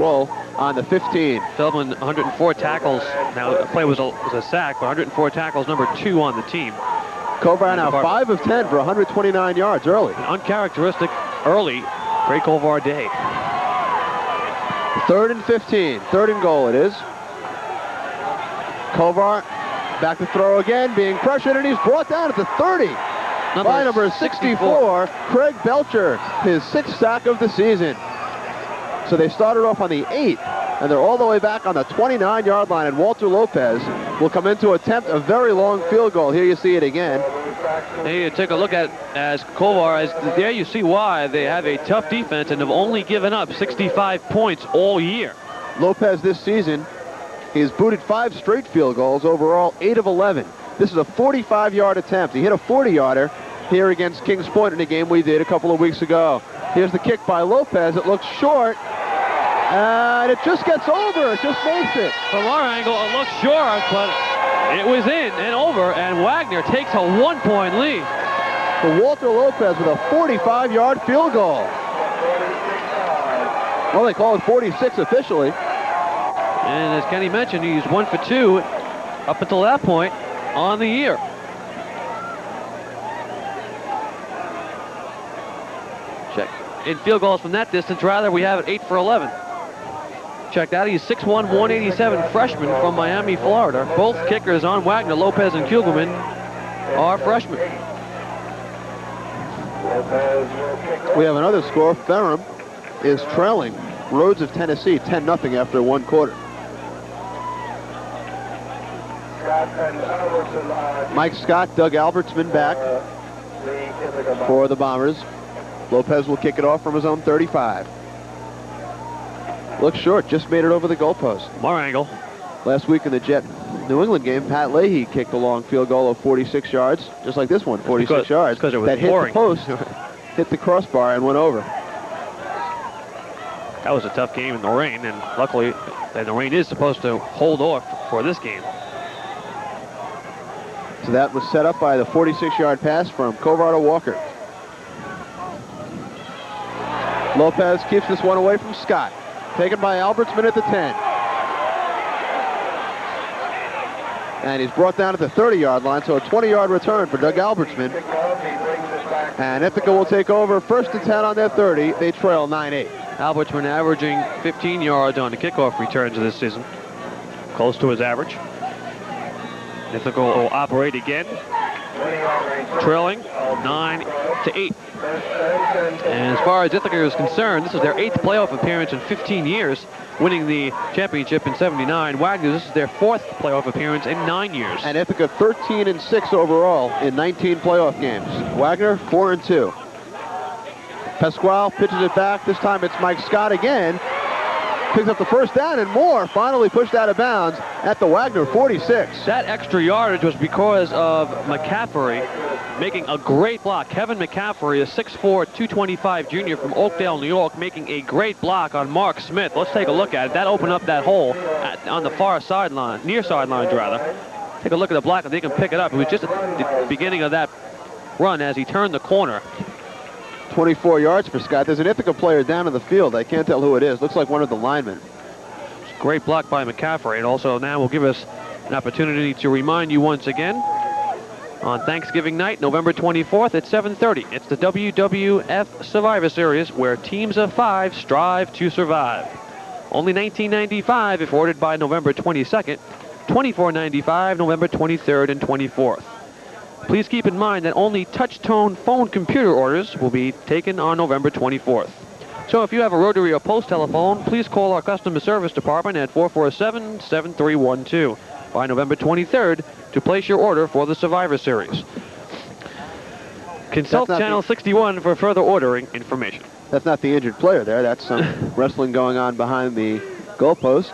goal on the 15. Feldman, 104 tackles. Now, the play was a sack, but 104 tackles, number 2 on the team. Kovar now 5 of 10 for 129 yards early. An uncharacteristic early Great Kovar day. 3rd and 15. 3rd and goal it is. Kovar back to throw again, being pressured, and he's brought down at the 30. By number 64, Craig Belcher, his 6th sack of the season. So they started off on the 8, and they're all the way back on the 29-yard line, and Walter Lopez will come in to attempt a very long field goal. Here you see it again. Hey, you take a look at as Kovar, there you see why they have a tough defense and have only given up 65 points all year. Lopez this season, he's booted 5 straight field goals, overall 8 of 11. This is a 45-yard attempt. He hit a 40-yarder here against Kings Point in a game we did a couple of weeks ago. Here's the kick by Lopez. It looks short, and it just gets over. It just makes it. From our angle, it looks short, but it was in and over, and Wagner takes a 1-point lead. For Walter Lopez with a 45-yard field goal. Well, they call it 46 officially. And as Kenny mentioned, he's 1 for 2 up until that point on the year. Check. In field goals from that distance, rather, we have it 8 for 11. Check that. He's 6'1", 187 freshman from Miami, Florida. Both kickers on Wagner, Lopez and Kugelman, are freshmen. We have another score. Ferrum is trailing Rhodes of Tennessee 10-0 after 1 quarter. Mike Scott, Doug Albertsman back for the Bombers. Lopez will kick it off from his own 35. Looks short, just made it over the goalpost. More angle. Last week in the Jet New England game, Pat Leahy kicked a long field goal of 46 yards, just like this one, 46 yards. Because it was that pouring. Hit the post, hit the crossbar, and went over. That was a tough game in the rain, and luckily the rain is supposed to hold off for this game. So that was set up by the 46-yard pass from Kovar to Walker. Lopez keeps this one away from Scott. Taken by Albertsman at the 10. And he's brought down at the 30-yard line, so a 20-yard return for Doug Albertsman. And Ithaca will take over 1st and 10 on their 30. They trail 9-8. Albertsman averaging 15 yards on the kickoff returns this season. Close to his average. Ithaca will operate again. Trailing 9-8. And as far as Ithaca is concerned, this is their 8th playoff appearance in 15 years, winning the championship in '79. Wagner, this is their 4th playoff appearance in 9 years. And Ithaca 13-6 overall in 19 playoff games. Wagner 4-2. Pasquale pitches it back. This time it's Mike Scott again. Picks up the first down and more. Finally pushed out of bounds at the Wagner 46. That extra yardage was because of McCaffrey making a great block. Kevin McCaffrey, a 6'4", 225 junior from Oakdale, New York, making a great block on Mark Smith. Let's take a look at it. That opened up that hole on the far sideline, near sidelines rather. Take a look at the block and they can pick it up. It was just at the beginning of that run as he turned the corner. 24 yards for Scott. There's an Ithaca player down in the field. I can't tell who it is. Looks like one of the linemen. Great block by McCaffrey. And also now will give us an opportunity to remind you once again on Thanksgiving night, November 24th at 7:30. It's the WWF Survivor Series where teams of 5 strive to survive. Only $19.95 if ordered by November 22nd, $24.95 November 23rd and 24th. Please keep in mind that only touch-tone phone computer orders will be taken on November 24th. So if you have a rotary or post telephone, please call our customer service department at 447-7312 by November 23rd to place your order for the Survivor Series. Consult Channel 61 for further ordering information. That's not the injured player there. That's some wrestling going on behind the goalpost.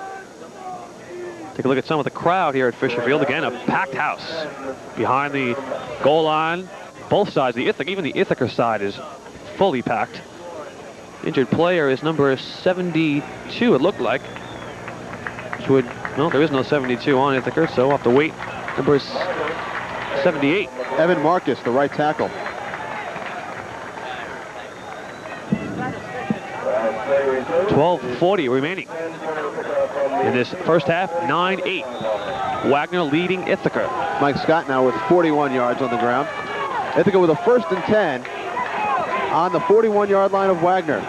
Take a look at some of the crowd here at Fisher Field. Again, a packed house behind the goal line. Both sides, even the Ithaca side is fully packed. Injured player is number 72, it looked like. No, there is no 72 on Ithaca, so we'll have to wait. Number 78. Evan Marcus, the right tackle. 12:40 remaining. In this first half, 9-8. Wagner leading Ithaca. Mike Scott now with 41 yards on the ground. Ithaca with a 1st and 10 on the 41-yard line of Wagner.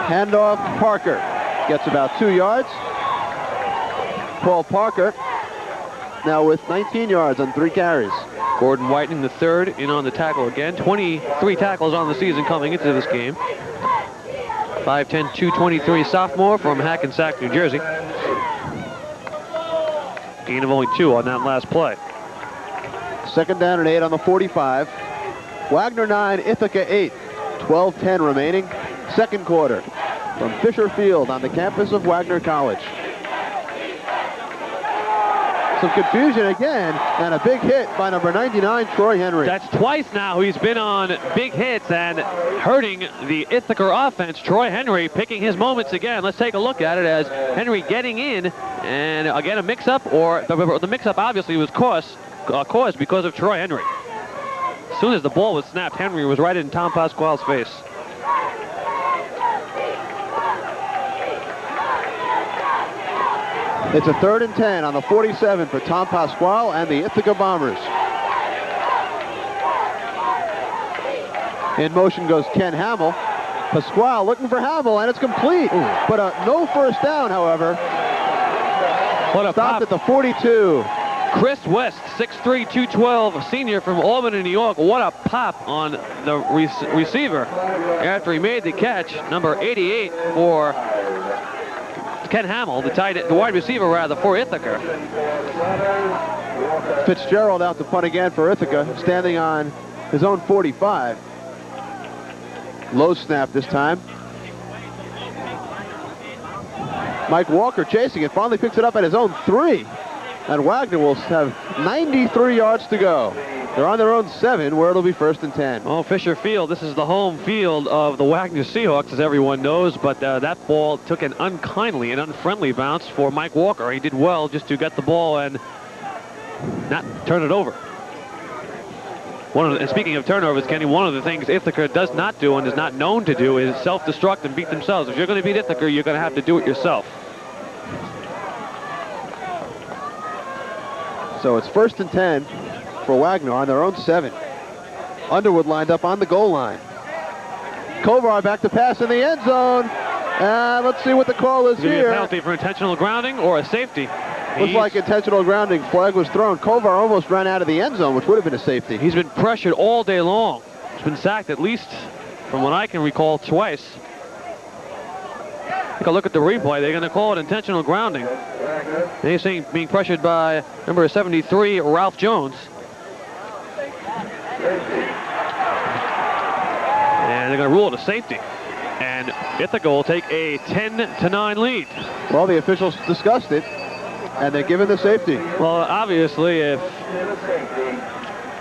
Handoff, Parker gets about 2 yards. Paul Parker now with 19 yards on 3 carries. Gordon Whiting, the third, in on the tackle again. 23 tackles on the season coming into this game. 5'10", 223 sophomore from Hackensack, New Jersey. Gain of only 2 on that last play. 2nd down and 8 on the 45. Wagner 9, Ithaca 8. 12:10 remaining. 2nd quarter from Fisher Field on the campus of Wagner College. Some confusion again, and a big hit by number 99, Troy Henry. That's twice now he's been on big hits and hurting the Ithaca offense. Troy Henry picking his moments again. Let's take a look at it as Henry getting in, and again a mix-up, or the mix-up obviously was caused because of Troy Henry. As soon as the ball was snapped, Henry was right in Tom Pasquale's face. It's a 3rd and 10 on the 47 for Tom Pasquale and the Ithaca Bombers. In motion goes Ken Hamill. Pasquale looking for Hamill, and it's complete. But no 1st down, however. What a Stopped pop. at the 42. Chris West, 6'3", 212, senior from Albany, New York. What a pop on the receiver after he made the catch. Number 88 for Ken Hamill, the wide receiver rather, for Ithaca. Fitzgerald out to punt again for Ithaca, standing on his own 45. Low snap this time. Mike Walker chasing it, finally picks it up at his own 3. And Wagner will have 93 yards to go. They're on their own 7, where it'll be 1st and 10. Oh, Fisher Field, this is the home field of the Wagner Seahawks, as everyone knows, but that ball took an unkindly and unfriendly bounce for Mike Walker. He did well just to get the ball and not turn it over. And speaking of turnovers, Kenny, one of the things Ithaca does not do and is not known to do is self-destruct and beat themselves. If you're going to beat Ithaca, you're going to have to do it yourself. So it's 1st and 10 for Wagner on their own 7. Underwood lined up on the goal line. Kovar back to pass in the end zone. And let's see what the call is here. A penalty for intentional grounding or a safety. Looks like intentional grounding. Flag was thrown. Kovar almost ran out of the end zone, which would have been a safety. He's been pressured all day long. He's been sacked at least, from what I can recall, twice. Take a look at the replay. They're going to call it intentional grounding. And he's saying being pressured by number 73, Ralph Jones. And they're going to rule it a safety. And Ithaca will take a 10-9 lead. Well, the officials discussed it, and they're giving the safety. Well, obviously, if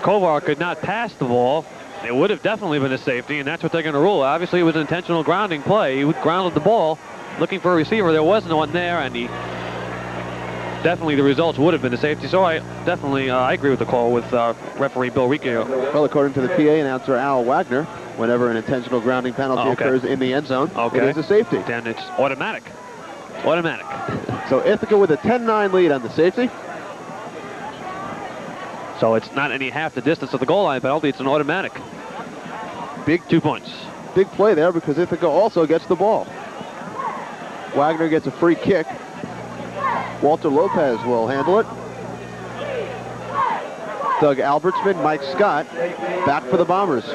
Kovar could not pass the ball, it would have definitely been a safety, and that's what they're going to rule. Obviously, it was an intentional grounding play. He grounded the ball, looking for a receiver. There wasn't one there, and definitely the results would have been a safety. So I definitely I agree with the call with referee Bill Riccio. Well, according to the PA announcer Al Wagner, whenever an intentional grounding penalty occurs in the end zone, it is a safety. Then it's automatic. Automatic. So Ithaca with a 10-9 lead on the safety. So it's not any half the distance of the goal line penalty. It's an automatic. Big 2 points. Big play there because Ithaca also gets the ball. Wagner gets a free kick. Walter Lopez will handle it. Doug Albertsman, Mike Scott, back for the Bombers.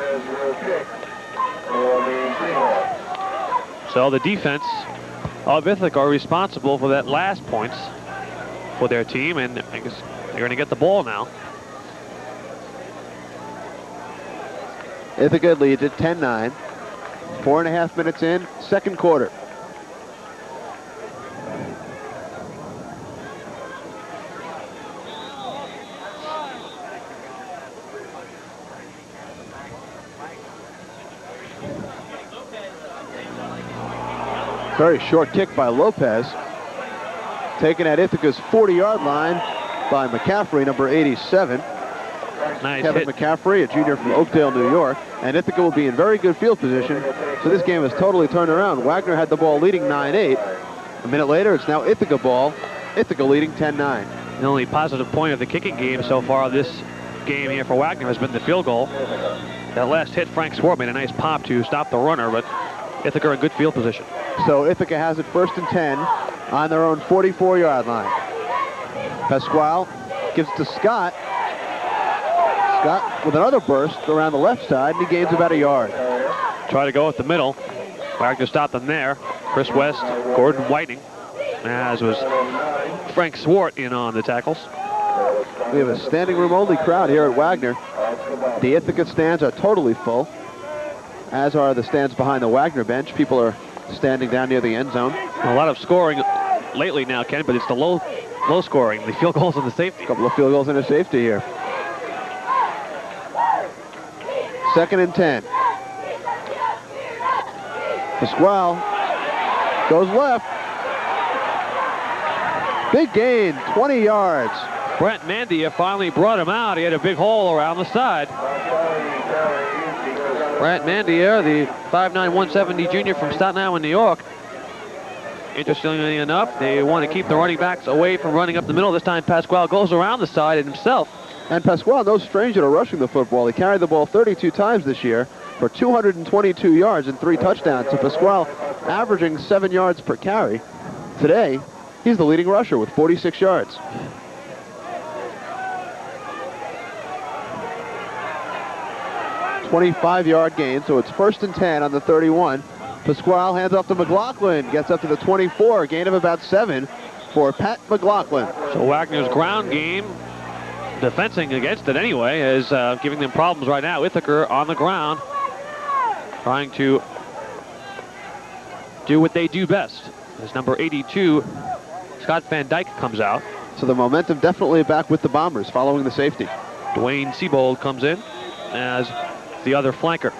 So the defense of Ithaca are responsible for that last points for their team, and I guess they're going to get the ball now. Ithaca leads at 10-9. 4.5 minutes in, second quarter. Very short kick by Lopez. Taken at Ithaca's 40-yard line by McCaffrey, number 87. Nice Kevin hit. McCaffrey, a junior from Oakdale, New York. And Ithaca will be in very good field position. So this game has totally turned around. Wagner had the ball leading 9-8. A minute later, it's now Ithaca ball. Ithaca leading 10-9. The only positive point of the kicking game so far this game here for Wagner has been the field goal. That last hit, Frank Swart made a nice pop to stop the runner, but Ithaca in good field position. So Ithaca has it 1st and 10 on their own 44-yard line. Pasquale gives it to Scott. Scott with another burst around the left side, and he gains about a yard. Try to go at the middle. Wagner stopped them there. Chris West, Gordon Whiting, as was Frank Swart in on the tackles. We have a standing room only crowd here at Wagner. The Ithaca stands are totally full, as are the stands behind the Wagner bench. People are standing down near the end zone. A lot of scoring lately now, Ken, but it's the low scoring, the field goals and the safety. A couple of field goals and a safety here. 2nd and 10. Pasquale goes left. Big gain, 20 yards. Brent Mandia finally brought him out. He had a big hole around the side. Brent Mandia, the 5'9", 170 junior from Staten Island, New York. Interestingly enough, they want to keep the running backs away from running up the middle. This time Pasquale goes around the side and himself. And Pasquale, no stranger to rushing the football. He carried the ball 32 times this year for 222 yards and 3 touchdowns. So Pasquale averaging 7 yards per carry. Today, he's the leading rusher with 46 yards. $25-yard gain, so it's 1st and 10 on the 31. Pasquale hands off to McLaughlin, gets up to the 24, gain of about 7 for Pat McLaughlin. So Wagner's ground game, defending against it anyway, is giving them problems right now. Ithaca on the ground, trying to do what they do best. As number 82, Scott Van Dyke, comes out. So the momentum definitely back with the Bombers following the safety. Dwayne Siebold comes in as the other flanker.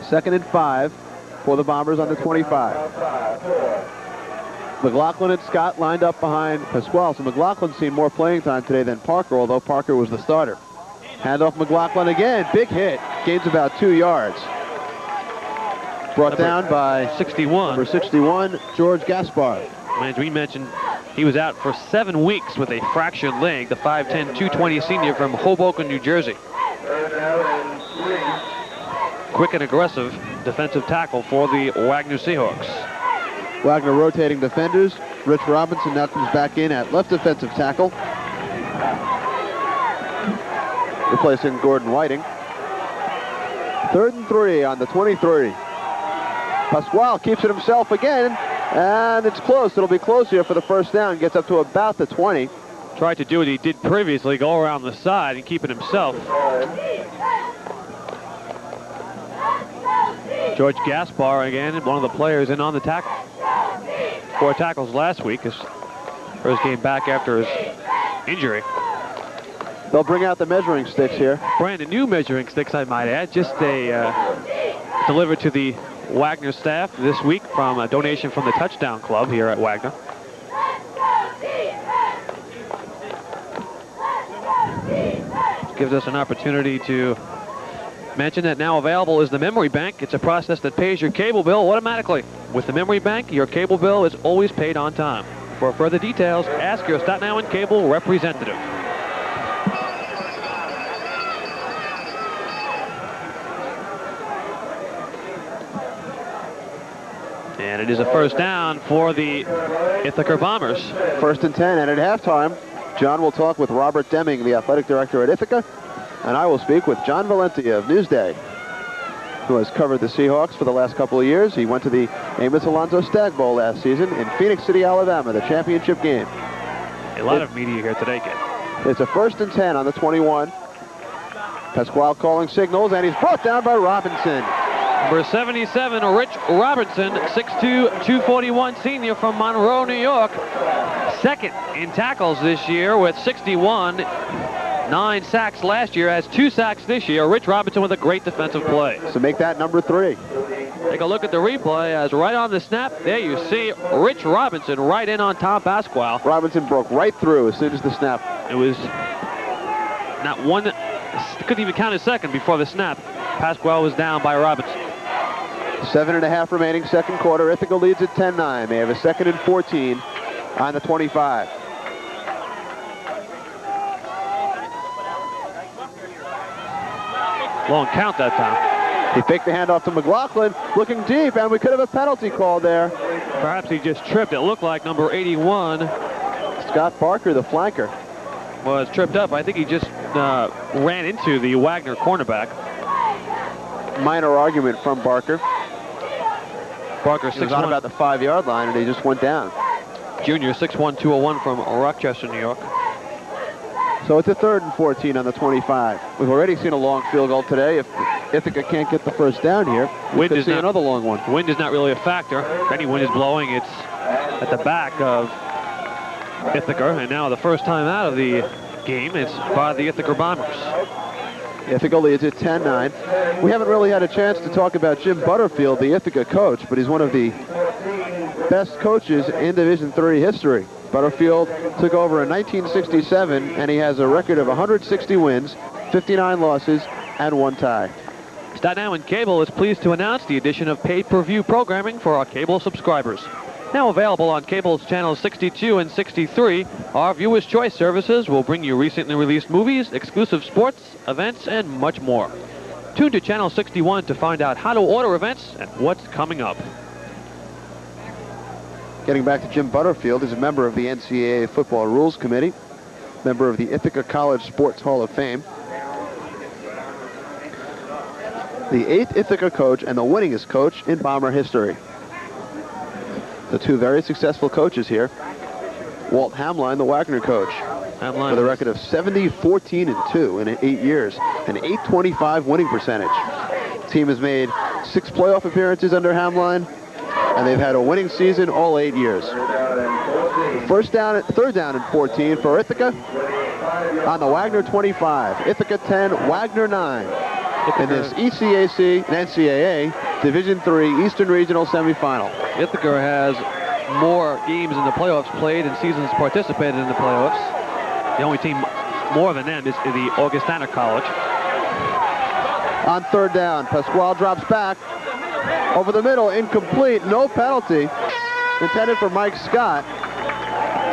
Second and 5 for the Bombers on the 25. McLaughlin and Scott lined up behind Pasquale. So McLaughlin's seen more playing time today than Parker, although Parker was the starter. Handoff McLaughlin again, big hit, gains about 2 yards. Brought down by 61. Number 61, George Gaspar. As we mentioned, he was out for 7 weeks with a fractured leg, the 5'10", 220 senior from Hoboken, New Jersey. Quick and aggressive defensive tackle for the Wagner Seahawks. Wagner rotating defenders. Rich Robinson now comes back in at left defensive tackle, replacing Gordon Whiting. 3rd and 3 on the 23. Pasquale keeps it himself again, and it's close. It'll be close here for the 1st down. Gets up to about the 20. Tried to do what he did previously, go around the side and keep it himself. George Gaspar again, one of the players in on the tackle. 4 tackles last week, his first game back after his injury. They'll bring out the measuring sticks here. Brand new measuring sticks, I might add. Just delivered to the Wagner staff this week from a donation from the Touchdown Club here at Wagner. Gives us an opportunity to mention that now available is the memory bank. It's a process that pays your cable bill automatically. With the memory bank, your cable bill is always paid on time. For further details, ask your Staten Island cable representative. And it is a 1st down for the Ithaca Bombers. 1st and 10, and at halftime, John will talk with Robert Deming, the athletic director at Ithaca, and I will speak with John Valenti of Newsday, who has covered the Seahawks for the last couple of years. He went to the Amos Alonzo Stag Bowl last season in Phoenix City, Alabama, the championship game. A lot of media here today, Ken. It's a 1st and 10 on the 21. Pasquale calling signals, and he's brought down by Robinson. Number 77, Rich Robinson, 6'2", 241 senior from Monroe, New York. 2nd in tackles this year with 61. 9 sacks last year, has 2 sacks this year. Rich Robinson with a great defensive play. So make that number 3. Take a look at the replay as right on the snap, there you see Rich Robinson right in on Tom Pasquale. Robinson broke right through as soon as the snap. It was not one, couldn't even count a second before the snap. Pasquale was down by Robinson. 7.5 remaining, second quarter. Ithaca leads at 10-9. They have a 2nd and 14 on the 25. Long count that time. He faked the handoff to McLaughlin, looking deep, and we could have a penalty call there. Perhaps he just tripped. It looked like number 81. Scott Barker, the flanker, was tripped up. I think he just ran into the Wagner cornerback. Minor argument from Barker. Barker, 6'1". He was on about the 5-yard line, and he just went down. Junior, 6'1", 201 from Rochester, New York. So it's a 3rd and 14 on the 25. We've already seen a long field goal today. If Ithaca can't get the first down here, we could see another long one. Wind is not really a factor. If any wind is blowing, it's at the back of Ithaca. And now the first time out of the game, it's by the Ithaca Bombers. Ithaca leads at 10-9. We haven't really had a chance to talk about Jim Butterfield, the Ithaca coach, but he's one of the best coaches in Division III history. Butterfield took over in 1967, and he has a record of 160 wins, 59 losses, and 1 tie. Staten Island Cable is pleased to announce the addition of pay-per-view programming for our cable subscribers. Now available on cable's channels 62 and 63, our Viewer's Choice services will bring you recently released movies, exclusive sports, events, and much more. Tune to channel 61 to find out how to order events and what's coming up. Getting back to Jim Butterfield, he's a member of the NCAA Football Rules Committee, member of the Ithaca College Sports Hall of Fame, the 8th Ithaca coach and the winningest coach in Bomber history. The 2 very successful coaches here. Walt Hamline, the Wagner coach, with a record of 70, 14, and 2 in 8 years, an .825 winning percentage. The team has made 6 playoff appearances under Hamline, and they've had a winning season all 8 years. 3rd down and 14 for Ithaca on the Wagner 25. Ithaca 10, Wagner 9 in this ECAC and NCAA Division III Eastern Regional semifinal. Ithaca has more games in the playoffs played and seasons participated in the playoffs. The only team more than them is the Augustana College. On 3rd down, Pasquale drops back. Over the middle, incomplete, no penalty. Intended for Mike Scott.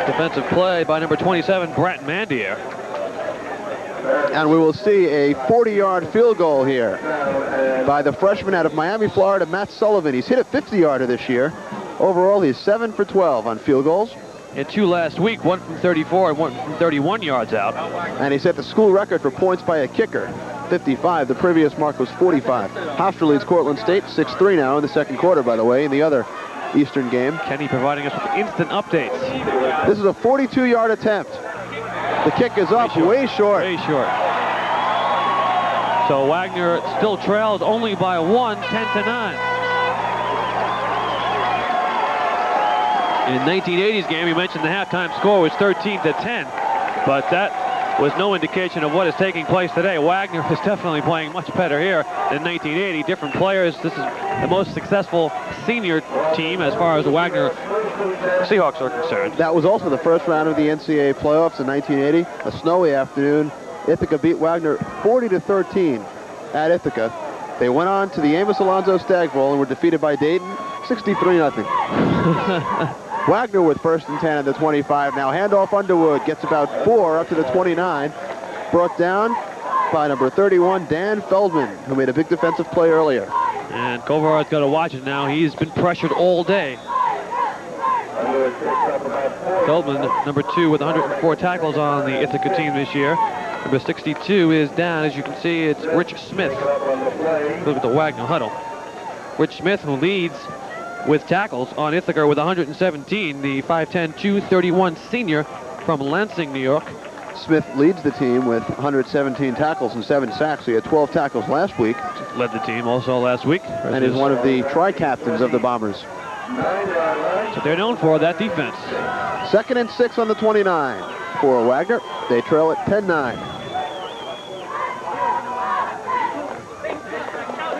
Defensive play by number 27, Brett Mandier. And we will see a 40-yard field goal here by the freshman out of Miami, Florida, Matt Sullivan. He's hit a 50-yarder this year. Overall, he's 7 for 12 on field goals. And 2 last week, 1 from 34 and 1 from 31 yards out. And he set the school record for points by a kicker, 55. The previous mark was 45. Hofstra leads Cortland State 6-3 now in the second quarter, by the way, in the other Eastern game. Kenny providing us with instant updates. This is a 42-yard attempt. The kick is up, way short. Way short. So Wagner still trails only by 1, 10-9. In 1980's game, you mentioned the halftime score was 13-10, but that was no indication of what is taking place today. Wagner is definitely playing much better here than 1980. Different players. This is the most successful senior team as far as the Wagner Seahawks are concerned. That was also the first round of the NCAA playoffs in 1980. A snowy afternoon. Ithaca beat Wagner 40-13 at Ithaca. They went on to the Amos Alonzo Stagg Bowl and were defeated by Dayton 63-0. Wagner with 1st and 10 at the 25. Now handoff Underwood, gets about 4 up to the 29. Brought down by number 31, Dan Feldman, who made a big defensive play earlier. And Kovar's got to watch it now. He's been pressured all day. Feldman, number 2 with 104 tackles on the Ithaca team this year. Number 62 is down. As you can see, it's Rich Smith. Look at the Wagner huddle. Rich Smith, who leads with tackles on Ithaca with 117, the 5'10", 231 senior from Lansing, New York. Smith leads the team with 117 tackles and 7 sacks. He had 12 tackles last week. Led the team also last week. And is one of the tri-captains of the Bombers. So they're known for that defense. 2nd and 6 on the 29 for Wagner. They trail at 10-9.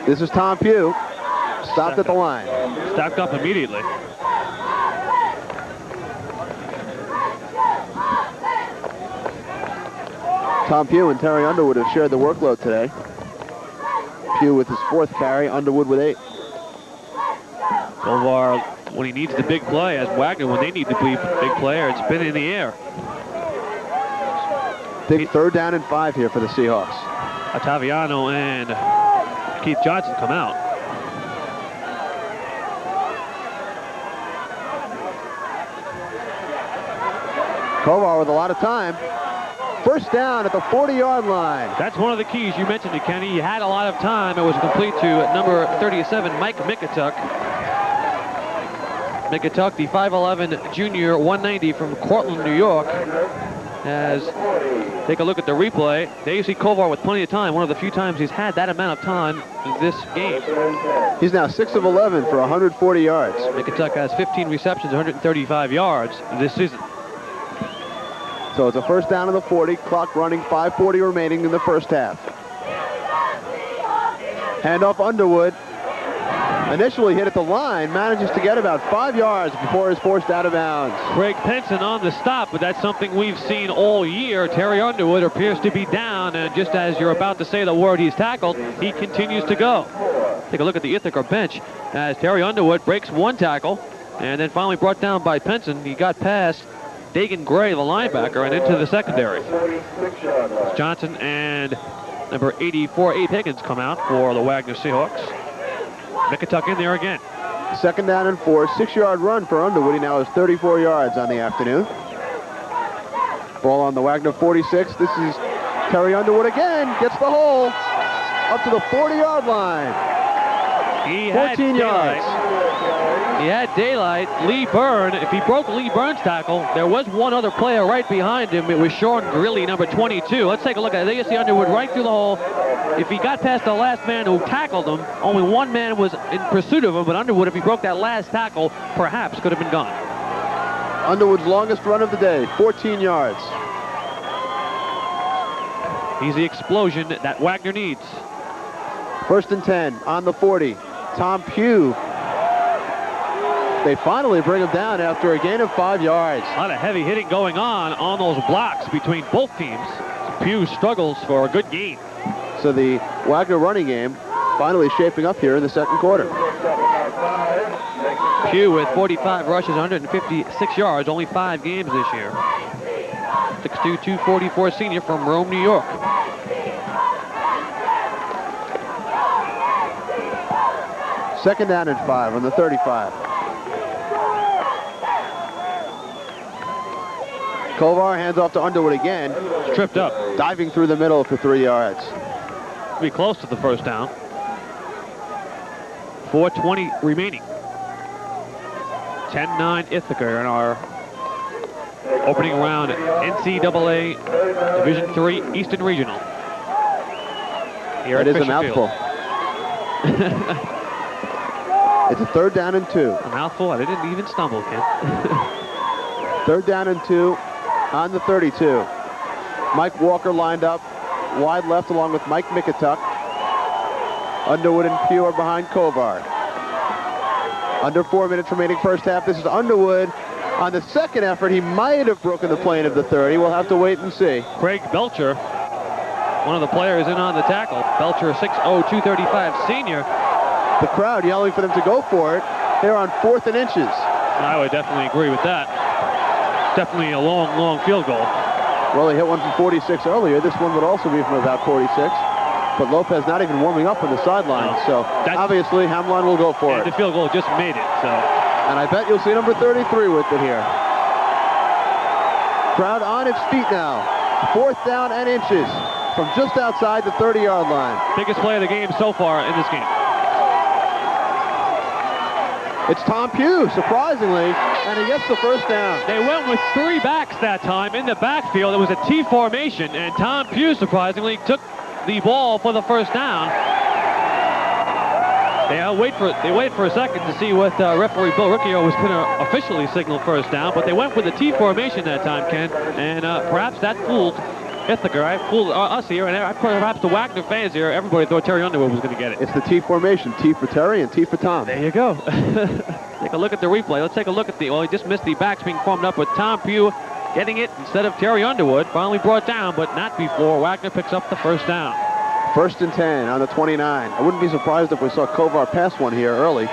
This is Tom Pugh. Stopped at the line. Stacked up immediately. Tom Pugh and Terry Underwood have shared the workload today. Pugh with his 4th carry, Underwood with 8. Kovar, when he needs the big play, as Wagner, when they need the big player, it's been in the air. Big 3rd down and 5 here for the Seahawks. Ottaviano and Keith Johnson come out. Kovar with a lot of time. First down at the 40-yard line. That's one of the keys. You mentioned it, Kenny. He had a lot of time. It was complete to number 37, Mike Mikutuk. Mikutuk, the 5'11 junior, 190 from Cortland, New York. As take a look at the replay, there you see Kovar with plenty of time. One of the few times he's had that amount of time in this game. He's now 6 of 11 for 140 yards. Mikutuk has 15 receptions, 135 yards this season. So it's a first down on the 40, clock running, 5:40 remaining in the first half. Handoff Underwood. Initially hit at the line, manages to get about 5 yards before he's forced out of bounds. Craig Penson on the stop, but that's something we've seen all year. Terry Underwood appears to be down, and just as you're about to say the word he's tackled, he continues to go. Take a look at the Ithaca bench as Terry Underwood breaks 1 tackle, and then finally brought down by Penson. He got past Dagan Gray, the linebacker, and into the secondary. Johnson and number 84, Abe Higgins, come out for the Wagner Seahawks. Mikutuk in there again. Second down and 4, 6-yard run for Underwood. He now has 34 yards on the afternoon. Ball on the Wagner 46. This is Terry Underwood again. Gets the hole up to the 40-yard line. He 14 yards. He had daylight. Lee Byrne, if he broke Lee Byrne's tackle, there was one other player right behind him. It was Sean Grilly, number 22. Let's take a look at it. There you see Underwood right through the hole. If he got past the last man who tackled him, only one man was in pursuit of him, but Underwood, if he broke that last tackle, perhaps could have been gone. Underwood's longest run of the day, 14 yards. He's the explosion that Wagner needs. First and 10 on the 40. Tom Pugh. They finally bring him down after a gain of 5 yards. A lot of heavy hitting going on those blocks between both teams. Pugh struggles for a good gain. So the Wagner running game finally shaping up here in the second quarter. Pugh with 45 rushes, 156 yards, only 5 games this year. 6'2", 244 senior from Rome, New York. Second down and 5 on the 35. Kovar hands off to Underwood again. Tripped up. Diving through the middle for 3 yards. Be close to the first down. 4:20 remaining. 10-9 Ithaca in our opening round NCAA Division III Eastern Regional. Here it is a Fisher mouthful. It's a third down and 2. A mouthful. I didn't even stumble, Ken. Third down and 2 on the 32. Mike Walker lined up wide left along with Mike Mikutuk. Underwood and Pugh are behind Kovar. Under 4 minutes remaining first half. This is Underwood. On the second effort, he might have broken the plane of the 30. We'll have to wait and see. Craig Belcher, one of the players in on the tackle. Belcher, 6'0", 235 senior. The crowd yelling for them to go for it. They're on 4th and inches. I would definitely agree with that. Definitely a long, long field goal. Well, he hit one from 46 earlier. This one would also be from about 46. But Lopez not even warming up on the sidelines. So obviously Hamline will go for it. The field goal just made it. So. And I bet you'll see number 33 with it here. Crowd on its feet now. 4th down and inches from just outside the 30-yard line. Biggest play of the game so far in this game. It's Tom Pugh, surprisingly, and he gets the first down. They went with 3 backs that time in the backfield. It was a T formation, and Tom Pugh, surprisingly, took the ball for the first down. They wait for a second to see what referee Bill Riccio was going to officially signal first down, but they went with the T formation that time, Ken, and perhaps that fooled Ithaca. I fooled us here, and perhaps the Wagner fans here. Everybody thought Terry Underwood was going to get it. It's the T formation, T for Terry and T for Tom. There you go. Take a look at the replay. Let's take a look at well, he just missed the backs being formed up with Tom Pugh getting it instead of Terry Underwood. Finally brought down, but not before Wagner picks up the first down. 1st and 10 on the 29. I wouldn't be surprised if we saw Kovar pass one here early,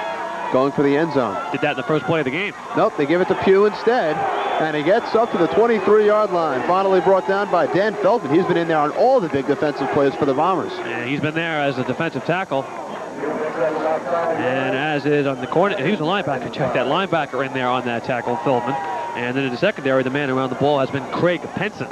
going for the end zone. Did that in the first play of the game. Nope, they give it to Pugh instead, and he gets up to the 23-yard line. Finally brought down by Dan Feldman. He's been in there on all the big defensive plays for the Bombers. And he's been there as a defensive tackle. And as is on the corner, he was a linebacker. Check that linebacker in there on that tackle, Feldman. And then in the secondary, the man around the ball has been Craig Penson.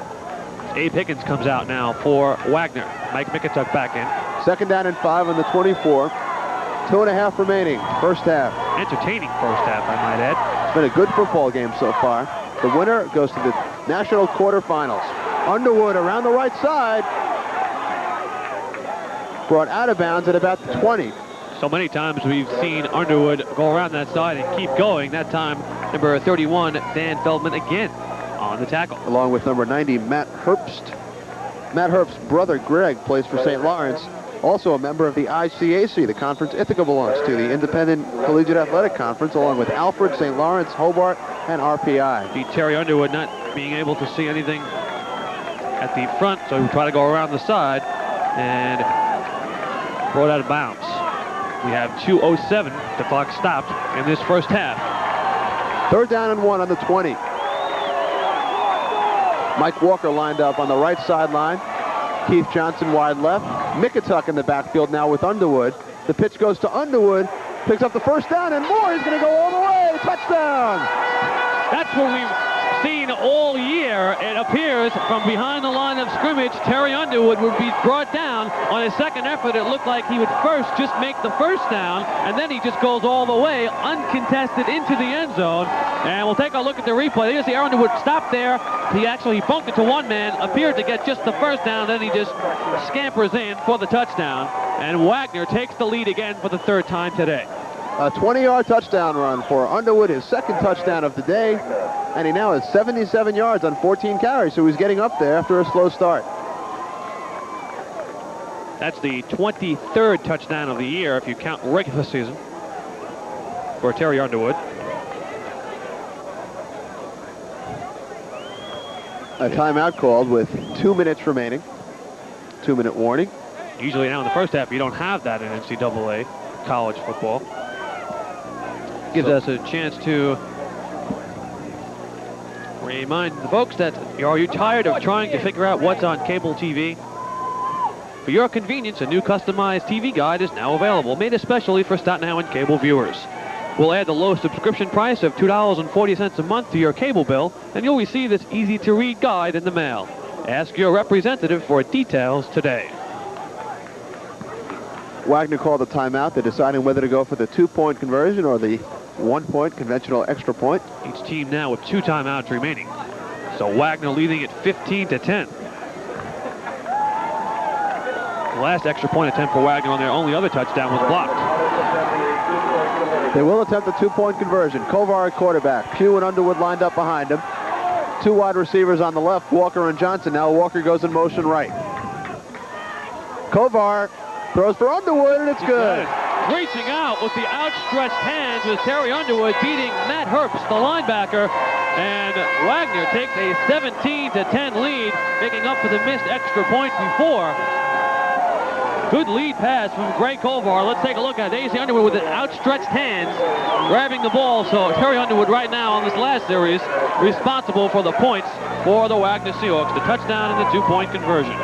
Abe Higgins comes out now for Wagner. Mike McIntuck back in. 2nd down and 5 on the 24. 2.5 remaining, first half. Entertaining first half, I might add. It's been a good football game so far. The winner goes to the national quarterfinals. Underwood around the right side. Brought out of bounds at about the 20. So many times we've seen Underwood go around that side and keep going. That time, number 31, Dan Feldman again on the tackle. Along with number 90, Matt Herbst. Matt Herbst's brother, Greg, plays for St. Lawrence. Also a member of the ICAC, the conference Ithaca belongs to, the Independent Collegiate Athletic Conference, along with Alfred, St. Lawrence, Hobart, and RPI. The Terry Underwood not being able to see anything at the front, so he tried to go around the side and brought out of bounds. We have 2:07. The clock stopped in this first half. 3rd down and 1 on the 20. Mike Walker lined up on the right sideline. Keith Johnson wide left. McIntuck in the backfield now with Underwood. The pitch goes to Underwood. Picks up the first down and more. He's going to go all the way. Touchdown. That's what we've seen all year. It appears from behind the line of scrimmage, Terry Underwood would be brought down. On his second effort, it looked like he would first just make the first down, and then he just goes all the way, uncontested, into the end zone. And we'll take a look at the replay. You see Underwood stopped there. He bumped into one man, appeared to get just the first down, then he just scampers in for the touchdown. And Wagner takes the lead again for the 3rd time today. A 20-yard touchdown run for Underwood, his 2nd touchdown of the day. And he now has 77 yards on 14 carries, so he's getting up there after a slow start. That's the 23rd touchdown of the year if you count regular season for Terry Underwood. A timeout called with 2 minutes remaining. 2-minute warning. Usually now in the first half, you don't have that in NCAA college football. Gives us a chance to remind the folks that are you tired of trying to figure out what's on cable TV? For your convenience, a new customized TV guide is now available, made especially for Staten Island cable viewers. We'll add the low subscription price of $2.40 a month to your cable bill, and you'll receive this easy-to-read guide in the mail. Ask your representative for details today. Wagner called a timeout. They're deciding whether to go for the 2-point conversion or the 1-point conventional extra point. Each team now with 2 timeouts remaining. So Wagner leading at 15-10. The last extra point attempt for Wagner on their only other touchdown was blocked. They will attempt the 2-point conversion. Kovar at quarterback. Pugh and Underwood lined up behind him. 2 wide receivers on the left, Walker and Johnson. Now Walker goes in motion right. Kovar throws for Underwood, and it's good. Reaching out with the outstretched hands was Terry Underwood beating Matt Herbst, the linebacker. And Wagner takes a 17-10 lead, making up for the missed extra point before. Good lead pass from Greg Kovar. Let's take a look at Daisy Underwood with the outstretched hands, grabbing the ball. So Terry Underwood right now on this last series, responsible for the points for the Wagner Seahawks, the touchdown and the 2-point conversion.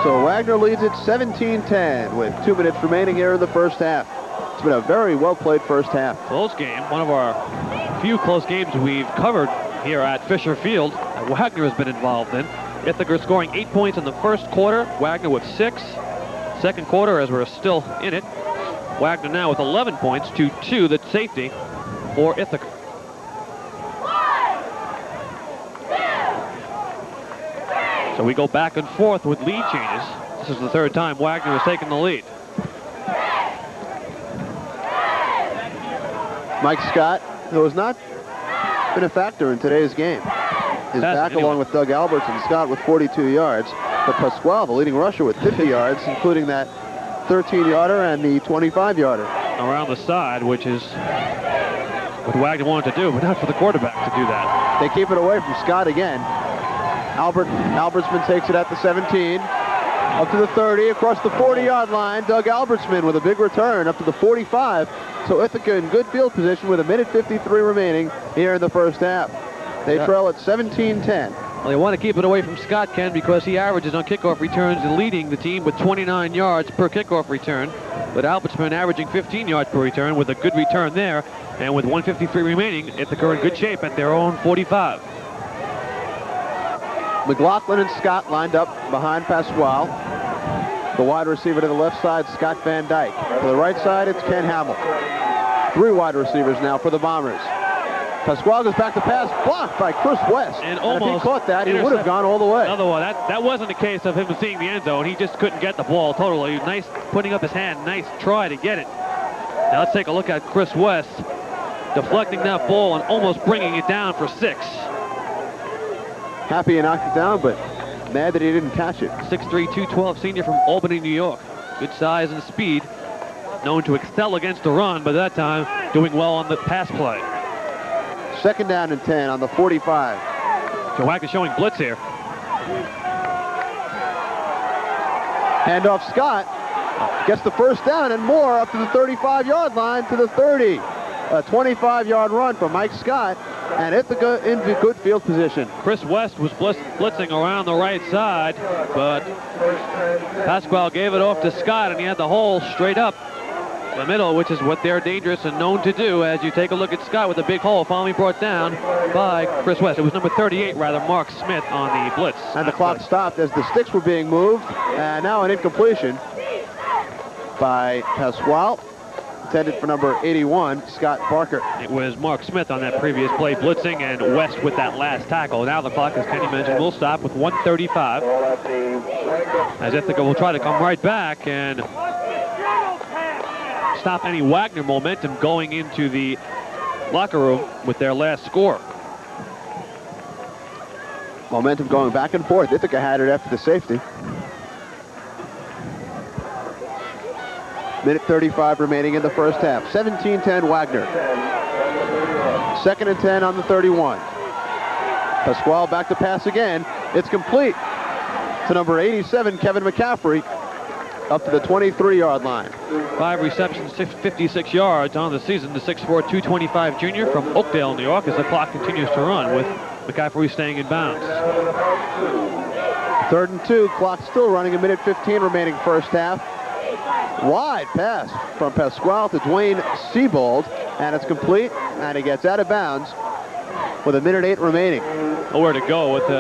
So Wagner leads it 17-10 with 2 minutes remaining here in the first half. It's been a very well-played first half. Close game, one of our few close games we've covered here at Fisher Field that Wagner has been involved in. Ithaca scoring 8 points in the first quarter, Wagner with 6. Second quarter, as we're still in it, Wagner now with 11 points to 2, the safety for Ithaca. So we go back and forth with lead changes. This is the 3rd time Wagner has taken the lead. Mike Scott, who has not been a factor in today's game, is back along with Doug Alberts, and Scott with 42 yards. But Pasquale, the leading rusher, with 50 yards, including that 13-yarder and the 25-yarder. Around the side, which is what Wagner wanted to do, but not for the quarterback to do that. They keep it away from Scott again. Albertsman takes it at the 17, up to the 30, across the 40-yard line. Doug Albertsman with a big return up to the 45. So Ithaca in good field position with 1:53 remaining here in the first half. They trail at 17-10. Well, they want to keep it away from Scott, Ken, because he averages on kickoff returns and leading the team with 29 yards per kickoff return. But Albertsman averaging 15 yards per return with a good return there. And with 1:53 remaining, Ithaca in good shape at their own 45. McLaughlin and Scott lined up behind Pasquale. The wide receiver to the left side, Scott Van Dyke. To the right side, it's Ken Hamill. 3 wide receivers now for the Bombers. Pasquale goes back to pass, blocked by Chris West. And if he caught that, he would have gone all the way. Another one. That wasn't a case of him seeing the end zone. He just couldn't get the ball totally. Nice putting up his hand. Nice try to get it. Now let's take a look at Chris West deflecting that ball and almost bringing it down for 6. Happy he knocked it down, but mad that he didn't catch it. 6'3", 212 senior from Albany, New York. Good size and speed. Known to excel against the run, but that time doing well on the pass play. 2nd down and 10 on the 45. So Wagner showing blitz here. Handoff Scott. Gets the first down and more up to the 35-yard line to the 30. A 25-yard run from Mike Scott. And Ithaca in good field position. Chris West was blitzing around the right side, but Pasquale gave it off to Scott, and he had the hole straight up the middle, which is what they're dangerous and known to do. As you take a look at Scott with a big hole, finally brought down by Chris West. It was number 38, rather, Mark Smith on the blitz. And the clock stopped as the sticks were being moved. And now an incompletion by Pasquale, intended for number 81, Scott Barker. It was Mark Smith on that previous play blitzing, and West with that last tackle. Now the clock, as Kenny mentioned, will stop with 1:35. As Ithaca will try to come right back and stop any Wagner momentum going into the locker room with their last score. Momentum going back and forth. Ithaca had it after the safety. 1:35 remaining in the first half. 17-10 Wagner. 2nd and 10 on the 31. Pasquale back to pass again. It's complete to number 87, Kevin McCaffrey, up to the 23-yard line. 5 receptions, 56 yards on the season. The 6'4", 225 junior from Oakdale, New York, as the clock continues to run with McCaffrey staying in bounds. 3rd and 2, clock still running, 1:15 remaining first half. Wide pass from Pasquale to Dwayne Siebold, and it's complete, and he gets out of bounds with 1:08 remaining. Nowhere to go with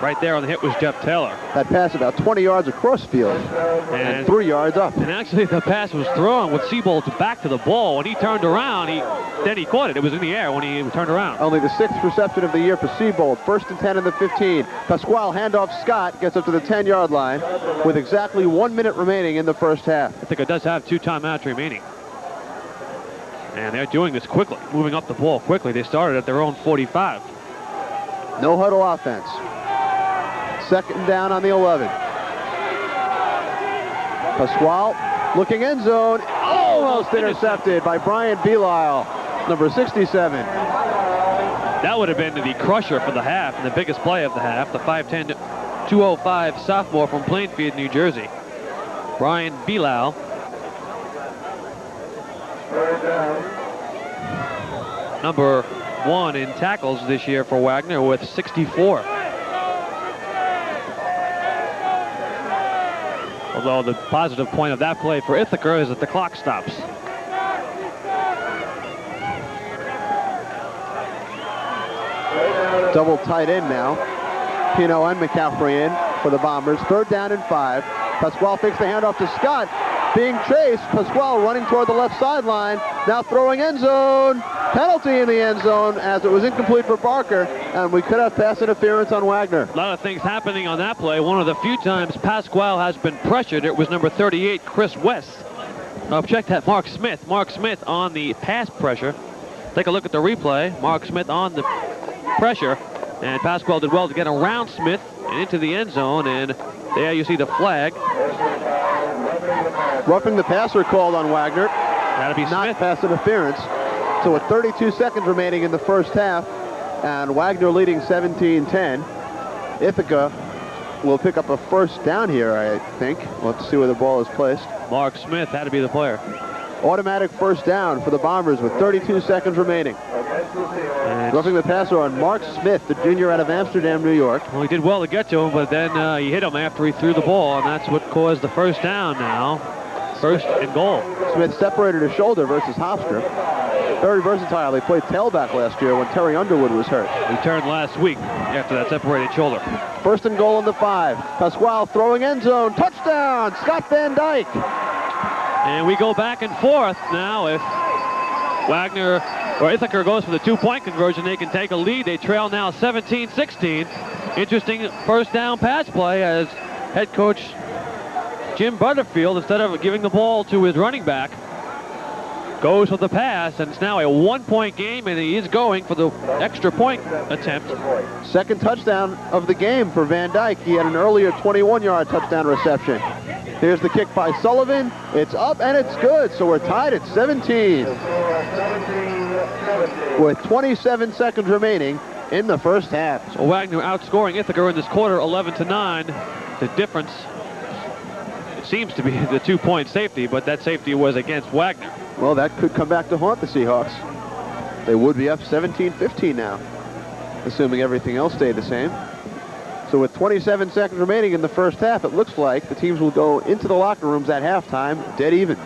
right there on the hit was Jeff Taylor. That pass about 20 yards across field and 3 yards up. And actually the pass was thrown with Siebold's back to the ball. When he turned around, then he caught it. It was in the air when he turned around. Only the 6th reception of the year for Siebold. 1st and 10 in the 15. Pasquale handoff Scott, gets up to the 10-yard line with exactly 1 minute remaining in the first half. I think it does have 2 timeouts remaining. And they're doing this quickly, moving up the ball quickly. They started at their own 45. No huddle offense. 2nd down on the 11. Pasquale looking end zone, almost intercepted by Brian Belisle, number 67. That would have been the crusher for the half and the biggest play of the half. The 5'10", 205 sophomore from Plainfield, New Jersey. Brian Belisle. Number 1 in tackles this year for Wagner with 64. Although the positive point of that play for Ithaca is that the clock stops. Double tight end now. Pino and McCaffrey in for the Bombers. 3rd down and 5. Pasquale fakes the handoff to Scott. Being chased. Pasquale running toward the left sideline. Now throwing end zone. Penalty in the end zone as it was incomplete for Barker. And we could have pass interference on Wagner. A lot of things happening on that play. One of the few times Pasquale has been pressured. It was number 38, Chris West. Check that, Mark Smith. Mark Smith on the pass pressure. Take a look at the replay. Mark Smith on the pressure. And Pasquale did well to get around Smith and into the end zone and There you see the flag. Roughing the passer called on Wagner. That'll be Not Smith. pass interference. So with 32 seconds remaining in the first half, and Wagner leading 17-10, Ithaca will pick up a first down here, I think. We'll have to see where the ball is placed. Mark Smith had to be the player. Automatic first down for the Bombers with 32 seconds remaining. Roughing the passer on Mark Smith, the junior out of Amsterdam, New York. Well, he did well to get to him, but then he hit him after he threw the ball, and that's what caused the first down now. First and goal. Smith separated his shoulder versus Hofstra. Very versatile. He played tailback last year when Terry Underwood was hurt. Returned last week after that separated shoulder. First and goal on the 5. Pasquale throwing end zone. Touchdown, Scott Van Dyke. And we go back and forth now. If Wagner or Ithaca goes for the 2-point conversion, they can take a lead. They trail now 17-16. Interesting first down pass play as head coach Jim Butterfield, instead of giving the ball to his running back, goes for the pass, and it's now a 1-point game, and he is going for the extra point attempt. Second touchdown of the game for Van Dyke. He had an earlier 21-yard touchdown reception. Here's the kick by Sullivan. It's up and it's good, so we're tied at 17. With 27 seconds remaining in the first half. So Wagner outscoring Ithaca in this quarter 11-9. The difference, it seems to be the 2-point safety, but that safety was against Wagner. Well, that could come back to haunt the Seahawks. They would be up 17-15 now, assuming everything else stayed the same. So with 27 seconds remaining in the first half, it looks like the teams will go into the locker rooms at halftime dead even.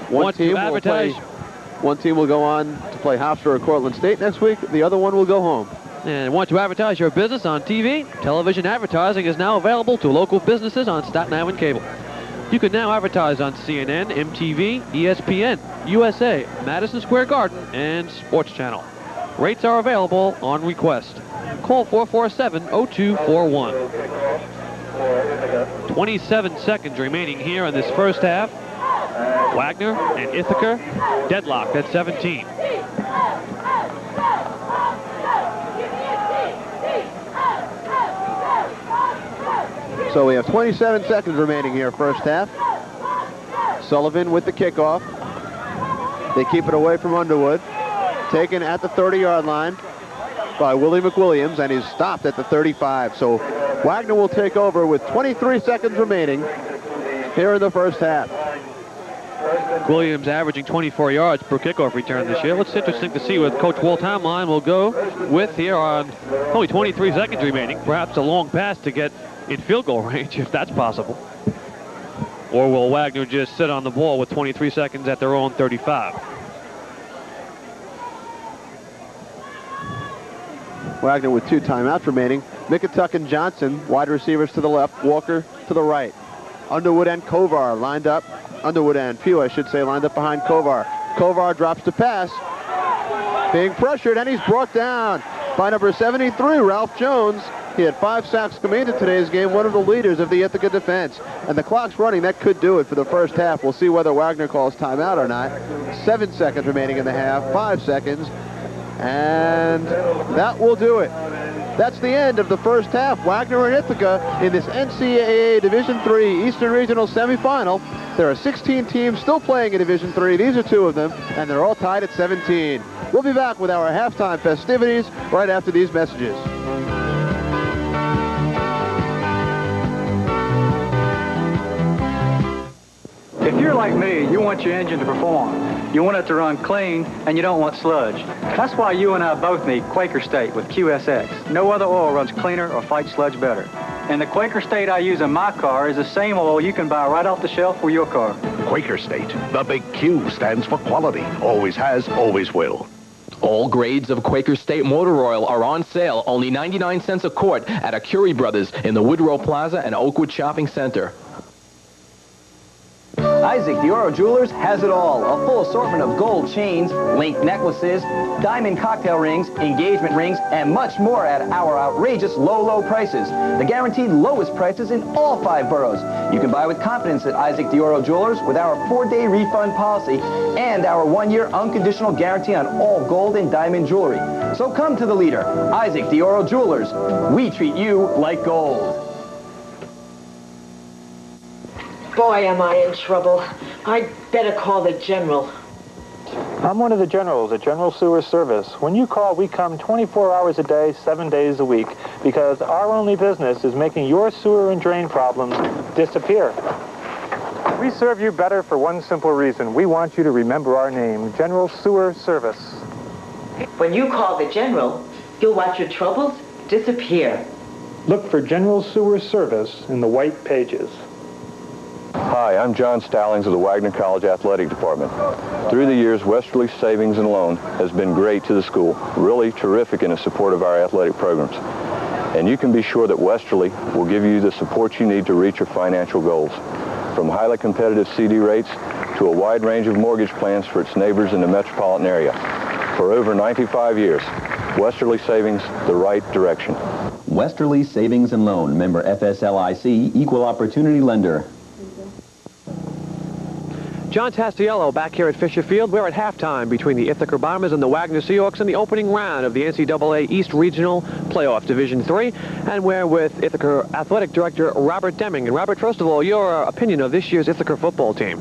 One team will go on to play Hofstra or Cortland State next week. The other one will go home. And want to advertise your business on TV? Television advertising is now available to local businesses on Staten Island Cable. You can now advertise on CNN, MTV, ESPN, USA, Madison Square Garden, and Sports Channel. Rates are available on request. Call 447-0241. 27 seconds remaining here in this first half. Wagner and Ithaca deadlocked at 17. So we have 27 seconds remaining here, first half. Sullivan with the kickoff. They keep it away from Underwood. Taken at the 30-yard line by Willie McWilliams, and he's stopped at the 35. So Wagner will take over with 23 seconds remaining here in the first half. Williams averaging 24 yards per kickoff return this year. What's interesting to see what Coach Walt Hamline will go with here on only 23 seconds remaining. Perhaps a long pass to get in field goal range, if that's possible. Or will Wagner just sit on the ball with 23 seconds at their own 35? Wagner with 2 timeouts remaining. Mickatuck and Johnson, wide receivers to the left, Walker to the right. Underwood and Kovar lined up. Underwood and Pugh, I should say, lined up behind Kovar. Kovar drops to pass. Being pressured, and he's brought down by number 73, Ralph Jones. He had 5 sacks coming into today's game, one of the leaders of the Ithaca defense. And the clock's running. That could do it for the first half. We'll see whether Wagner calls timeout or not. 7 seconds remaining in the half, 5 seconds. And that will do it. That's the end of the first half. Wagner and Ithaca in this NCAA Division III Eastern Regional Semifinal. There are 16 teams still playing in Division III. These are 2 of them, and they're all tied at 17. We'll be back with our halftime festivities right after these messages. If you're like me, you want your engine to perform. You want it to run clean, and you don't want sludge. That's why you and I both need Quaker State with QSX. No other oil runs cleaner or fights sludge better. And the Quaker State I use in my car is the same oil you can buy right off the shelf for your car. Quaker State. The big Q stands for quality. Always has, always will. All grades of Quaker State motor oil are on sale, only 99 cents a quart at Acuri Brothers in the Woodrow Plaza and Oakwood Shopping Center. Isaac Dioro Jewelers has it all. A full assortment of gold chains, link necklaces, diamond cocktail rings, engagement rings, and much more at our outrageous low prices. The guaranteed lowest prices in all 5 boroughs. You can buy with confidence at Isaac Dioro Jewelers with our 4-day refund policy and our 1-year unconditional guarantee on all gold and diamond jewelry. So come to the leader, Isaac Dioro Jewelers. We treat you like gold. Boy, am I in trouble. I'd better call the general. I'm one of the generals at General Sewer Service. When you call, we come 24 hours a day, 7 days a week, because our only business is making your sewer and drain problems disappear. We serve you better for one simple reason. We want you to remember our name, General Sewer Service. When you call the general, you'll watch your troubles disappear. Look for General Sewer Service in the white pages. Hi, I'm John Stallings of the Wagner College Athletic Department. Through the years, Westerly Savings and Loan has been great to the school, really terrific in the support of our athletic programs. And you can be sure that Westerly will give you the support you need to reach your financial goals. From highly competitive CD rates to a wide range of mortgage plans for its neighbors in the metropolitan area. For over 95 years, Westerly Savings, the right direction. Westerly Savings and Loan, member FSLIC, equal opportunity lender. John Tastiello back here at Fisher Field. We're at halftime between the Ithaca Bombers and the Wagner Seahawks in the opening round of the NCAA East Regional Playoff Division III. And we're with Ithaca Athletic Director Robert Deming. And Robert, first of all, your opinion of this year's Ithaca football team.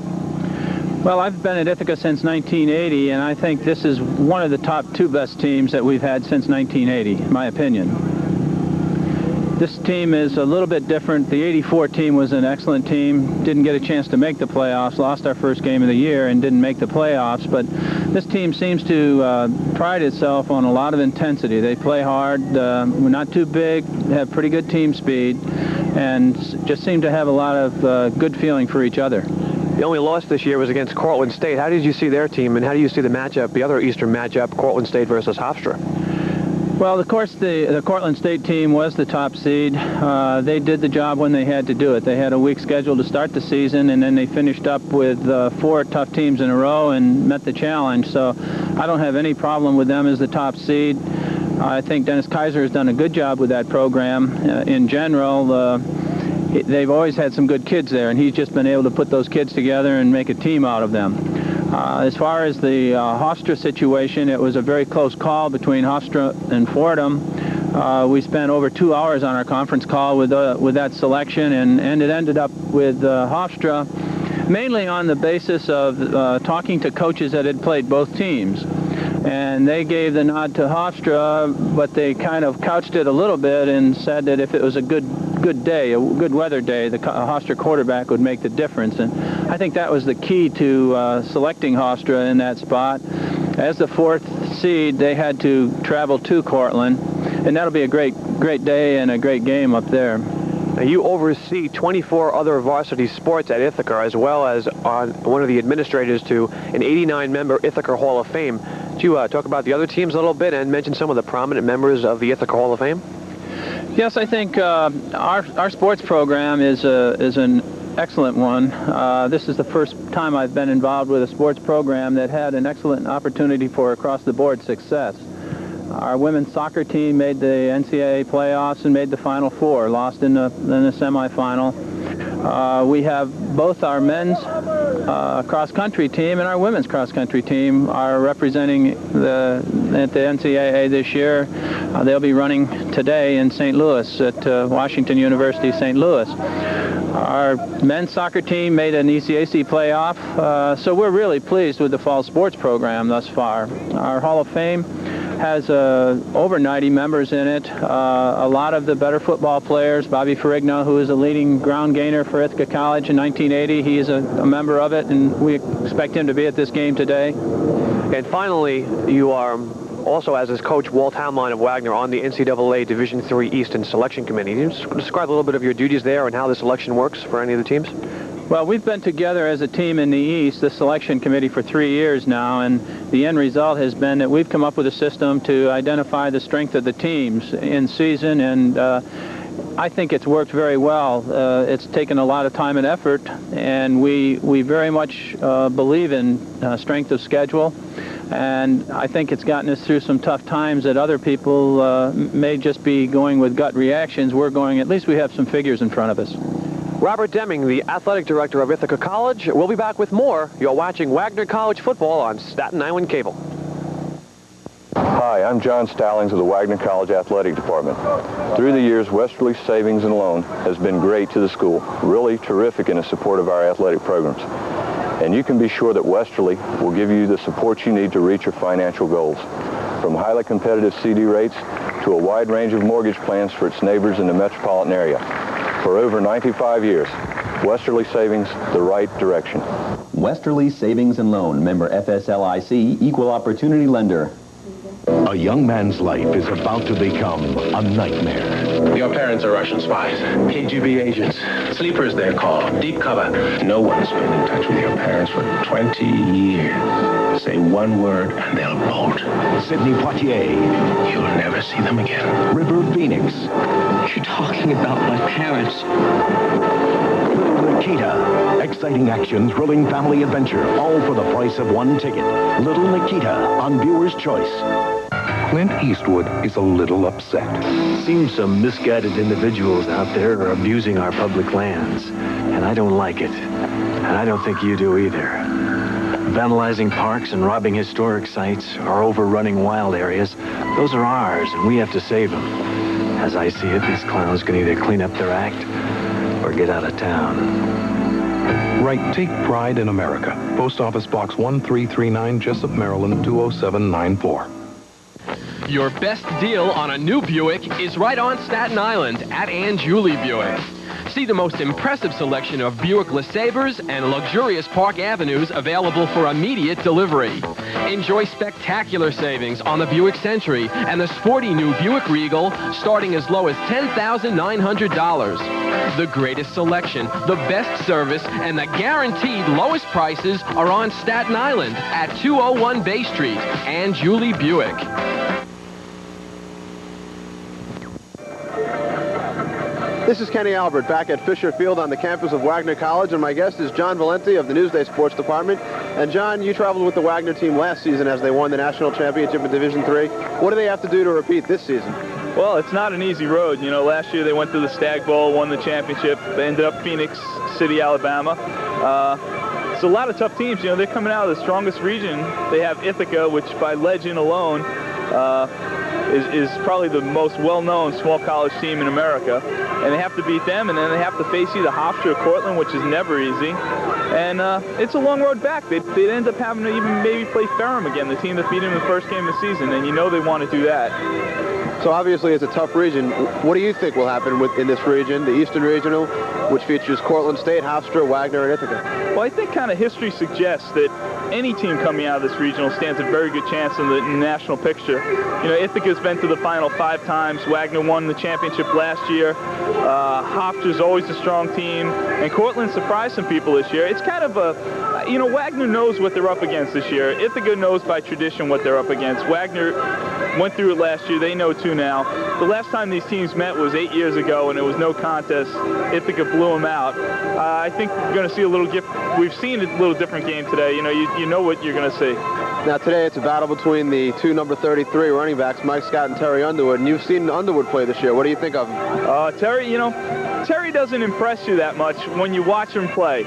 Well, I've been at Ithaca since 1980, and I think this is one of the top two best teams that we've had since 1980, in my opinion. This team is a little bit different. The '84 team was an excellent team. Didn't get a chance to make the playoffs. Lost our first game of the year and didn't make the playoffs. But this team seems to pride itself on a lot of intensity. They play hard. We're not too big. Have pretty good team speed, and just seem to have a lot of good feeling for each other. The only loss this year was against Cortland State. How did you see their team, and how do you see the matchup, the other Eastern matchup, Cortland State versus Hofstra? Well, of course, the Cortland State team was the top seed. They did the job when they had to do it. They had a weak schedule to start the season, and then they finished up with 4 tough teams in a row and met the challenge. So I don't have any problem with them as the top seed. I think Dennis Kaiser has done a good job with that program. In general, they've always had some good kids there, and he's just been able to put those kids together and make a team out of them. As far as the Hofstra situation, it was a very close call between Hofstra and Fordham. We spent over 2 hours on our conference call with that selection, and it ended up with Hofstra, mainly on the basis of talking to coaches that had played both teams. And they gave the nod to Hofstra, but they kind of couched it a little bit and said that if it was a good day, a good weather day, the Hofstra quarterback would make the difference. And I think that was the key to selecting Hofstra in that spot. As the 4th seed, they had to travel to Cortland, and that'll be a great day and a great game up there. Now, you oversee 24 other varsity sports at Ithaca, as well as are one of the administrators to an 89-member Ithaca Hall of Fame. Could you talk about the other teams a little bit and mention some of the prominent members of the Ithaca Hall of Fame? Yes, I think our sports program is an excellent one. This is the first time I've been involved with a sports program that had an excellent opportunity for across-the-board success. Our women's soccer team made the NCAA playoffs and made the Final Four, lost in the semifinal. We have both our men's cross-country team and our women's cross-country team are representing at the NCAA this year. They'll be running today in St. Louis at Washington University, St. Louis. Our men's soccer team made an ECAC playoff, so we're really pleased with the fall sports program thus far. Our Hall of Fame has over 90 members in it. A lot of the better football players. Bobby Ferrigno, who is a leading ground gainer for Ithaca College in 1980, he is a member of it, and we expect him to be at this game today. And finally, you are also, as is Coach Walt Haumline of Wagner, on the NCAA Division III Eastern Selection Committee. Can you just describe a little bit of your duties there and how the selection works for any of the teams? Well, we've been together as a team in the East, the selection committee, for 3 years now, and the end result has been that we've come up with a system to identify the strength of the teams in season, and I think it's worked very well. It's taken a lot of time and effort, and we very much believe in strength of schedule, and I think it's gotten us through some tough times that other people may just be going with gut reactions. We're going, at least we have some figures in front of us. Robert Deming, the athletic director of Ithaca College. We'll be back with more. You're watching Wagner College football on Staten Island Cable. Hi, Hi, I'm John Stallings of the Wagner College Athletic Department. Through the years, Westerly Savings and Loan has been great to the school, really terrific in the support of our athletic programs. And you can be sure that Westerly will give you the support you need to reach your financial goals. From highly competitive CD rates to a wide range of mortgage plans for its neighbors in the metropolitan area. For over 95 years, Westerly Savings, the right direction. Westerly Savings and Loan, member FSLIC, equal opportunity lender. A young man's life is about to become a nightmare. Your parents are Russian spies, KGB agents, sleepers they're called, deep cover. No one's been in touch with your parents for 20 years. Say one word and they'll bolt. Sidney Poitier. You'll never see them again. River Phoenix. You're talking about my parents. Little Nikita. Exciting action, thrilling family adventure, all for the price of one ticket. Little Nikita on Viewer's Choice. Clint Eastwood is a little upset. Seems some misguided individuals out there are abusing our public lands, and I don't like it. And I don't think you do either. Vandalizing parks and robbing historic sites or overrunning wild areas, those are ours, and we have to save them. As I see it, these clowns can either clean up their act or get out of town. Write Take Pride in America. Post Office Box 1339, Jessup, Maryland, 20794. Your best deal on a new Buick is right on Staten Island at Ann Julie Buick. See the most impressive selection of Buick LeSabres and luxurious Park Avenues available for immediate delivery. Enjoy spectacular savings on the Buick Century and the sporty new Buick Regal starting as low as $10,900. The greatest selection, the best service, and the guaranteed lowest prices are on Staten Island at 201 Bay Street, Ann Julie Buick. This is Kenny Albert back at Fisher Field on the campus of Wagner College, and my guest is John Valenti of the Newsday Sports Department. And John, you traveled with the Wagner team last season as they won the national championship in Division III. What do they have to do to repeat this season? Well, it's not an easy road. You know, last year they went to the Stag Bowl, won the championship. They ended up Phoenix City, Alabama. It's a lot of tough teams. You know, they're coming out of the strongest region. They have Ithaca, which by legend alone is probably the most well-known small college team in America. And they have to beat them, and then they have to face either Hofstra or Cortland, which is never easy. And it's a long road back. They'd end up having to even maybe play Ferrum again, the team that beat them in the first game of the season, and you know they want to do that. So obviously it's a tough region. What do you think will happen in this region, the Eastern Regional, which features Cortland State, Hofstra, Wagner, and Ithaca? Well, I think kind of history suggests that any team coming out of this regional stands a very good chance in the national picture. You know, Ithaca's been to the final 5 times. Wagner won the championship last year. Hofstra's always a strong team, and Cortland surprised some people this year. It's kind of a, you know, Wagner knows what they're up against this year. Ithaca knows by tradition what they're up against. Wagner went through it last year. They know too now. The last time these teams met was 8 years ago, and it was no contest. Ithaca blew them out. I think we're going to see a little we've seen a little different game today. You know, you know what you're going to see. Now today it's a battle between the two number 33 running backs, Mike Scott and Terry Underwood, and you've seen Underwood play this year. What do you think of him? Terry, you know, Terry doesn't impress you that much when you watch him play.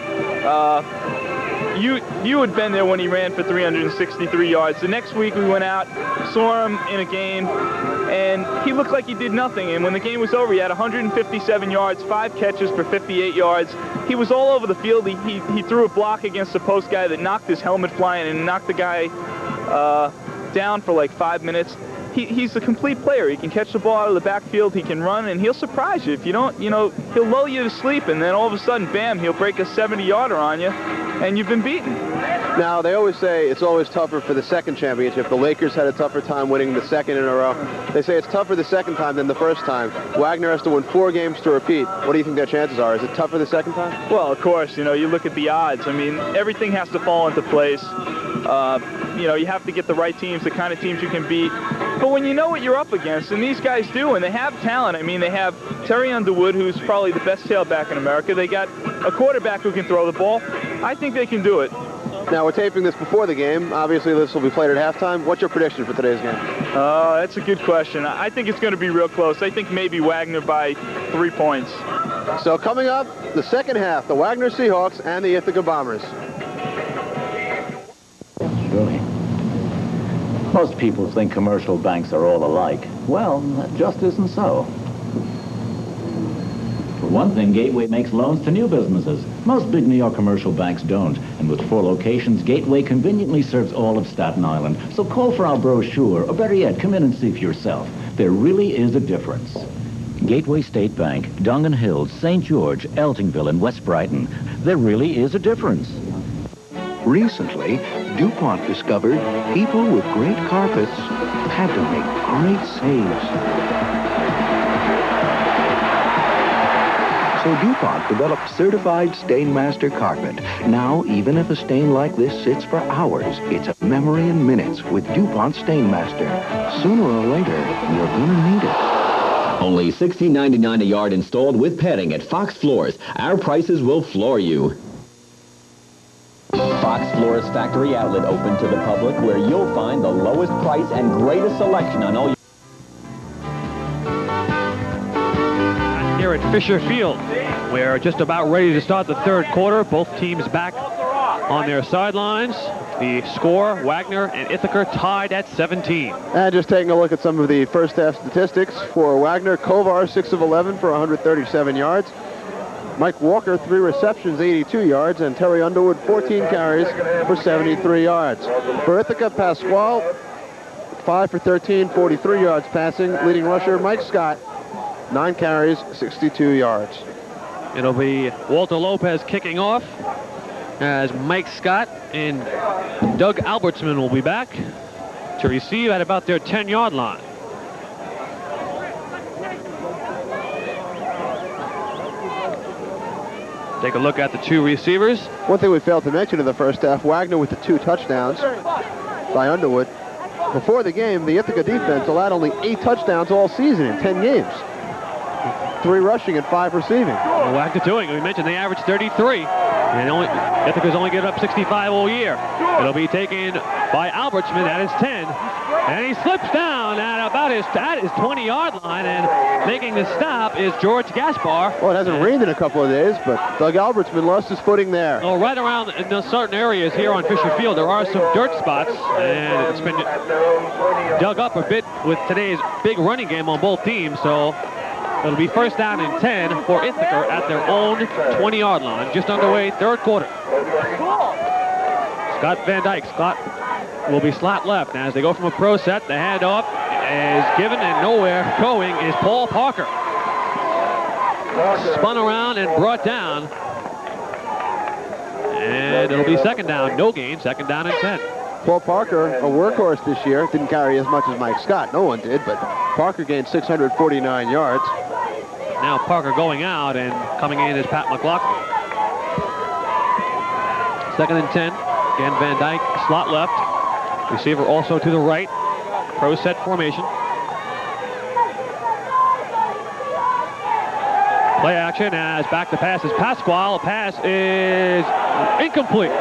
You had been there when he ran for 363 yards. The next week we went out, saw him in a game, and he looked like he did nothing. And when the game was over, he had 157 yards, 5 catches for 58 yards. He was all over the field. He threw a block against the post guy that knocked his helmet flying and knocked the guy down for like 5 minutes. He's a complete player. He can catch the ball out of the backfield, he can run, and he'll surprise you. If you don't, you know, he'll lull you to sleep, and then all of a sudden, bam, he'll break a 70-yarder on you, and you've been beaten. Now, they always say it's always tougher for the second championship. The Lakers had a tougher time winning the second in a row. They say it's tougher the second time than the first time. Wagner has to win 4 games to repeat. What do you think their chances are? Is it tougher the second time? Well, of course. You know, you look at the odds. I mean, everything has to fall into place. You know, you have to get the right teams, the kind of teams you can beat. But when you know what you're up against, and these guys do, and they have talent. I mean, they have Terry Underwood, who's probably the best tailback in America. They got a quarterback who can throw the ball. I think they can do it. Now, we're taping this before the game. Obviously, this will be played at halftime. What's your prediction for today's game? That's a good question. I think it's going to be real close. I think maybe Wagner by 3 points. So coming up, the second half, the Wagner Seahawks and the Ithaca Bombers. Most people think commercial banks are all alike. Well, that just isn't so. For one thing, Gateway makes loans to new businesses. Most big New York commercial banks don't. And with 4 locations, Gateway conveniently serves all of Staten Island. So call for our brochure, or better yet, come in and see for yourself. There really is a difference. Gateway State Bank, Dongan Hills, St. George, Eltingville, and West Brighton. There really is a difference. Recently, DuPont discovered people with great carpets had to make great saves. So DuPont developed certified Stainmaster carpet. Now, even if a stain like this sits for hours, it's a memory in minutes with DuPont Stainmaster. Sooner or later, you're gonna need it. Only $16.99 a yard installed with padding at Fox Floors. Our prices will floor you. Fox Floors Factory Outlet open to the public, where you'll find the lowest price and greatest selection on all your... Here at Fisher Field, we're just about ready to start the third quarter. Both teams back on their sidelines. The score, Wagner and Ithaca tied at 17. And just taking a look at some of the first half statistics for Wagner. Kovar, 6 of 11 for 137 yards. Mike Walker, 3 receptions, 82 yards, and Terry Underwood, 14 carries for 73 yards. For Ithaca, Pasquale, 5 for 13, 43 yards passing. Leading rusher, Mike Scott, 9 carries, 62 yards. It'll be Walter Lopez kicking off, as Mike Scott and Doug Albertsman will be back to receive at about their 10-yard line. Take a look at the 2 receivers. One thing we failed to mention in the first half, Wagner with the 2 touchdowns by Underwood. Before the game, the Ithaca defense allowed only 8 touchdowns all season in 10 games. 3 rushing and 5 receiving. Well, Wagner doing, we mentioned they averaged 33. And Ithaca's only given up 65 all year. It'll be taken by Albertsman at his 10. And he slips down at about his 20-yard line, and making the stop is George Gaspar. Well, it hasn't rained in a couple of days, but Doug Albertsman lost his footing there. Oh, right around in certain areas here on Fisher Field, there are some dirt spots, and it's been dug up a bit with today's big running game on both teams, so it'll be first down and 10 for Ithaca at their own 20-yard line. Just underway, third quarter. Scott Van Dyke. Scott will be slot left. Now, as they go from a pro set, the handoff is given, and nowhere going is Paul Parker. Spun around and brought down. And it'll be second down. No gain. Second down and 10. Paul Parker, a workhorse this year, didn't carry as much as Mike Scott. No one did, but Parker gained 649 yards. Now Parker going out, and coming in is Pat McLaughlin. Second and 10. Again, Van Dyke, slot left. Receiver also to the right. Pro set formation. Play action as back to pass is Pasquale. Pass is incomplete.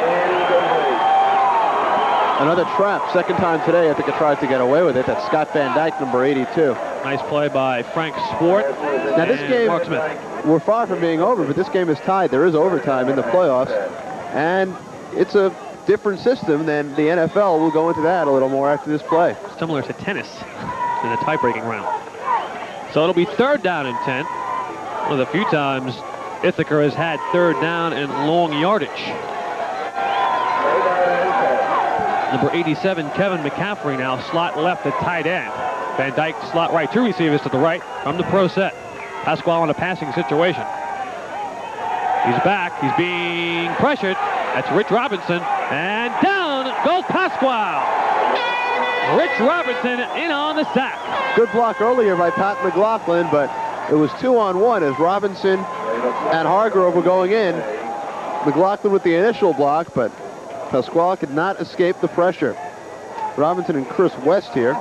Another trap. Second time today, I think it tries to get away with it. That's Scott Van Dyke, number 82. Nice play by Frank Sport. Now this game, Mark Smith. We're far from being over, but this game is tied. There is overtime in the playoffs, and it's a different system than the NFL. We'll go into that a little more after this play. Similar to tennis in the tie-breaking round. So it'll be third down and 10. One of the few times Ithaca has had third down and long yardage. Number 87, Kevin McCaffrey, now slot left at tight end. Van Dyke slot right. 2 receivers to the right from the pro set. Pasquale in a passing situation. He's back. He's being pressured. That's Rich Robinson. And down goes Pasquale. Rich Robinson in on the sack. Good block earlier by Pat McLaughlin, but it was 2-on-1 as Robinson and Hargrove were going in. McLaughlin with the initial block, but Pasquale could not escape the pressure. Robinson and Chris West here.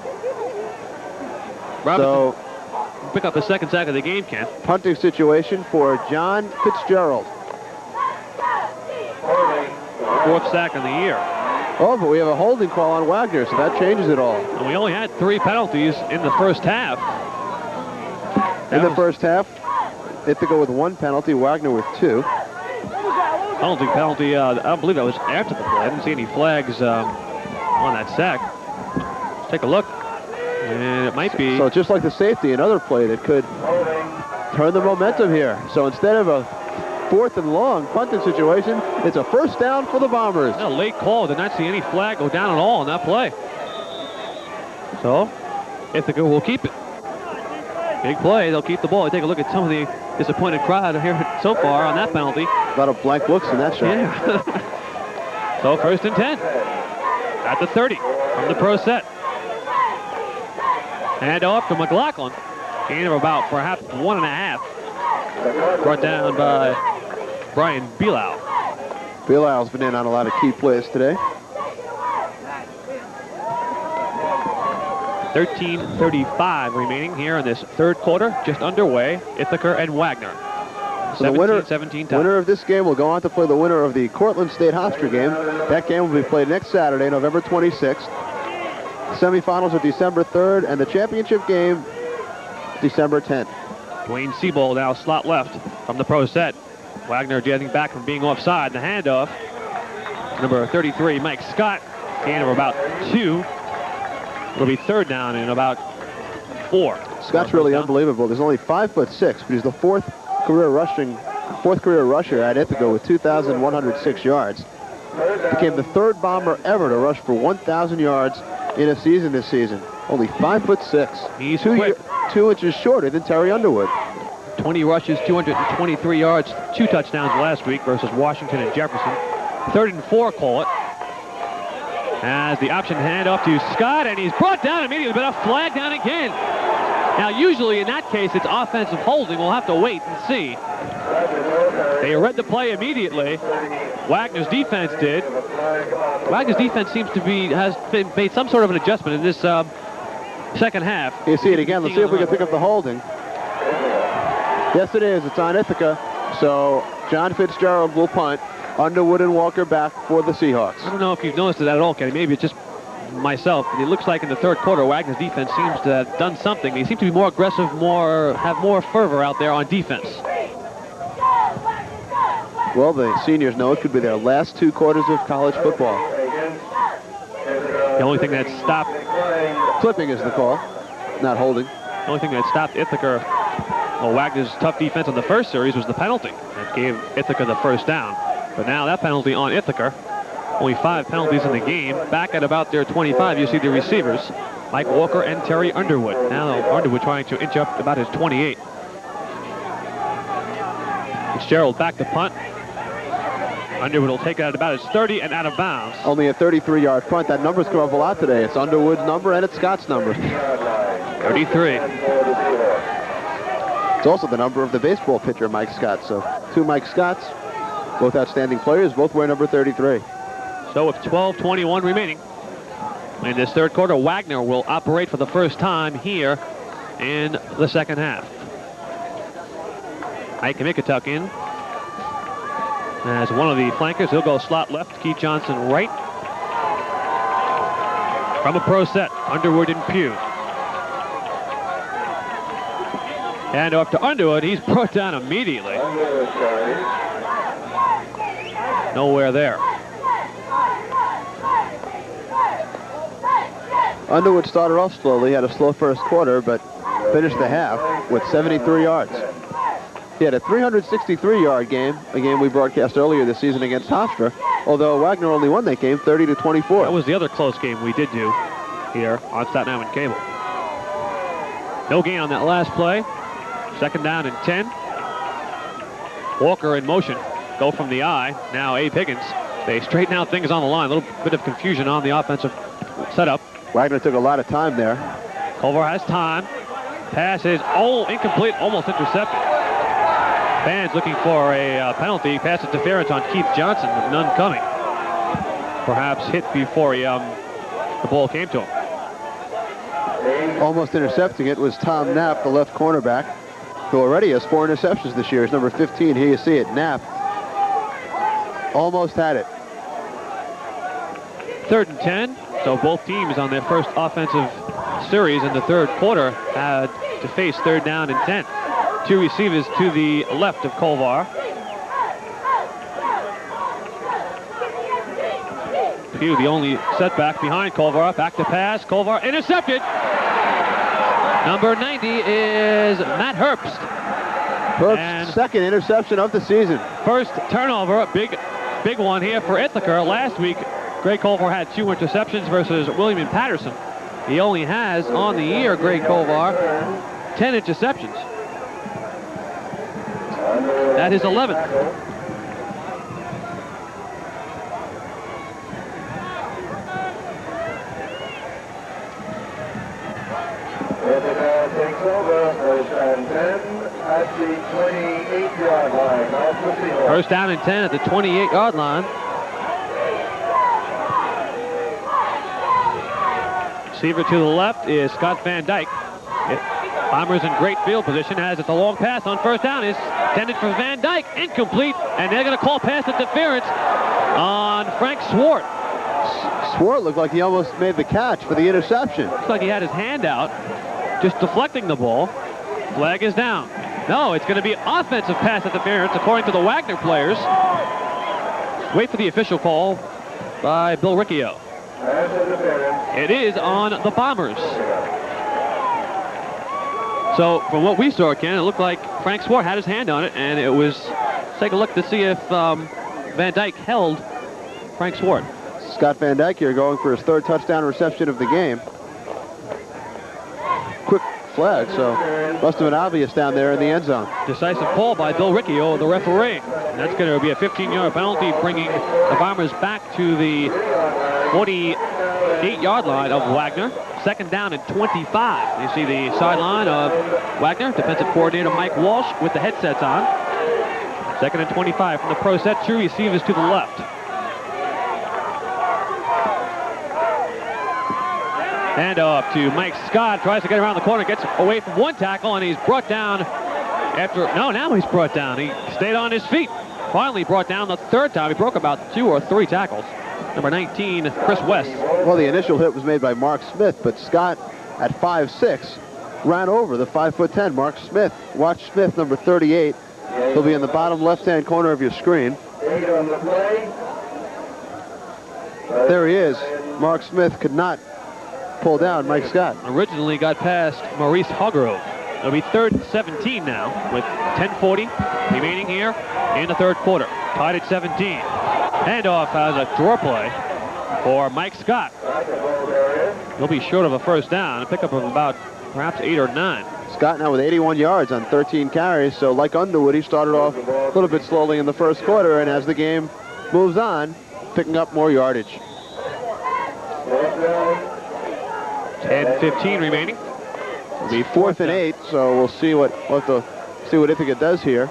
Robinson pick up the second sack of the game, Ken. Punting situation for John Fitzgerald. 4th sack of the year. Oh, but we have a holding call on Wagner, so that changes it all. And we only had 3 penalties in the first half. In the first half, Ithaca with 1 penalty, Wagner with 2. Penalty, I don't believe that was after the play. I didn't see any flags on that sack. Take a look. And it might be. So just like the safety, another play that could turn the momentum here. So instead of a 4th and long punting situation, it's a first down for the Bombers. A late call. Did not see any flag go down at all on that play. So Ithaca will keep it. Big play. They'll keep the ball. Take a look at some of the disappointed crowd here so far on that penalty. A lot of blank looks in that shot. Yeah. So 1st and 10 at the 30 from the pro set. And off to McLaughlin. Gain of about perhaps 1.5. Brought down by Brian Belau. Belau's been in on a lot of key plays today. 13:35 remaining here in this 3rd quarter, just underway. Ithaca and Wagner. So the winner of this game will go on to play the winner of the Cortland State Hofstra game. That game will be played next Saturday, November 26th. Semifinals are December 3rd, and the championship game, December 10th. Dwayne Siebold now slot left from the pro set. Wagner getting back from being offside. The handoff. Number 33, Mike Scott. Gain of about 2. It'll be 3rd down in about 4. Scott's really unbelievable. There's only 5'6", but he's the 4th career rusher at Ithaca with 2,106 yards. Became the 3rd Bomber ever to rush for 1,000 yards in a season this season. Only 5'6". He's quick. 2 inches shorter than Terry Underwood. 20 rushes, 223 yards, 2 touchdowns last week versus Washington and Jefferson. 3rd and 4, call it. As the option handoff to Scott, and he's brought down immediately, but a flag down again. Now, usually in that case, it's offensive holding. We'll have to wait and see. They read the play immediately. Wagner's defense did. Wagner's defense seems to has made some sort of an adjustment in this second half. You see it again. Let's see if we can pick up the holding. Yes, it is. It's on Ithaca. So John Fitzgerald will punt. Underwood and Walker back for the Seahawks. I don't know if you've noticed it at all, Kenny. Maybe it's just myself. It looks like in the 3rd quarter, Wagner's defense seems to have done something. They seem to be more aggressive, have more fervor out there on defense. Well, the seniors know it could be their last 2 quarters of college football. The only thing that stopped... Clipping is the call, not holding. The only thing that stopped Ithaca, Wagner's tough defense on the first series was the penalty. That gave Ithaca the 1st down. But now that penalty on Ithaca, only 5 penalties in the game. Back at about their 25, you see the receivers, Mike Walker and Terry Underwood. Now Underwood trying to inch up about his 28. Fitzgerald back to punt. Underwood will take it at about his 30 and out of bounds. Only a 33-yard punt. That number's come up a lot today. It's Underwood's number and it's Scott's number. 33. It's also the number of the baseball pitcher, Mike Scott. So 2 Mike Scotts, both outstanding players, both wear number 33. So with 12:21 remaining in this 3rd quarter, Wagner will operate for the first time here in the second half. Ike Mikatuk in as one of the flankers. He'll go slot left, Keith Johnson right. From a pro set, Underwood and Pugh. And off to Underwood. He's brought down immediately. Nowhere there. Underwood started off slowly, had a slow first quarter, but finished the half with 73 yards. He had a 363-yard game, a game we broadcast earlier this season against Hofstra, although Wagner only won that game 30-24. That was the other close game we did do here on Staten Island Cable. No gain on that last play. 2nd down and 10. Walker in motion. Go from the eye. Now Abe Higgins. They straighten out things on the line. A little bit of confusion on the offensive setup. Wagner took a lot of time there. Culver has time. Pass is incomplete, almost intercepted. Fans looking for a penalty. Pass interference on Keith Johnson with none coming. Perhaps hit before the ball came to him. Almost intercepting it was Tom Knapp, the left cornerback, who already has 4 interceptions this year. He's number 15. Here you see it. Knapp almost had it. 3rd and 10. So both teams on their first offensive series in the 3rd quarter had to face 3rd down and 10. 2 receivers to the left of Colvar. Pugh, the only setback behind Kovar. Back to pass. Kovar intercepted. Number 90 is Matt Herbst. Herbst's second interception of the season. First turnover, a big one here for Ithaca. Last week, Greg Kovar had 2 interceptions versus William and Patterson. He only has on the year, Greg Kovar, 10 interceptions. That is 11th. Ithaca takes over, first and 10 at the 28-yard line off the field. First down and 10 at the 28-yard line. Receiver to the left is Scott Van Dyke. Bombers in great field position as it's a long pass on first down. Is intended for Van Dyke, incomplete, and they're going to call pass interference on Frank Swart. Swart looked like he almost made the catch for the interception. Looks like he had his hand out, just deflecting the ball. Flag is down. No, it's going to be offensive pass interference according to the Wagner players. Wait for the official call by Bill Riccio. It is on the Bombers. So from what we saw, Ken, it looked like Frank Swart had his hand on it, and it was, let's take a look to see if Van Dyke held Frank Swart. Scott Van Dyke here going for his 3rd touchdown reception of the game. Quick flag, so must have been obvious down there in the end zone. Decisive call by Bill Riccio, the referee. And that's going to be a 15-yard penalty, bringing the Bombers back to the 48-yard line of Wagner. Second down and 25. You see the sideline of Wagner, defensive coordinator Mike Walsh with the headsets on. Second and 25 from the pro set. 2 receivers to the left. Hand off to Mike Scott. Tries to get around the corner. Gets away from one tackle, and he's brought down after... No, now he's brought down. He stayed on his feet. Finally brought down the 3rd time. He broke about 2 or 3 tackles. Number 19, Chris West. Well, the initial hit was made by Mark Smith, but Scott, at 5'6", ran over the 5'10" Mark Smith. Watch Smith, number 38. He'll be in the bottom left-hand corner of your screen. There he is. Mark Smith could not pull down Mike Scott. Originally got past Maurice Hargrove. It'll be 3rd and 17 now with 10:40 remaining here in the 3rd quarter. Tied at 17. Handoff as a draw play for Mike Scott. He'll be short of a first down. A pickup of about perhaps 8 or 9. Scott now with 81 yards on 13 carries. So like Underwood, he started off a little bit slowly in the 1st quarter, and as the game moves on, picking up more yardage. 10:15 remaining. It'll be 4th and 8, so we'll see what Ithaca does here.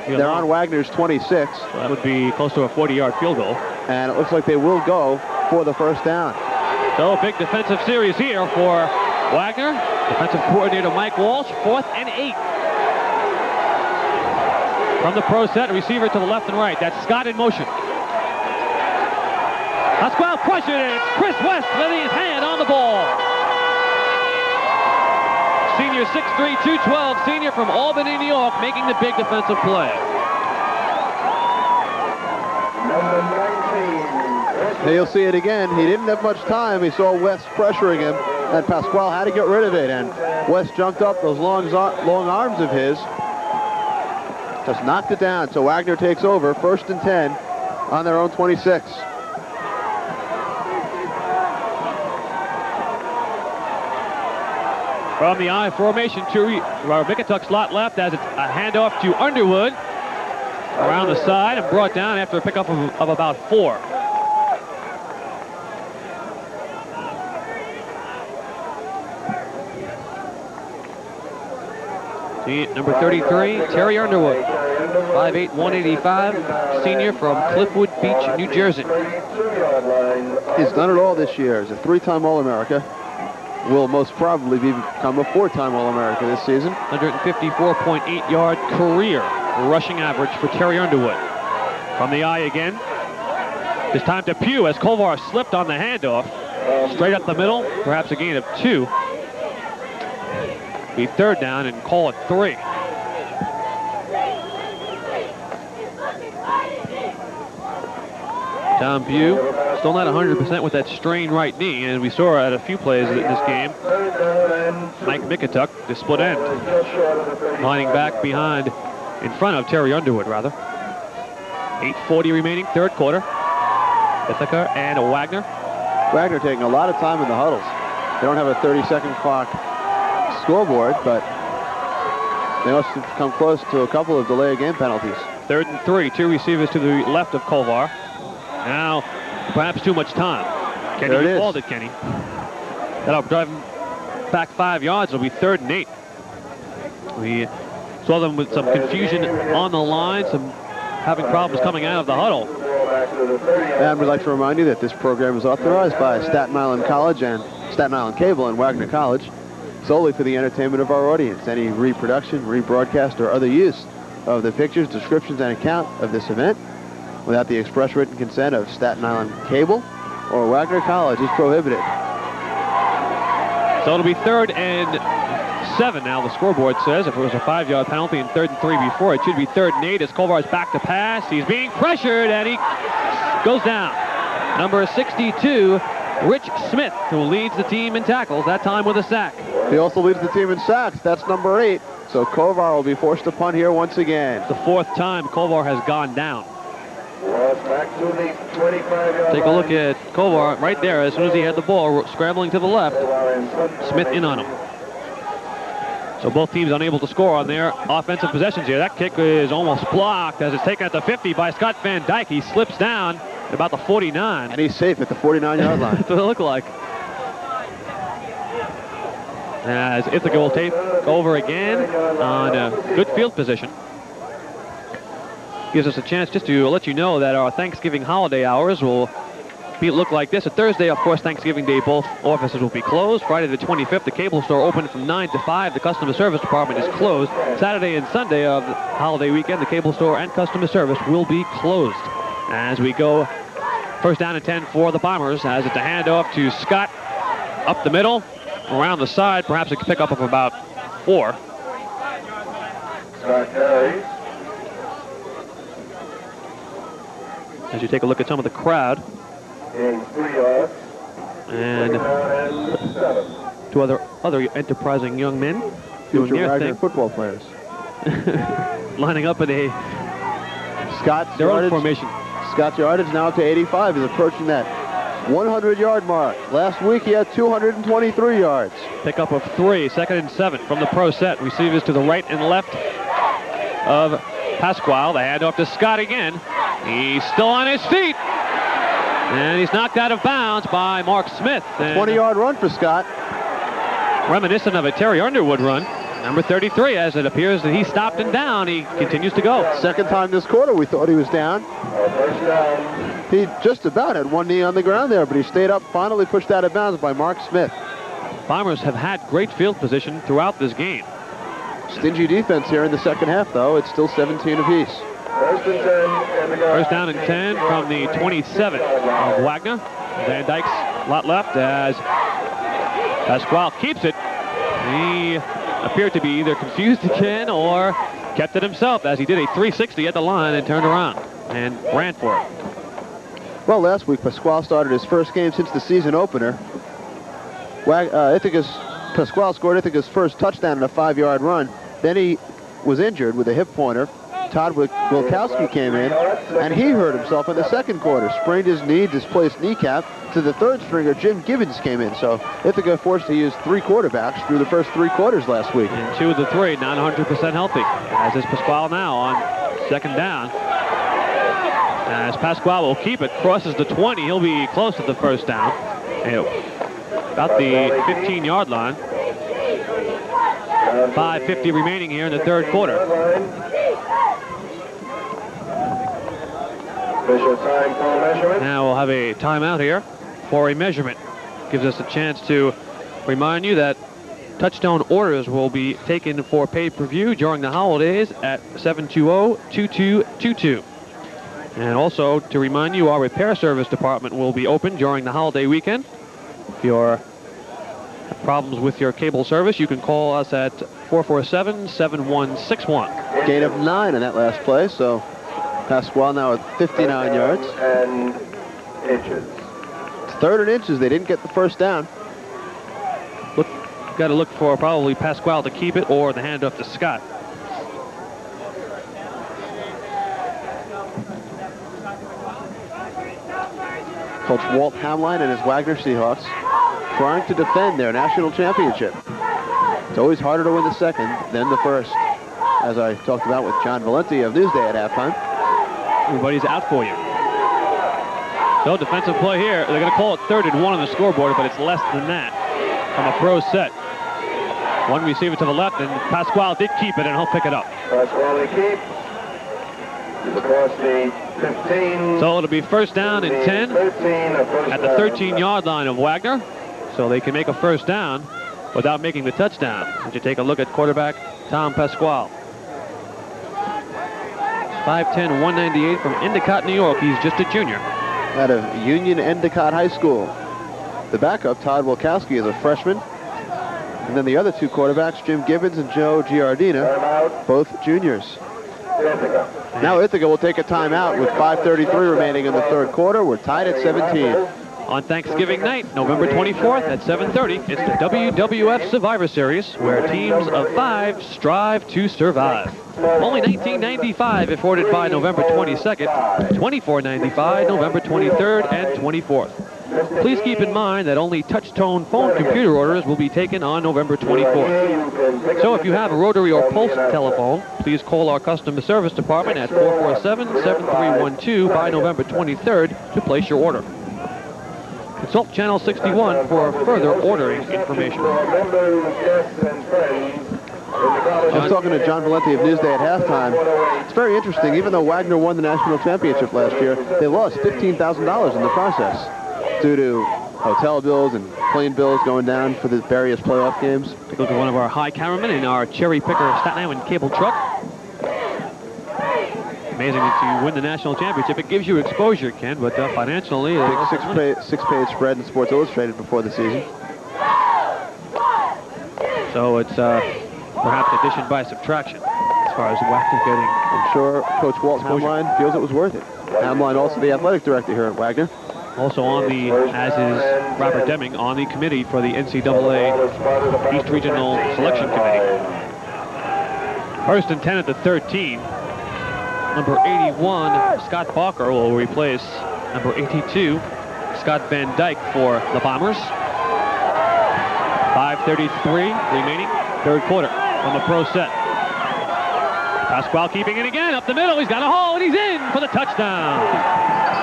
They're on Wagner's 26. So that would be close to a 40-yard field goal. And it looks like they will go for the first down. So a big defensive series here for Wagner. Defensive coordinator Mike Walsh, 4th and 8. From the pro set, a receiver to the left and right. That's Scott in motion. Pasquale pressure, and it's Chris West letting his hand on the ball. Senior 6'3", 212, senior from Albany, New York, making the big defensive play. Now you'll see it again. He didn't have much time. He saw West pressuring him, and Pasquale had to get rid of it. And West jumped up those long arms of his, just knocked it down. So Wagner takes over, 1st and 10 on their own 26. From the I formation to Mickatuck slot left as it's a handoff to Underwood around the side and brought down after a pickup of about 4. See, number 33, Terry Underwood, 5'8", 185, senior from Cliffwood Beach, New Jersey. He's done it all this year. He's a 3-time All-America. Will most probably become a 4-time All-America this season. 154.8-yard career rushing average for Terry Underwood. From the eye again. This time to Pugh as Kovar slipped on the handoff. Straight up the middle, perhaps a gain of 2. Be 3rd down and call it 3. Tom Pugh still not 100% with that strained right knee, and we saw at a few plays in this game. Mike Mikatuk, the split end, lining back behind, in front of Terry Underwood, rather. 8:40 remaining, third quarter. Ithaca and Wagner. Wagner taking a lot of time in the huddles. They don't have a 30-second clock scoreboard, but they must have come close to a couple of delay of game penalties. 3rd and 3, 2 receivers to the left of Kovar. Now, perhaps too much time. Kenny, you called it, Kenny. That'll drive him back 5 yards. It'll be 3rd and 8. We saw them with some confusion on the line, some having problems coming out of the huddle. And we'd like to remind you that this program is authorized by Staten Island College and Staten Island Cable and Wagner College solely for the entertainment of our audience. Any reproduction, rebroadcast, or other use of the pictures, descriptions, and account of this event without the express written consent of Staten Island Cable or Wagner College is prohibited. So it'll be 3rd and 7 now, the scoreboard says. If it was a 5-yard penalty and 3rd and 3 before, it should be 3rd and 8 as Kovar's back to pass. He's being pressured, and he goes down. Number 62, Rich Smith, who leads the team in tackles, that time with a sack. He also leads the team in sacks. That's number 8. So Kovar will be forced to punt here once again. The 4th time Kovar has gone down. Take a look at Kovar right there. As soon as he had the ball, scrambling to the left, Smith in on him. So both teams unable to score on their offensive possessions here. That kick is almost blocked as it's taken at the 50 by Scott Van Dyke. He slips down at about the 49. And he's safe at the 49-yard line. That's what it looked like. As Ithaca will take over again on a good field position. Gives us a chance just to let you know that our Thanksgiving holiday hours will look like this. A Thursday, of course, Thanksgiving Day, both offices will be closed. Friday the 25th, the cable store open from 9 to 5. The customer service department is closed. Saturday and Sunday of the holiday weekend, the cable store and customer service will be closed. As we go, 1st down and 10 for the Bombers, as it's a handoff to Scott up the middle, around the side, perhaps a pickup of about 4. Scott carries. As you take a look at some of the crowd. Gain 3 yards. And 2 other enterprising young men doing Future their Wagner thing. football players. Lining up in a Scott's their yardage, own formation. Scott's yardage now up to 85. He's approaching that 100-yard mark. Last week he had 223 yards. Pickup of 3, 2nd and 7 from the pro set. Receivers to the right and left of Pasquale. The handoff to Scott again. He's still on his feet. And he's knocked out of bounds by Mark Smith. 20-yard run for Scott. Reminiscent of a Terry Underwood run. Number 33, as it appears that he stopped and down. He continues to go. Second time this quarter we thought he was down. He just about had one knee on the ground there, but he stayed up, finally pushed out of bounds by Mark Smith. Bombers have had great field position throughout this game. Stingy defense here in the second half, though. It's still 17 apiece. 1st down and 10 from the 27 of Wagner. Van Dyke's lot left as Pasquale keeps it. He appeared to be either confused again or kept it himself, as he did a 360 at the line and turned around and ran for it. Well, last week Pasquale started his first game since the season opener. Pasquale scored Ithaca's first touchdown in a 5-yard run. Then he was injured with a hip pointer. Todd Wilkowski came in, and he hurt himself in the second quarter. Sprained his knee, displaced kneecap. To the 3rd stringer, Jim Gibbons came in. So Ithaca forced to use 3 quarterbacks through the first 3 quarters last week. And 2 of the 3 not 100% healthy, as is Pasquale now on 2nd down. As Pasquale will keep it, crosses the 20, he'll be close to the 1st down. About the 15-yard line. 5:50 remaining here in the 3rd quarter. Now we'll have a timeout here for a measurement. Gives us a chance to remind you that touchdown orders will be taken for pay-per-view during the holidays at 720-2222. And also to remind you, our repair service department will be open during the holiday weekend. If you're have problems with your cable service, you can call us at 447-7161. Gain of 9 in that last play, so Pasquale now at 59 yards. And inches. 3rd and inches. They didn't get the first down. Got to look for probably Pasquale to keep it or the handoff to Scott. Coach Walt Hamline and his Wagner Seahawks trying to defend their national championship. It's always harder to win the second than the first, as I talked about with John Valenti of Newsday at halftime. Everybody's out for you. So defensive play here. They're going to call it 3rd and 1 on the scoreboard, but it's less than that from a pro set. One receiver to the left, and Pasquale did keep it, and he'll pick it up. Pasquale keep. Across the 15. So it'll be 1st down and 10 at the 13-yard line of Wagner. So they can make a 1st down without making the touchdown. As you take a look at quarterback Tom Pasquale. 5'10", 198 from Endicott, New York. He's just a junior. Out of Union Endicott High School. The backup, Todd Wilkowski, is a freshman. And then the other 2 quarterbacks, Jim Gibbons and Joe Giardina, both juniors. Now Ithaca will take a timeout with 5:33 remaining in the 3rd quarter. We're tied at 17. On Thanksgiving night, November 24th at 7:30, it's the WWF Survivor Series, where teams of 5 strive to survive. Only $19.95 if ordered by November 22nd, $24.95 November 23rd and 24th. Please keep in mind that only touch-tone phone computer orders will be taken on November 24th. So if you have a rotary or pulse telephone, please call our customer service department at 447-7312 by November 23rd to place your order. Consult Channel 61 for further ordering information. I was talking to John Valenti of Newsday at halftime. It's very interesting. Even though Wagner won the national championship last year, they lost $15,000 in the process due to hotel bills and plane bills going down for the various playoff games. Take a look at one of our high cameramen in our cherry picker Staten Island cable truck. Amazing that you win the national championship. It gives you exposure, Ken, but financially... Big six-page spread in Sports Illustrated before the season. So it's perhaps addition by subtraction as far as Wagner getting... I'm sure Coach Walt Hamline feels it was worth it. Hamline, also the athletic director here at Wagner. Also on the, as is Robert Deming, on the committee for the NCAA East Regional Selection Committee. 1st and 10 at the 13. Number 81, Scott Barker, will replace number 82, Scott Van Dyke, for the Bombers. 5:33 remaining, 3rd quarter from the pro set. Pasquale keeping it again, up the middle, he's got a hole, and he's in for the touchdown.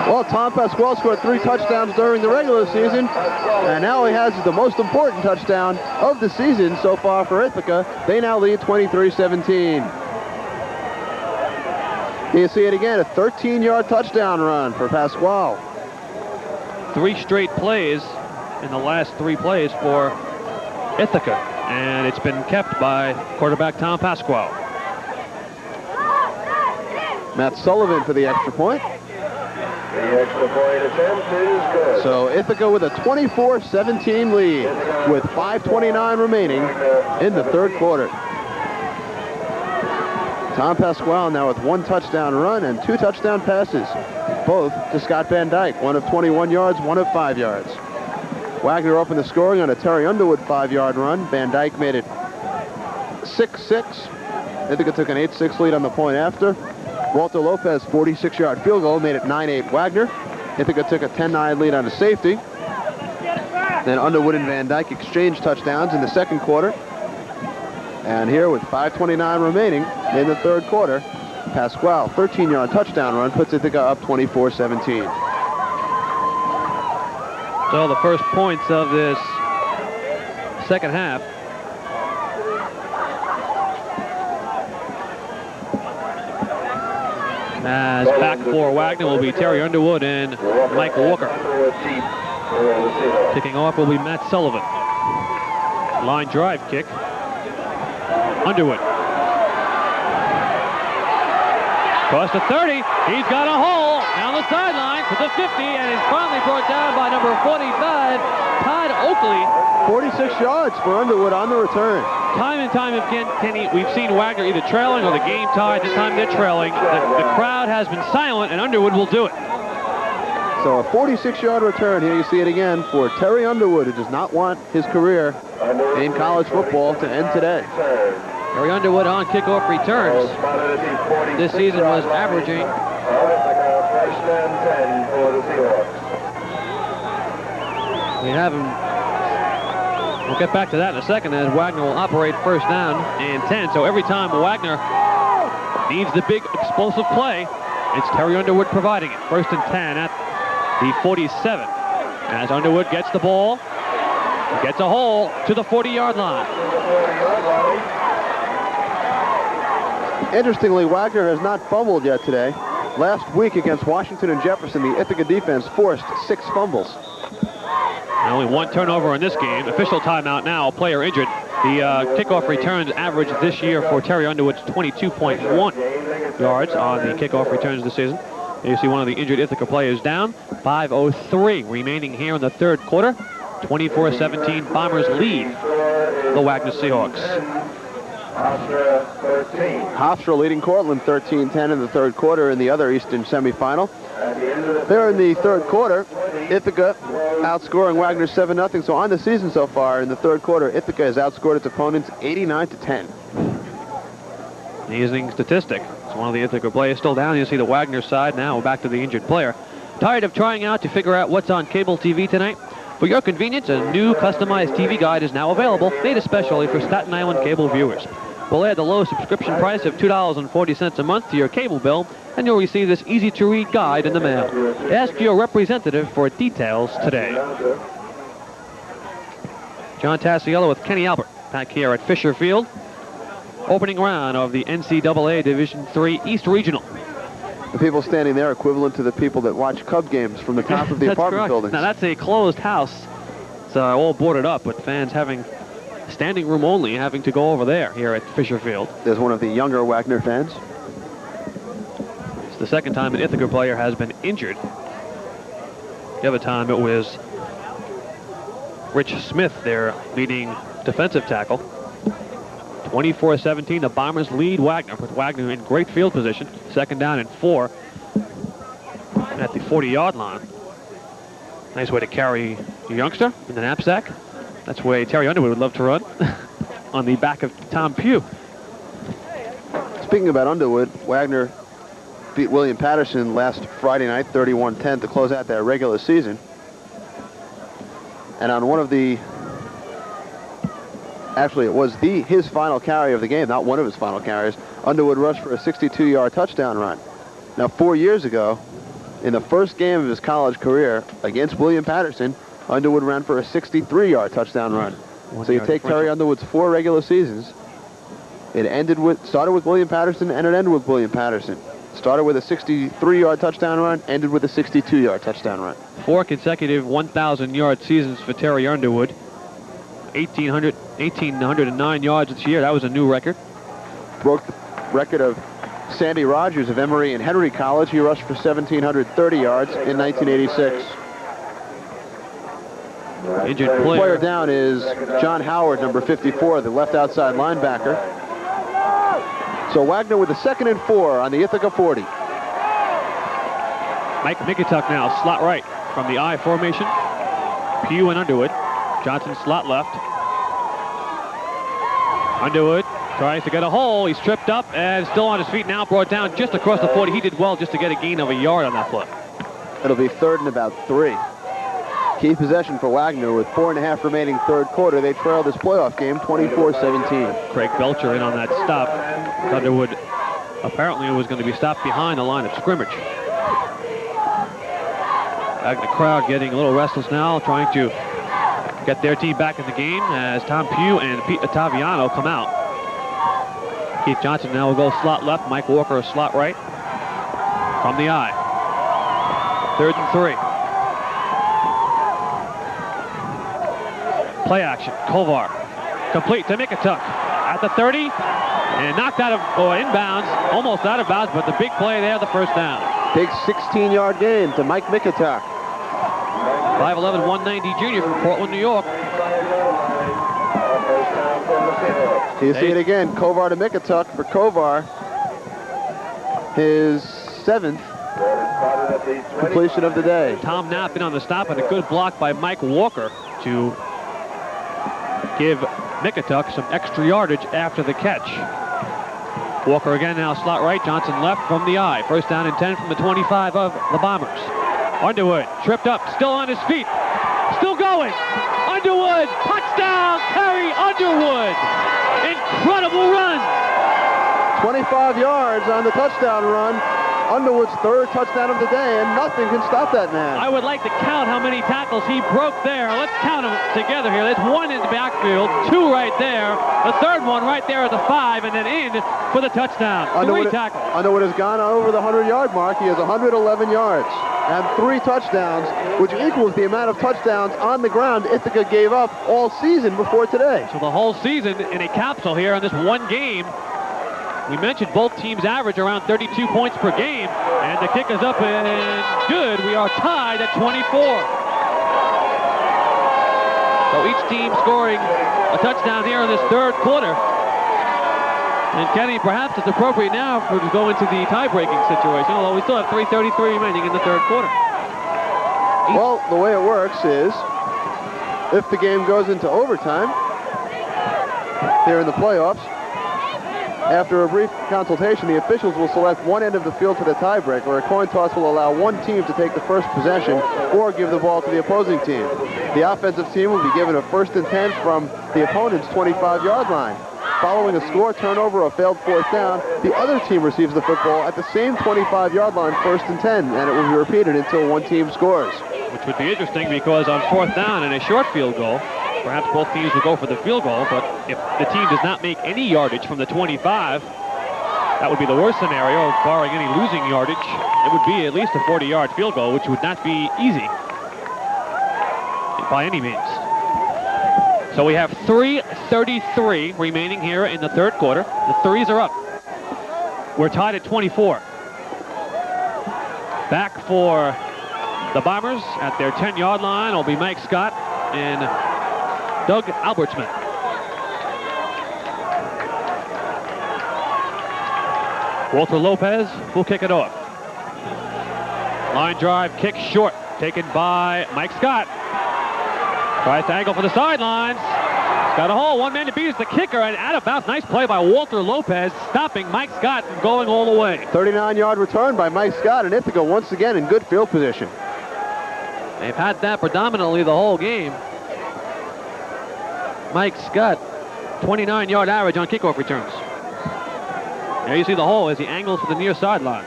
Well, Tom Pasquale scored 3 touchdowns during the regular season, and now he has the most important touchdown of the season so far for Ithaca. They now lead 23-17. You see it again, a 13-yard touchdown run for Pasquale. 3 straight plays in the last 3 plays for Ithaca, and it's been kept by quarterback Tom Pasquale. Matt Sullivan for the extra point. The extra point attempt is good. So Ithaca with a 24-17 lead with 5:29 remaining in the 3rd quarter. Tom Pasquale now with 1 touchdown run and 2 touchdown passes, both to Scott Van Dyke, one of 21 yards, one of 5 yards. Wagner opened the scoring on a Terry Underwood 5-yard run. Van Dyke made it 6-6. Ithaca took an 8-6 lead on the point after. Walter Lopez, 46-yard field goal, made it 9-8 Wagner. Ithaca took a 10-9 lead on a safety. Then Underwood and Van Dyke exchanged touchdowns in the 2nd quarter. And here with 5:29 remaining in the 3rd quarter, Pasquale, 13-yard touchdown run, puts Ithaca up 24-17. So the first points of this 2nd half. As back for Wagner will be Terry Underwood and Mike Walker. Kicking off will be Matt Sullivan. Line drive kick. Underwood. Across the 30. He's got a hole down the sideline to the 50, and is finally brought down by number 45, Todd Oakley. 46 yards for Underwood on the return. Time and time again, Kenny, we've seen Wagner either trailing or the game tied. This time they're trailing. The crowd has been silent, and Underwood will do it. So a 46-yard return. Here you see it again for Terry Underwood, who does not want his career in college football to end today. Terry Underwood on kickoff returns this season was averaging we have him. We'll get back to that in a second as Wagner will operate first down and 10. So every time Wagner needs the big explosive play, it's Terry Underwood providing it. First and 10 at the 47. As Underwood gets the ball, gets a hole to the 40-yard line. Interestingly, Wagner has not fumbled yet today. Last week against Washington and Jefferson, the Ithaca defense forced 6 fumbles. And only 1 turnover in this game. Official timeout now, player injured. The kickoff returns average this year for Terry Underwood's 22.1 yards on the kickoff returns this season. You see one of the injured Ithaca players down. 5:03 remaining here in the third quarter. 24-17 Bombers lead the Wagner Seahawks. Hofstra leading Cortland 13-10 in the third quarter in the other Eastern semifinal. There in the third quarter, Ithaca outscoring Wagner 7-0. So on the season so far in the third quarter, Ithaca has outscored its opponents 89-10. Amazing statistic. It's one of the Ithaca players still down. You see the Wagner side now. Back to the injured player. Tired of trying out to figure out what's on cable TV tonight? For your convenience, a new customized TV guide is now available, made especially for Staten Island cable viewers. We'll add the low subscription price of $2.40 a month to your cable bill, and you'll receive this easy-to-read guide in the mail. Ask your representative for details today. John Tassiello with Kenny Albert back here at Fisher Field. Opening round of the NCAA Division III East Regional. The people standing there equivalent to the people that watch Cub games from the top of the apartment buildings. Now that's a closed house. It's all boarded up, with fans having standing room only, having to go over there here at Fisher Field. There's one of the younger Wagner fans. It's the second time an Ithaca player has been injured. The other time it was Rich Smith, their leading defensive tackle. 24-17, the Bombers lead Wagner, with Wagner in great field position. Second down and 4 at the 40-yard line. Nice way to carry your youngster in the knapsack. That's the way Terry Underwood would love to run on the back of Tom Pugh. Speaking about Underwood, Wagner beat William Patterson last Friday night, 31-10, to close out their regular season. And on one of the... Actually, it was his final carry of the game, not one of his final carries. Underwood rushed for a 62-yard touchdown run. Now, 4 years ago, in the first game of his college career against William Patterson, Underwood ran for a 63-yard touchdown run. So you take Terry Underwood's 4 regular seasons. It started with William Patterson, and it ended with William Patterson. Started with a 63-yard touchdown run, ended with a 62-yard touchdown run. 4 consecutive 1,000-yard seasons for Terry Underwood. 1,809 yards this year. That was a new record. Broke the record of Sandy Rogers of Emory and Henry College. He rushed for 1,730 yards in 1986. Injured player down is John Howard, number 54, the left outside linebacker. So Wagner with the 2nd and 4 on the Ithaca 40. Mike Mikutuk now, slot right from the I formation. Pugh and Underwood. Johnson slot left. Underwood tries to get a hole. He's tripped up and still on his feet now, brought down just across the 40. He did well just to get a gain of a yard on that play. It'll be 3rd and about 3. Key possession for Wagner with 4.5 remaining third quarter. They trail this playoff game 24-17. Craig Belcher in on that stop. Underwood apparently was going to be stopped behind the line of scrimmage. Wagner crowd getting a little restless now, trying to get their team back in the game as Tom Pugh and Pete Ottaviano come out. Keith Johnson now will go slot left. Mike Walker slot right from the I. 3rd and 3. Play action. Kovar complete to Mikutuk at the 30 and knocked out of inbounds, almost out of bounds, but the big play there, the first down. Big 16-yard gain to Mike Mikutuk. 5'11", 190 junior from Portland, New York. You see it again. Kovar to Mikutuk for Kovar. His 7th completion of the day. Tom Knapp in on the stop, and a good block by Mike Walker to give Nickatuk some extra yardage after the catch. Walker again now slot right, Johnson left from the eye. First down and 10 from the 25 of the Bombers. Underwood tripped up, still on his feet, still going. Underwood, touchdown, Terry Underwood. Incredible run. 25 yards on the touchdown run. Underwood's third touchdown of the day, and nothing can stop that man. I would like to count how many tackles he broke there. Let's count them together here. There's one in the backfield, two right there, the third one right there at the 5, and then in for the touchdown. Three tackles. Underwood has gone over the 100-yard mark. He has 111 yards and 3 touchdowns, which equals the amount of touchdowns on the ground Ithaca gave up all season before today. So the whole season in a capsule here on this one game. We mentioned both teams average around 32 points per game, and the kick is up and good. We are tied at 24. So each team scoring a touchdown here in this third quarter. And Kenny, perhaps it's appropriate now for to go into the tie-breaking situation, although we still have 3:33 remaining in the third quarter. Well, the way it works is, if the game goes into overtime here in the playoffs, after a brief consultation, the officials will select one end of the field for the tiebreaker. A coin toss will allow one team to take the first possession or give the ball to the opposing team. The offensive team will be given a 1st and 10 from the opponent's 25-yard line. Following a score, turnover, or failed 4th down, the other team receives the football at the same 25-yard line, 1st and 10, and it will be repeated until one team scores. Which would be interesting because on 4th down and a short field goal, perhaps both teams will go for the field goal, but if the team does not make any yardage from the 25, that would be the worst scenario, barring any losing yardage. It would be at least a 40-yard field goal, which would not be easy by any means. So we have 3:33 remaining here in the third quarter. The threes are up. We're tied at 24. Back for the Bombers at their 10-yard line will be Mike Scott and Doug Albertsman. Walter Lopez will kick it off. Line drive, kick short, taken by Mike Scott. Tries to angle for the sidelines. He's got a hole, one man to beat is the kicker, and out of bounds. Nice play by Walter Lopez, stopping Mike Scott from going all the way. 39-yard return by Mike Scott, and Ithaca once again in good field position. They've had that predominantly the whole game. Mike Scott, 29-yard average on kickoff returns. There you see the hole as he angles for the near sideline.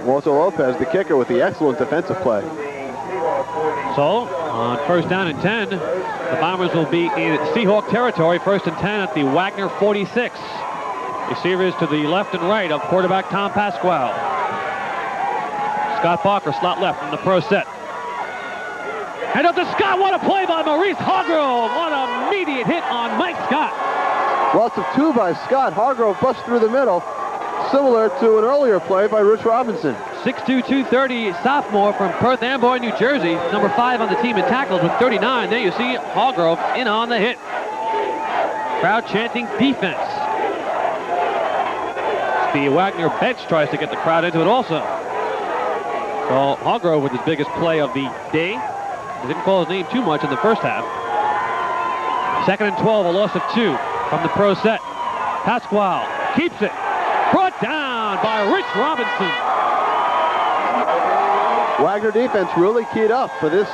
Walter Lopez, the kicker, with the excellent defensive play. So, on 1st down and 10, the Bombers will be in Seahawk territory, 1st and 10 at the Wagner 46. Receivers to the left and right of quarterback Tom Pasquale. Scott Barker, slot left from the pro set. Head up to Scott, what a play by Maurice Hargrove. What an immediate hit on Mike Scott. Lots of 2 by Scott. Hargrove busts through the middle, similar to an earlier play by Rich Robinson. 6'2", 230 sophomore from Perth Amboy, New Jersey. Number 5 on the team in tackles with 39. There you see Hargrove in on the hit. Crowd chanting defense. The Wagner bench tries to get the crowd into it also. So Hargrove with his biggest play of the day. He didn't call his name too much in the first half. 2nd and 12, a loss of 2 from the pro set. Pasquale keeps it. Brought down by Rich Robinson. Wagner defense really keyed up for this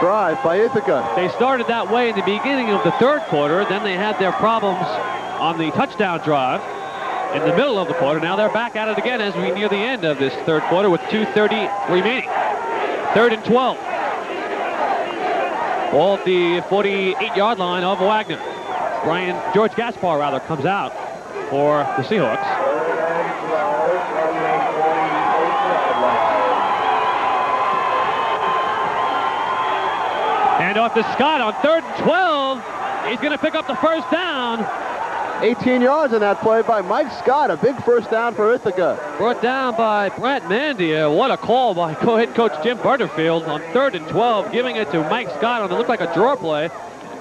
drive by Ithaca. They started that way in the beginning of the third quarter. Then they had their problems on the touchdown drive in the middle of the quarter. Now they're back at it again as we near the end of this third quarter with 2:30 remaining. 3rd and 12. Ball at the 48-yard line of Wagner. George Gaspar rather comes out for the Seahawks. Hand off to Scott on 3rd and 12. He's going to pick up the first down. 18 yards on that play by Mike Scott. A big first down for Ithaca. Brought down by Brett Mandia. What a call by head coach Jim Butterfield on 3rd and 12, giving it to Mike Scott on what looked like a draw play.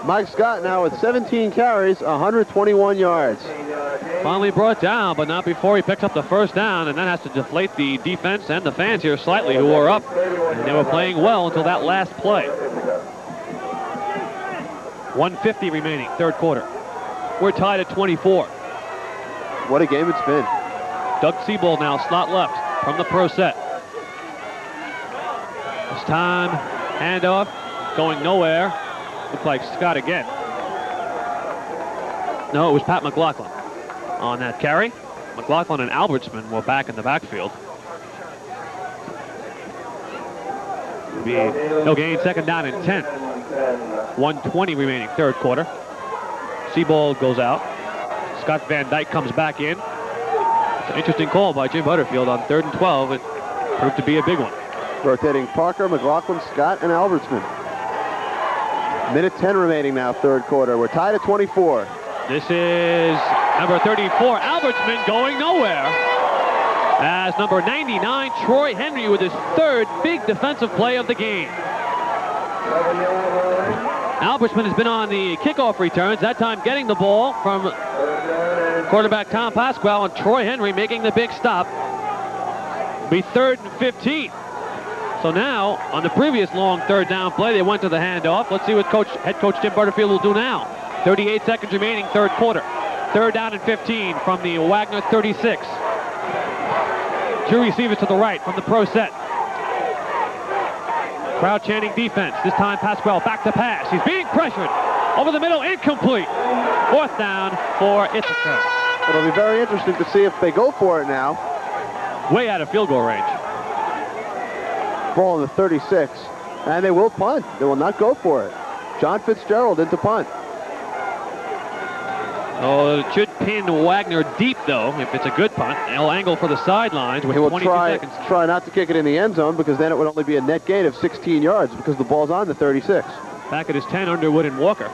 Mike Scott now with 17 carries, 121 yards. Finally brought down, but not before he picks up the first down, and that has to deflate the defense and the fans here slightly, who were up, and they were playing well until that last play. 1:50 remaining, third quarter. We're tied at 24. What a game it's been. Doug Siebold now, slot left from the pro set. This time, handoff, going nowhere. Looks like Scott again. No, it was Pat McLaughlin on that carry. McLaughlin and Albertsman were back in the backfield. No gain, second down and 10. 1:20 remaining, third quarter. Siebold goes out. Scott Van Dyke comes back in. It's an interesting call by Jim Butterfield on 3rd and 12. It proved to be a big one. Rotating Parker, McLaughlin, Scott, and Albertsman. Minute 10 remaining now, third quarter. We're tied at 24. This is number 34, Albertsman, going nowhere. As number 99, Troy Henry, with his third big defensive play of the game. Albertsman has been on the kickoff returns, that time getting the ball from quarterback Tom Pasquale, and Troy Henry making the big stop. Be 3rd and 15. So now, on the previous long third down play, they went to the handoff. Let's see what head coach Jim Butterfield will do now. 38 seconds remaining, third quarter. 3rd down and 15 from the Wagner 36. Two receivers to the right from the pro set. Crowd chanting defense. This time Pasquale back to pass. He's being pressured. Over the middle, incomplete. 4th down for Ithaca. It'll be very interesting to see if they go for it now. Way out of field goal range. Ball in the 36. And they will punt. They will not go for it. John Fitzgerald into punt. Oh, it should pin Wagner deep, though, if it's a good punt. He'll angle for the sidelines with 22 seconds. Try not to kick it in the end zone, because then it would only be a net gain of 16 yards because the ball's on the 36. Back at his 10, Underwood and Walker.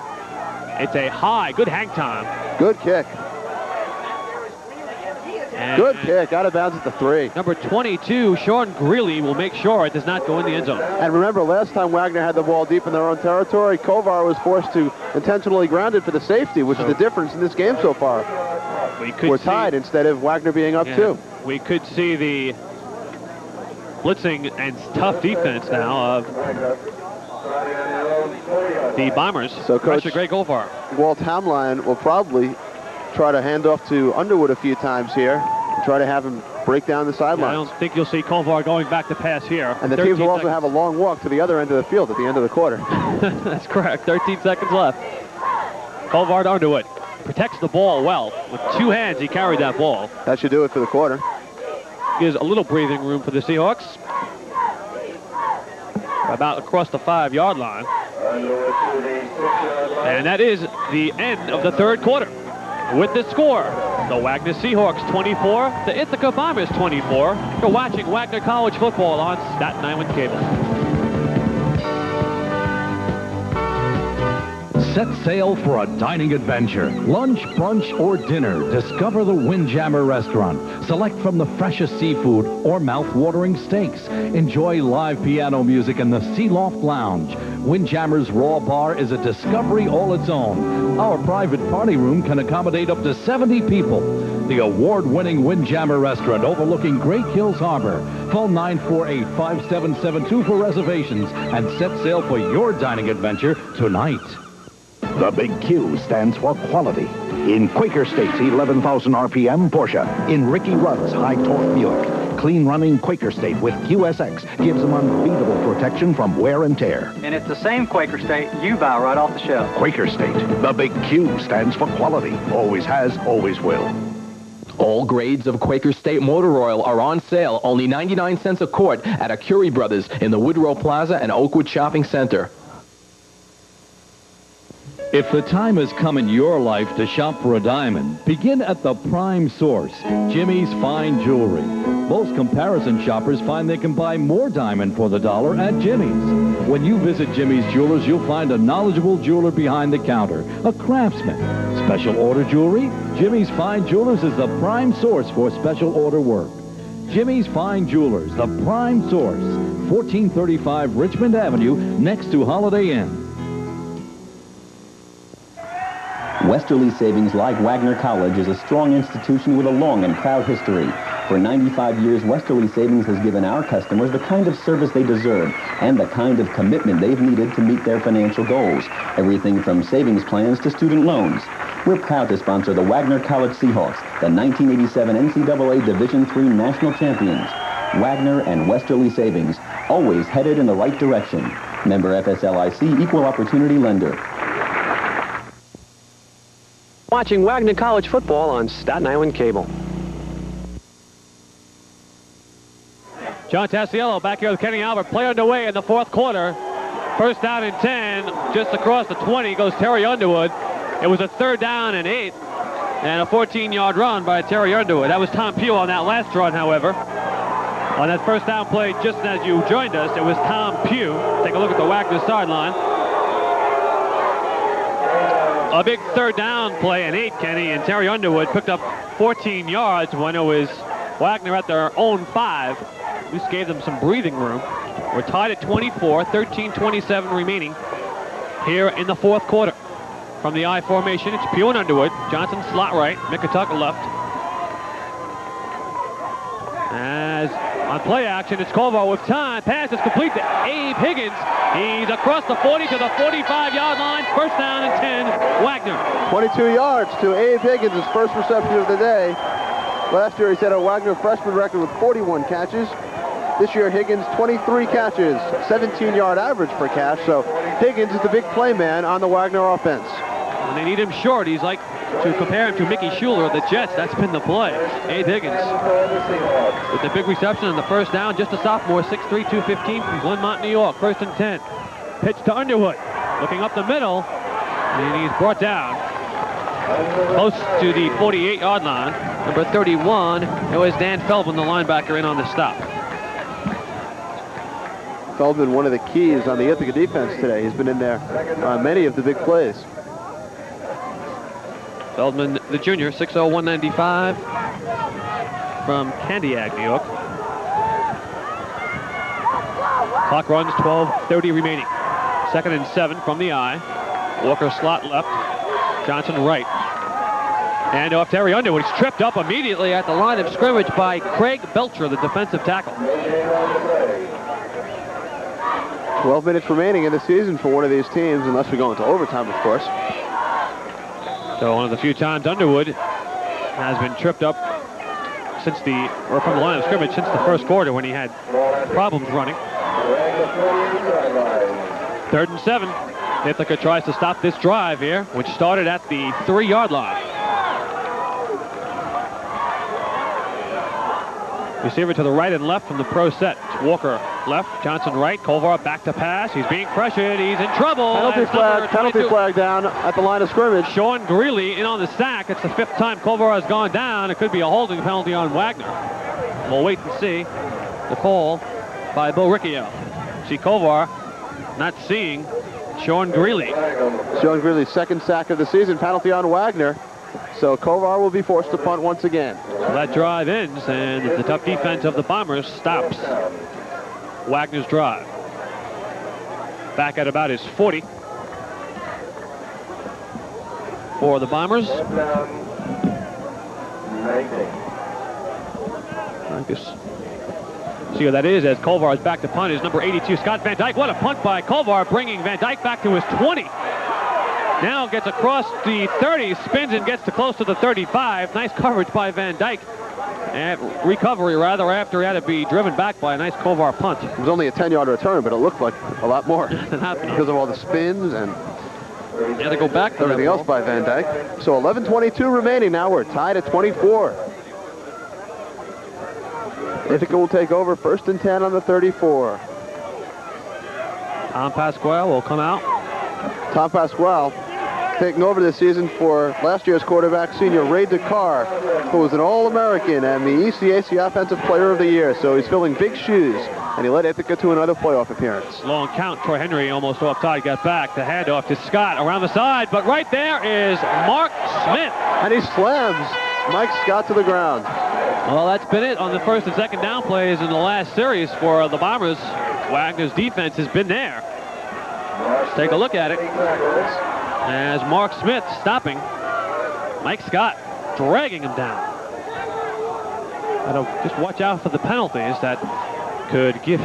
It's a high, good hang time. Good kick. And good kick, out of bounds at the 3. Number 22, Sean Greeley, will make sure it does not go in the end zone. And remember, last time Wagner had the ball deep in their own territory, Kovar was forced to intentionally ground it for the safety, which is the difference in this game so far. We're tied instead of Wagner being up 2. We could see the blitzing and tough defense now of the Bombers. So Coach Greg Kovar. Walt Hamline will probably try to hand off to Underwood a few times here and try to have him break down the sidelines. I don't think you'll see Kovar going back to pass here. And the teams will also have a long walk to the other end of the field at the end of the quarter. That's correct. 13 seconds left. Kovar to Underwood. Protects the ball well. With 2 hands, he carried that ball. That should do it for the quarter. Gives a little breathing room for the Seahawks. About across the 5-yard line. And that is the end of the third quarter. With the score, the Wagner Seahawks 24, the Ithaca Bombers 24. You're watching Wagner College football on Staten Island Cable. Set sail for a dining adventure. Lunch, brunch, or dinner. Discover the Windjammer Restaurant. Select from the freshest seafood or mouth-watering steaks. Enjoy live piano music in the Sea Loft Lounge. Windjammer's Raw Bar is a discovery all its own. Our private party room can accommodate up to 70 people. The award-winning Windjammer Restaurant overlooking Great Hills Harbor. Phone 948-5772 for reservations and set sail for your dining adventure tonight. The big Q stands for quality. In Quaker State's 11,000 RPM Porsche. In Ricky Rudd's high-torque Buick. Clean-running Quaker State with QSX gives them unbeatable protection from wear and tear. And it's the same Quaker State you buy right off the shelf. Quaker State. The big Q stands for quality. Always has, always will. All grades of Quaker State Motor Oil are on sale, only 99 cents a quart at a Curie Brothers in the Woodrow Plaza and Oakwood Shopping Center. If the time has come in your life to shop for a diamond, begin at the prime source, Jimmy's Fine Jewelry. Most comparison shoppers find they can buy more diamond for the dollar at Jimmy's. When you visit Jimmy's Jewelers, you'll find a knowledgeable jeweler behind the counter, a craftsman. Special order jewelry? Jimmy's Fine Jewelers is the prime source for special order work. Jimmy's Fine Jewelers, the prime source, 1435 Richmond Avenue, next to Holiday Inn. Westerly Savings, like Wagner College, is a strong institution with a long and proud history. For 95 years, Westerly Savings has given our customers the kind of service they deserve and the kind of commitment they've needed to meet their financial goals. Everything from savings plans to student loans. We're proud to sponsor the Wagner College Seahawks, the 1987 NCAA Division III national champions. Wagner and Westerly Savings, always headed in the right direction. Member FSLIC, Equal Opportunity Lender. Watching Wagner College football on Staten Island Cable. John Tassiello back here with Kenny Albert. Play underway in the fourth quarter. First down and 10, just across the 20 goes Terry Underwood. It was a 3rd down and 8, and a 14-yard run by Terry Underwood. That was Tom Pugh on that last run, however. On that first down play, just as you joined us, it was Tom Pugh. Take a look at the Wagner sideline. A big 3rd down play, an 8, Kenny, and Terry Underwood picked up 14 yards when it was Wagner at their own 5. At least gave them some breathing room. We're tied at 24, 13:27 remaining here in the fourth quarter. From the I formation, it's Pugh and Underwood. Johnson slot right, McIntuck left. As on play action, it's Kovar with time. Pass is complete to Abe Higgins. He's across the 40 to the 45-yard line. First down and 10, Wagner. 22 yards to Abe Higgins, his first reception of the day. Last year he set a Wagner freshman record with 41 catches. This year Higgins 23 catches, 17-yard average per catch. So Higgins is the big play man on the Wagner offense. When they need him short, he's like to compare him to Mickey Schuler of the Jets. That's been the play. Abe Higgins with the big reception on the first down. Just a sophomore, 6'3", 215 from Glenmont, New York. First and 10. Pitch to Underwood. Looking up the middle, and he's brought down close to the 48-yard line. Number 31, it was Dan Feldman, the linebacker, in on the stop. Feldman, one of the keys on the Ithaca defense today. He's been in there on many of the big plays. Feldman, the junior, 6'0", 195 from Candiac, New York. Clock runs, 12:30 remaining. 2nd and 7 from the I. Walker slot left. Johnson right. And off Terry Underwood. He's tripped up immediately at the line of scrimmage by Craig Belcher, the defensive tackle. 12 minutes remaining in the season for one of these teams, unless we go into overtime, of course. So one of the few times Underwood has been tripped up since from the line of scrimmage since the first quarter when he had problems running. 3rd and 7. Ithaca tries to stop this drive here, which started at the 3-yard line. Receiver to the right and left from the pro set. It's Walker left, Johnson right, Kovar back to pass. He's being pressured, he's in trouble. Penalty flag down at the line of scrimmage. Sean Greeley in on the sack. It's the 5th time Kovar has gone down. It could be a holding penalty on Wagner. We'll wait and see. The call by Bill Riccio. See Kovar not seeing Sean Greeley. Sean Greeley's 2nd sack of the season, penalty on Wagner. So Kovar will be forced to punt once again. So that drive ends, and the tough defense of the Bombers stops Wagner's drive. Back at about his 40 for the Bombers. I guess. See what that is as Kovar is back to punt. Is number 82, Scott Van Dyke. What a punt by Kovar, bringing Van Dyke back to his 20. Now gets across the 30, spins and gets to close to the 35. Nice coverage by Van Dyke. And recovery, rather, after he had to be driven back by a nice Kovar punt. It was only a 10-yard return, but it looked like a lot more because of all the spins and yeah, they go back to everything else by Van Dyke. So 11:22 remaining. Now we're tied at 24. Ithaca will take over 1st and 10 on the 34. Tom Pasquale will come out. Tom Pasquale taking over this season for last year's quarterback, senior Ray Dakar, who was an All-American and the ECAC Offensive Player of the Year. So he's filling big shoes, and he led Ithaca to another playoff appearance. Long count. Troy Henry almost offside, got back. The handoff to Scott around the side, but right there is Mark Smith. And he slams Mike Scott to the ground. Well, that's been it on the 1st and 2nd down plays in the last series for the Bombers. Wagner's defense has been there. Let's take a look at it. As Mark Smith stopping Mike Scott dragging him down. Just watch out for the penalties that could give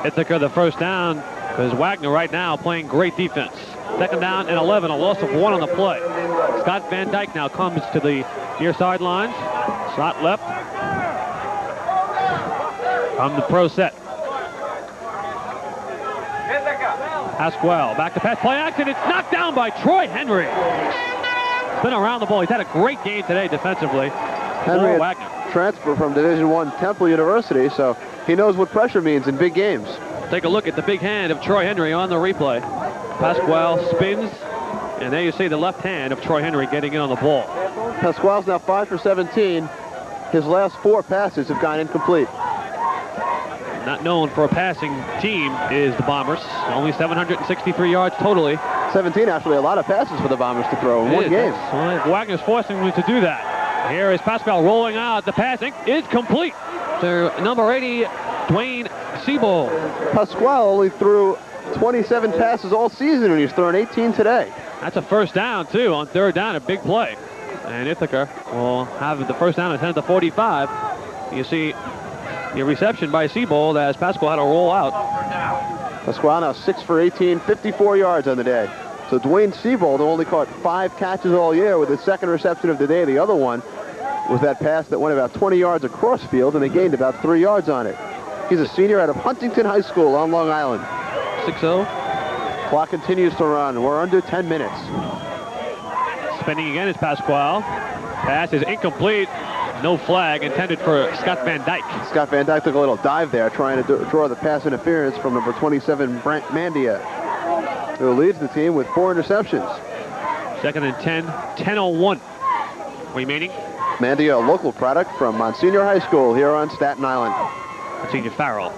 Ithaca the first down, because Wagner right now playing great defense. Second down and 11, a loss of 1 on the play. Scott Van Dyke now comes to the near sidelines. Slot left. From the pro set. Pasquale back to pass, play action. It's knocked down by Troy Henry. Been around the ball. He's had a great game today defensively. Henry Wagner. Transfer from Division I Temple University, so he knows what pressure means in big games. Take a look at the big hand of Troy Henry on the replay. Pasquale spins, and there you see the left hand of Troy Henry getting in on the ball. Pasquale's now 5 for 17. His last 4 passes have gone incomplete. Not known for a passing team is the Bombers. Only 763 yards totally. 17, actually, a lot of passes for the Bombers to throw in one game. Well, Wagner's forcing them to do that. Here is Pasquale rolling out. The passing is complete to number 80, Dwayne Siebold. Pasquale only threw 27 passes all season, and he's thrown 18 today. That's a first down, too, on third down, a big play. And Ithaca will have the first down at 10 at the 45. You see the reception by Siebold as Pasquale had to roll out. Pasquale now 6 for 18, 54 yards on the day. So Dwayne Siebold only caught 5 catches all year with his second reception of the day. The other one was that pass that went about 20 yards across field, and they gained about 3 yards on it. He's a senior out of Huntington High School on Long Island. 6-0. Clock continues to run. We're under 10 minutes. Spinning again is Pasquale. Pass is incomplete. No flag intended for Scott Van Dyke. Scott Van Dyke took a little dive there, trying to draw the pass interference from number 27, Brent Mandia, who leads the team with 4 interceptions. Second and 10, 10:01 remaining. Mandia, a local product from Monsignor High School here on Staten Island. Senior Farrell.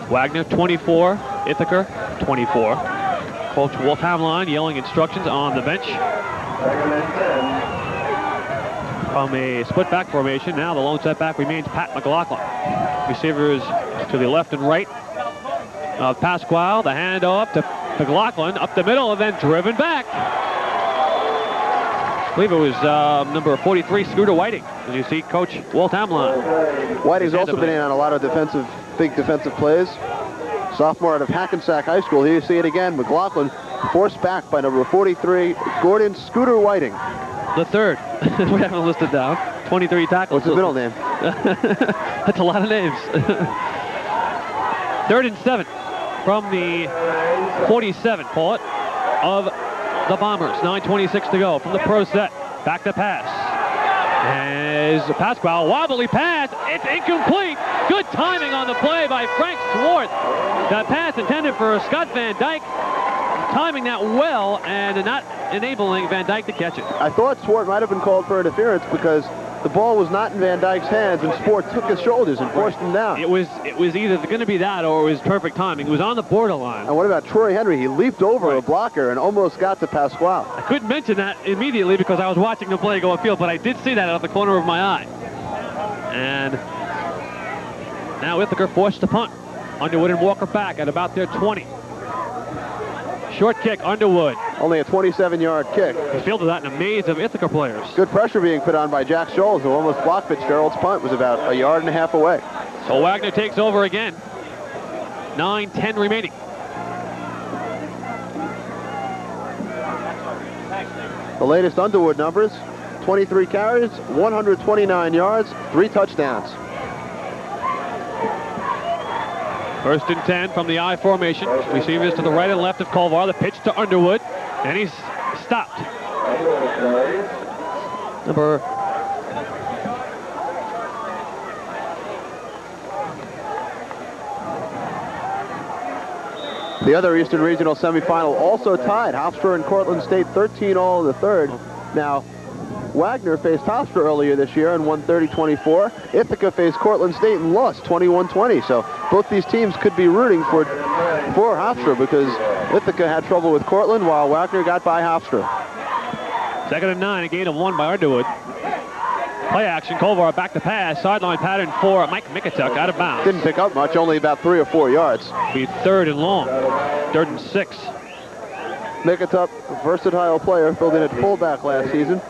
Wagner 24, Ithaca 24. Coach Walt Hamline yelling instructions on the bench. From a split back formation, now the lone setback remains Pat McLaughlin. Receivers to the left and right of Pasquale. The handoff to McLaughlin up the middle and then driven back. I believe it was number 43, Scooter Whiting, as you see Coach Walt Hamline. Whiting's also been in on a lot of big defensive plays. Sophomore out of Hackensack High School. Here you see it again. McLaughlin forced back by number 43, Gordon Scooter Whiting. The third. We haven't listed down. 23 tackles. What's his middle name? That's a lot of names. 3rd and 7 from the 47, call it, of the Bombers. 9:26 to go from the pro set. Back to pass. As Pasquale, wobbly pass. It's incomplete. Good timing on the play by Frank Swartz. That pass intended for Scott Van Dyke. Timing that well and not enabling Van Dyke to catch it. I thought Swart might have been called for interference because the ball was not in Van Dyke's hands and Swart took his shoulders and forced him down. It was either going to be that or it was perfect timing. It was on the borderline. And what about Troy Henry? He leaped over a blocker and almost got to Pasquale. I couldn't mention that immediately because I was watching the play go upfield, but I did see that out of the corner of my eye. And now Ithaca forced to punt. Underwood and Walker back at about their 20. Short kick, Underwood. Only a 27-yard kick. He fielded that in a maze of Ithaca players. Good pressure being put on by Jack Scholes, who almost blocked Fitzgerald's punt. Was about a yard and a half away. So Wagner takes over again. 9:10 remaining. The latest Underwood numbers, 23 carries, 129 yards, 3 touchdowns. 1st and 10 from the I formation. Receivers to the right and left of Colvar. The pitch to Underwood, and he's stopped. The other Eastern Regional semifinal also tied. Hofstra and Cortland State 13 all in the third. Now, Wagner faced Hofstra earlier this year and won 30-24. Ithaca faced Cortland State and lost 21-20. So both these teams could be rooting for Hofstra because Ithaca had trouble with Cortland while Wagner got by Hofstra. 2nd and 9, a gain of 1 by Underwood. Play action, Kovar back to pass, sideline pattern for Mike Mikutuk, out of bounds. Didn't pick up much, only about 3 or 4 yards. Be 3rd and long, 3rd and 6. Mikutuk, a versatile player, filled in at fullback last season.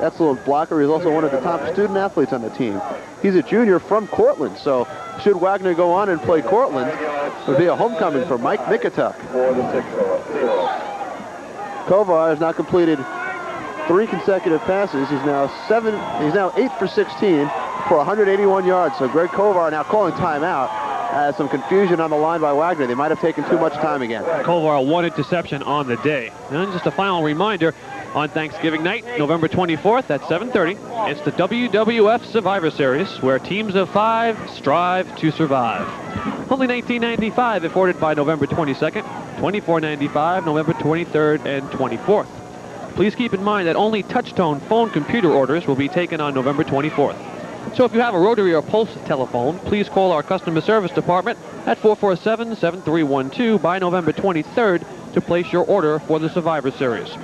Excellent blocker. He's also one of the top student athletes on the team. He's a junior from Cortland, so should Wagner go on and play Cortland, it would be a homecoming for Mike Mikutuk. Kovar has now completed 3 consecutive passes. He's now 8 for 16 for 181 yards. So Greg Kovar now calling timeout. Some confusion on the line by Wagner. They might have taken too much time again. Kovar, 1 interception on the day. And just a final reminder, on Thanksgiving night, November 24th at 7:30, it's the WWF Survivor Series, where teams of 5 strive to survive. Only $19.95 afforded by November 22nd, $24.95 November 23rd and 24th. Please keep in mind that only touch-tone phone computer orders will be taken on November 24th. So if you have a rotary or pulse telephone, please call our customer service department at 447-7312 by November 23rd to place your order for the Survivor Series.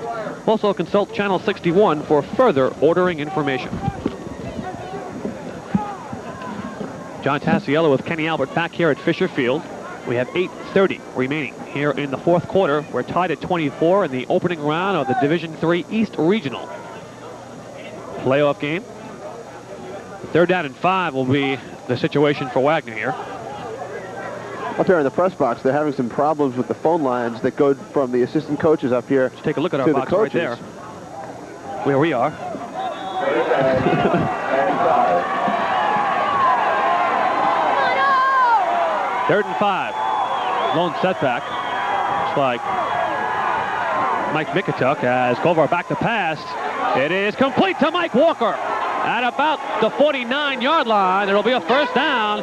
Also consult Channel 61 for further ordering information. John Tassiello with Kenny Albert back here at Fisher Field. We have 8:30 remaining here in the 4th quarter. We're tied at 24 in the opening round of the Division III East Regional playoff game. 3rd down and 5 will be the situation for Wagner here. Up here in the press box, they're having some problems with the phone lines that go from the assistant coaches up here. Let's take a look at our box right there, where we are. 3rd and 5. Lone setback. Looks like Mike Mikutuk as Kovar back to pass. It is complete to Mike Walker at about the 49-yard line. It'll be a 1st down.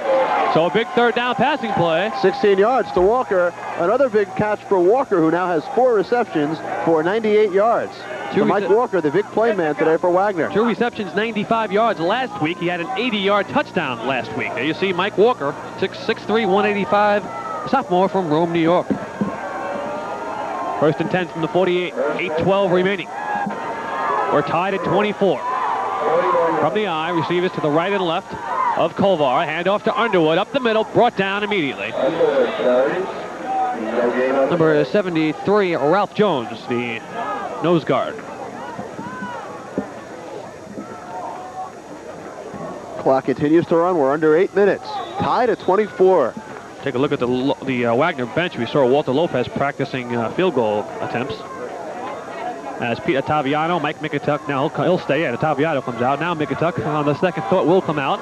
So a big 3rd down passing play. 16 yards to Walker. Another big catch for Walker, who now has 4 receptions for 98 yards. So Mike Walker, the big play man today for Wagner. 2 receptions, 95 yards last week. He had an 80-yard touchdown last week. There you see Mike Walker, 6'3", 185, sophomore from Rome, New York. 1st and 10 from the 48, 8:12 remaining. We're tied at 24. From the eye, receivers to the right and left of Kovar. Handoff to Underwood, up the middle, brought down immediately. Number 73, Ralph Jones, the nose guard. Clock continues to run. We're under 8 minutes. Tied at 24. Take a look at the Wagner bench. We saw Walter Lopez practicing field goal attempts. As Pete Ottaviano, Mike Mikutuk, now he'll stay. Yeah, Ottaviano comes out. Now Mikutuk on the second thought will come out.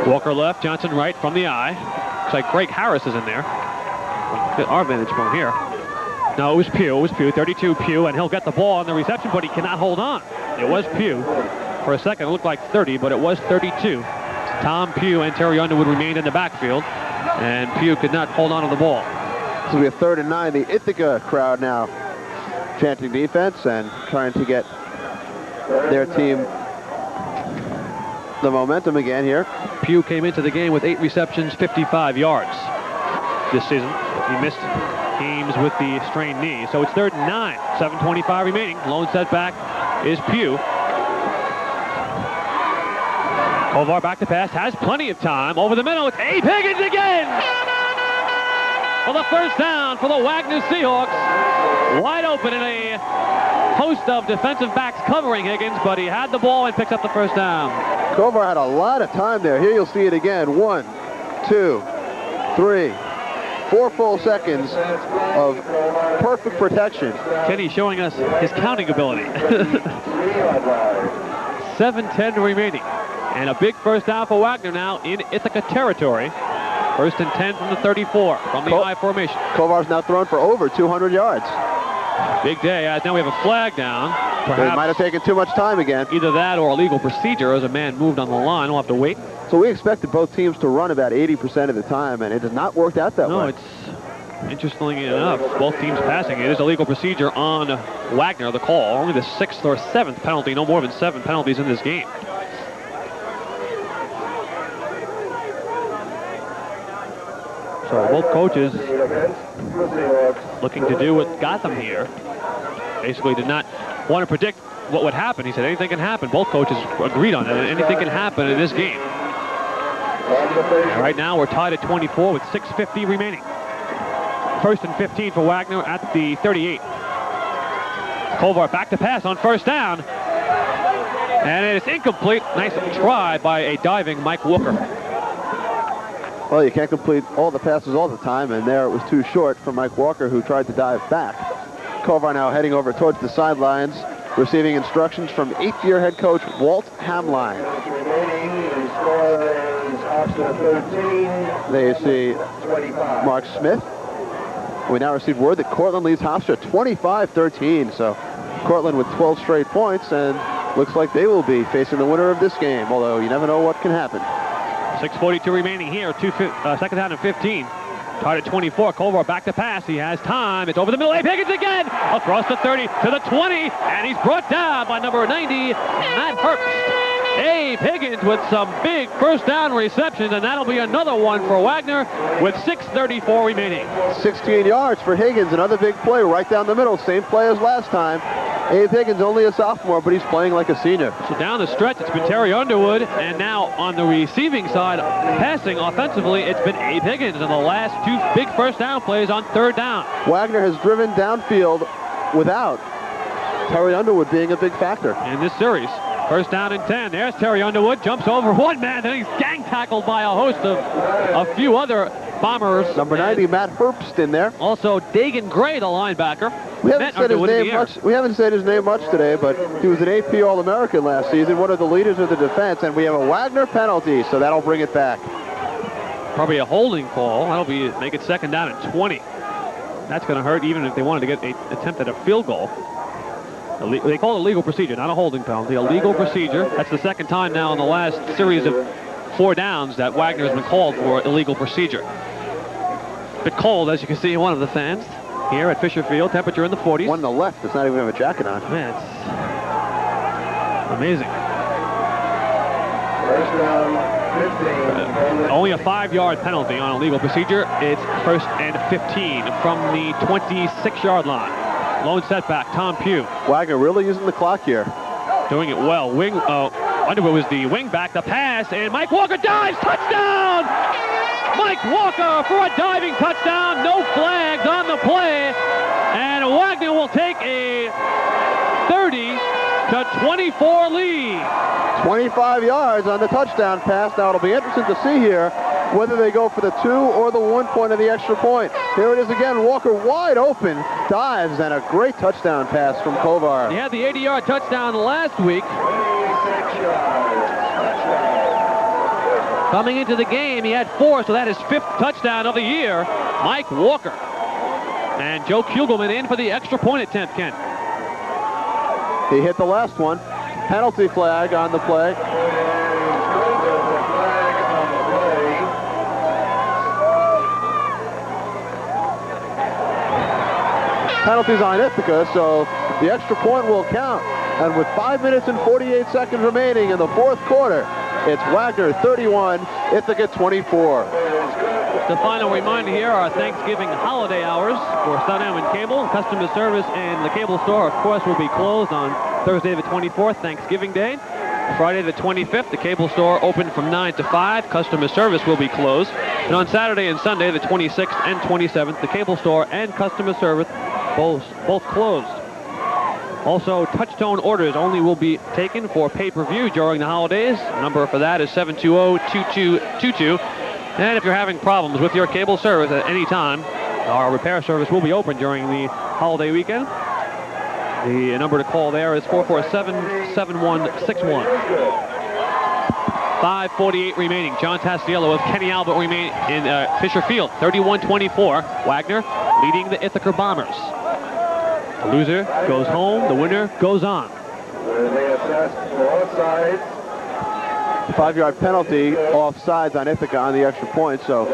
Walker left, Johnson right from the eye. Looks like Greg Harris is in there. Get our vantage point here. No, it was Pugh, 32 Pugh, and he'll get the ball on the reception, but he cannot hold on. It was Pugh. For a second, it looked like 30, but it was 32. Tom Pugh and Terry Underwood remained in the backfield, and Pugh could not hold on to the ball. This will be a 3rd and 9. The Ithaca crowd now chanting defense and trying to get their team the momentum again here. Pugh came into the game with 8 receptions, 55 yards this season. He missed games with the strained knee. So it's 3rd and 9, 7:25 remaining. Lone setback is Pugh. Kovar back to pass, has plenty of time. Over the middle, it's Abe Higgins again! For the 1st down for the Wagner Seahawks. Wide open in a host of defensive backs covering Higgins, but he had the ball and picked up the 1st down. Kovar had a lot of time there. Here you'll see it again. 1, 2, 3, 4 full seconds of perfect protection. Kenny showing us his counting ability. 7:10 remaining. And a big 1st down for Wagner now in Ithaca territory. 1st and 10 from the 34 from the I formation. Kovar's now thrown for over 200 yards. Big day. Now we have a flag down. Perhaps they might have taken too much time again. Either that or illegal procedure as a man moved on the line. We'll have to wait. So we expected both teams to run about 80% of the time, and it has not worked out that way. No, it's interestingly enough, both teams passing. It is a legal procedure on Wagner, the call. Only the 6th or 7th penalty, no more than 7 penalties in this game. So both coaches looking to do what got them here. Basically did not want to predict what would happen. He said anything can happen. Both coaches agreed on that. Anything can happen in this game. And right now we're tied at 24 with 6:50 remaining. First and 15 for Wagner at the 38. Kovar back to pass on first down. And it is incomplete. Nice try by a diving Mike Walker. Well, you can't complete all the passes all the time, and there it was too short for Mike Walker, who tried to dive back. Kovar now heading over towards the sidelines, receiving instructions from 8th-year head coach Walt Hamline. They see Mark Smith. We now received word that Cortland leads Hofstra 25-13, so Cortland with 12 straight points, and looks like they will be facing the winner of this game, although you never know what can happen. 6:42 remaining here, second down and 15. Tied at 24, Kovar back to pass. He has time. It's over the middle. Abe Higgins again. Across the 30 to the 20, and he's brought down by number 90, Matt Herbst. Abe Higgins with some big first down receptions, and that'll be another one for Wagner with 6:34 remaining. 16 yards for Higgins, another big play right down the middle. Same play as last time. Abe Higgins only a sophomore, but he's playing like a senior. So down the stretch, it's been Terry Underwood, and now on the receiving side, passing offensively, it's been Abe Higgins in the last two big first down plays on third down. Wagner has driven downfield without Terry Underwood being a big factor in this series. First down and 10. There's Terry Underwood, jumps over one man, then he's gang tackled by a host of a few other Bombers. Number 90, Matt Herbst in there. Also, Dagan Gray, the linebacker. We haven't said his name much. We haven't said his name much today, but he was an AP All-American last season, one of the leaders of the defense, and we have a Wagner penalty, so that'll bring it back. Probably a holding call. That'll make it second down and 20. That's going to hurt even if they wanted to get an attempt at a field goal. They call it a legal procedure, not a holding penalty. A legal procedure. That's the second time now in the last series of 4 downs that Wagner has been called for illegal procedure. A bit cold, as you can see, one of the fans here at Fisher Field. Temperature in the 40s. One on the left does not even have a jacket on. Man, it's amazing. First down, 15. Only a 5-yard penalty on illegal procedure. It's first and 15 from the 26-yard line. Lone setback, Tom Pugh. Wagner really using the clock here. Doing it well. Underwood was the wing back. The pass, and Mike Walker dives. Touchdown! Mike Walker for a diving touchdown. No flags on the play. And Wagner will take a 30-24 lead. 25 yards on the touchdown pass. Now it'll be interesting to see here whether they go for the 2 or the 1 point of the extra point. Here it is again. Walker wide open, dives, and a great touchdown pass from Kovar. He had the 80-yard touchdown last week. Coming into the game, he had 4, so that is 5th touchdown of the year. Mike Walker. And Joe Kugelman in for the extra point attempt, Ken. He hit the last one. Penalty flag on the play. Penalties on Ithaca, so the extra point will count. And with 5 minutes and 48 seconds remaining in the 4th quarter, it's Wagner 31, Ithaca 24. The final reminder here, our Thanksgiving holiday hours for Sun M and Cable. Customer service in the cable store, of course, will be closed on Thursday the 24th, Thanksgiving Day. Friday the 25th, the cable store open from 9 to 5. Customer service will be closed. And on Saturday and Sunday, the 26th and 27th, the cable store and customer service both closed. Also, touch-tone orders only will be taken for pay-per-view during the holidays. The number for that is 720-2222. And if you're having problems with your cable service at any time, our repair service will be open during the holiday weekend. The number to call there is 447-7161. 5:48 remaining. John Tastiello with Kenny Albert remain in Fisher Field. 31-24. Wagner leading the Ithaca Bombers. The loser goes home. The winner goes on. They assessed for offsides. 5-yard penalty, offsides on Ithaca on the extra point, so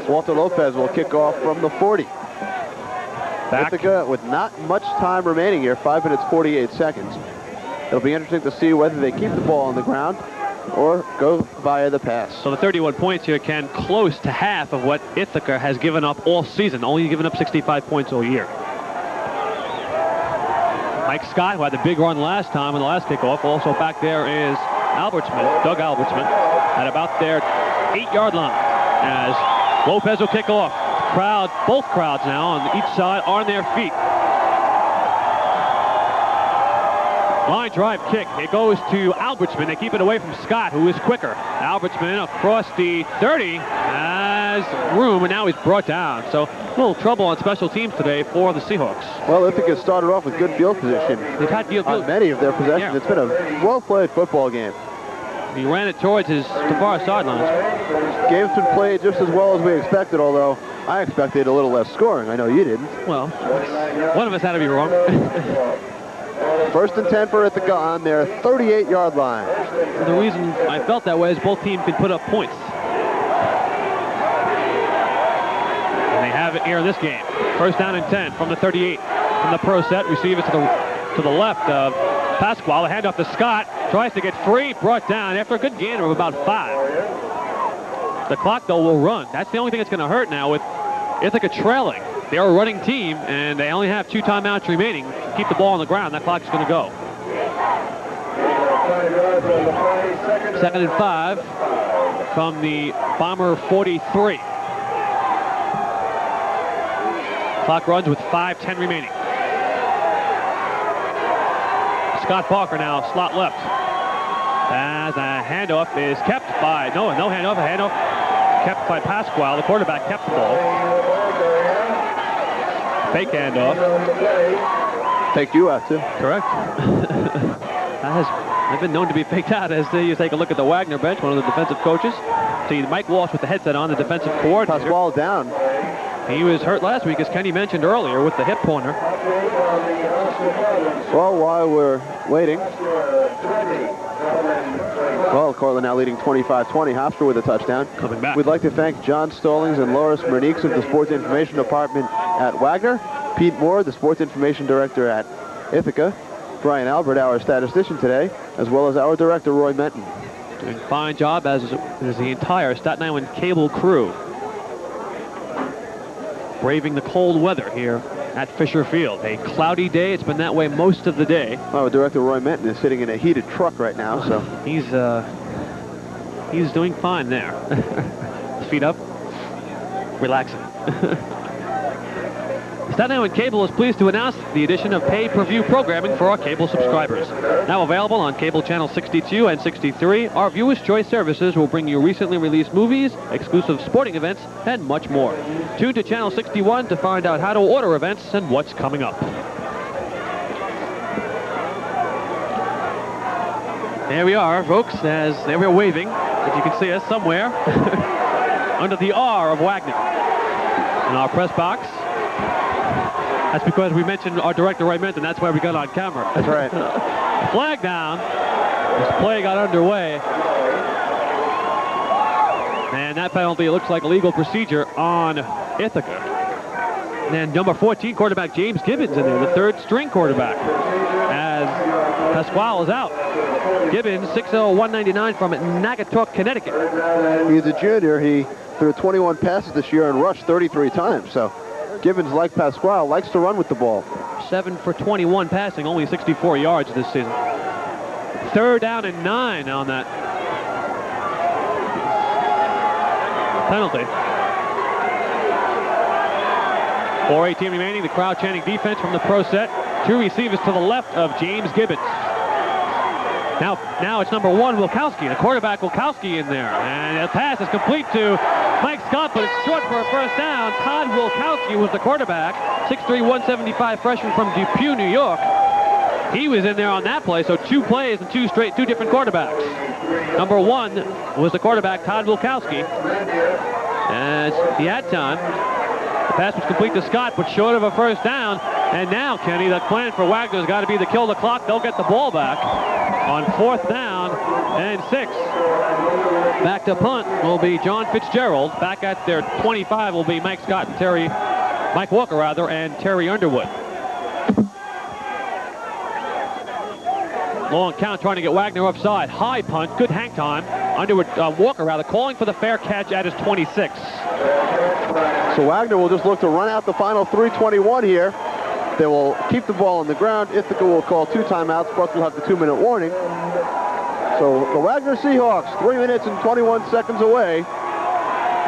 Walter Lopez will kick off from the 40. Ithaca with not much time remaining here, 5 minutes 48 seconds. It'll be interesting to see whether they keep the ball on the ground or go via the pass. So the 31 points here, Ken, close to half of what Ithaca has given up all season, only given up 65 points all year. Mike Scott, who had the big run last time on the last kickoff. Also back there is Albertsman, Doug Albertsman, at about their 8-yard line as Lopez will kick off. Crowd, both crowds now on each side on their feet. Line drive kick. It goes to Albertsman. They keep it away from Scott, who is quicker. Albertsman across the 30 has room, and now he's brought down. So a little trouble on special teams today for the Seahawks. Well, Ithaca started off with good field position. They've had field on many of their possessions. Yeah. It's been a well-played football game. He ran it towards the far sidelines. Game's been played just as well as we expected, although I expected a little less scoring. I know you didn't. Well, one of us had to be wrong. First and 10 for Ithaca on their 38-yard line. The reason I felt that way is both teams could put up points. And they have it here in this game. First down and 10 from the 38. From the pro set, receive it to the left of Pasquale. The handoff to Scott. Tries to get free, brought down after a good gain of about 5. The clock, though, will run. That's the only thing that's going to hurt now with Ithaca trailing. They're a running team, and they only have 2 timeouts remaining. Keep the ball on the ground. That clock's going to go. 2nd and 5 from the Bomber 43. Clock runs with 5:10 remaining. Scott Parker now slot left. As a handoff is kept by, no handoff, a handoff kept by Pasquale. The quarterback kept the ball. Fake handoff. Faked you out, too. Correct. I've been known to be faked out as you take a look at the Wagner bench, one of the defensive coaches. See Mike Walsh with the headset on, the defensive coordinator. Pasquale down. He was hurt last week, as Kenny mentioned earlier, with the hip pointer. Well, while we're waiting, well, Cortland now leading 25-20. Hofstra with a touchdown. Coming back. We'd like to thank John Stallings and Loris Merniques of the Sports Information Department at Wagner, Pete Moore, the Sports Information Director at Ithaca, Brian Albert, our statistician today, as well as our director, Roy Menton. Doing a fine job, as is the entire Staten Island cable crew. Braving the cold weather here at Fisher Field. A cloudy day. It's been that way most of the day. Oh, Director Roy Menton is sitting in a heated truck right now, so he's doing fine there. Feet up, relaxing. Staten Island Cable is pleased to announce the addition of pay-per-view programming for our cable subscribers. Now available on cable channel 62 and 63, our Viewer's Choice services will bring you recently released movies, exclusive sporting events, and much more. Tune to channel 61 to find out how to order events and what's coming up. There we are, folks, as there we're waving, if you can see us somewhere, under the R of Wagner. In our press box. That's because we mentioned our director, Roy Menton. That's why we got on camera. That's right. Flag down. This play got underway. And that penalty looks like a legal procedure on Ithaca. And then number 14, quarterback James Gibbons in there, the third string quarterback, as Pasquale is out. Gibbons, 6'0", 199 from Naugatuck, Connecticut. He's a junior. He threw 21 passes this year and rushed 33 times. So Gibbons, like Pasquale, likes to run with the ball. 7 for 21 passing, only 64 yards this season. 3rd down and 9 on that penalty. 4:18 remaining. The crowd chanting defense from the pro set. 2 receivers to the left of James Gibbons. Now it's number 1, Wilkowski. The quarterback, Wilkowski, in there. And the pass is complete to Mike Scott, but it's short for a first down. Todd Wilkowski was the quarterback. 6'3", 175 freshman from Depew, New York. He was in there on that play, so 2 plays and 2 different quarterbacks. Number 1 was the quarterback, Todd Wilkowski. As he had time. The pass was complete to Scott, but short of a first down. And now, Kenny, the plan for Wagner's got to be to kill the clock. They'll get the ball back on 4th down and 6. Back to punt will be John Fitzgerald. Back at their 25 will be Mike Scott and Mike Walker, and Terry Underwood. Long count trying to get Wagner offside. High punt, good hang time. Walker calling for the fair catch at his 26. So Wagner will just look to run out the final 3:21 here. They will keep the ball on the ground. Ithaca will call 2 timeouts, plus we'll have the 2-minute warning. So the Wagner Seahawks, 3 minutes and 21 seconds away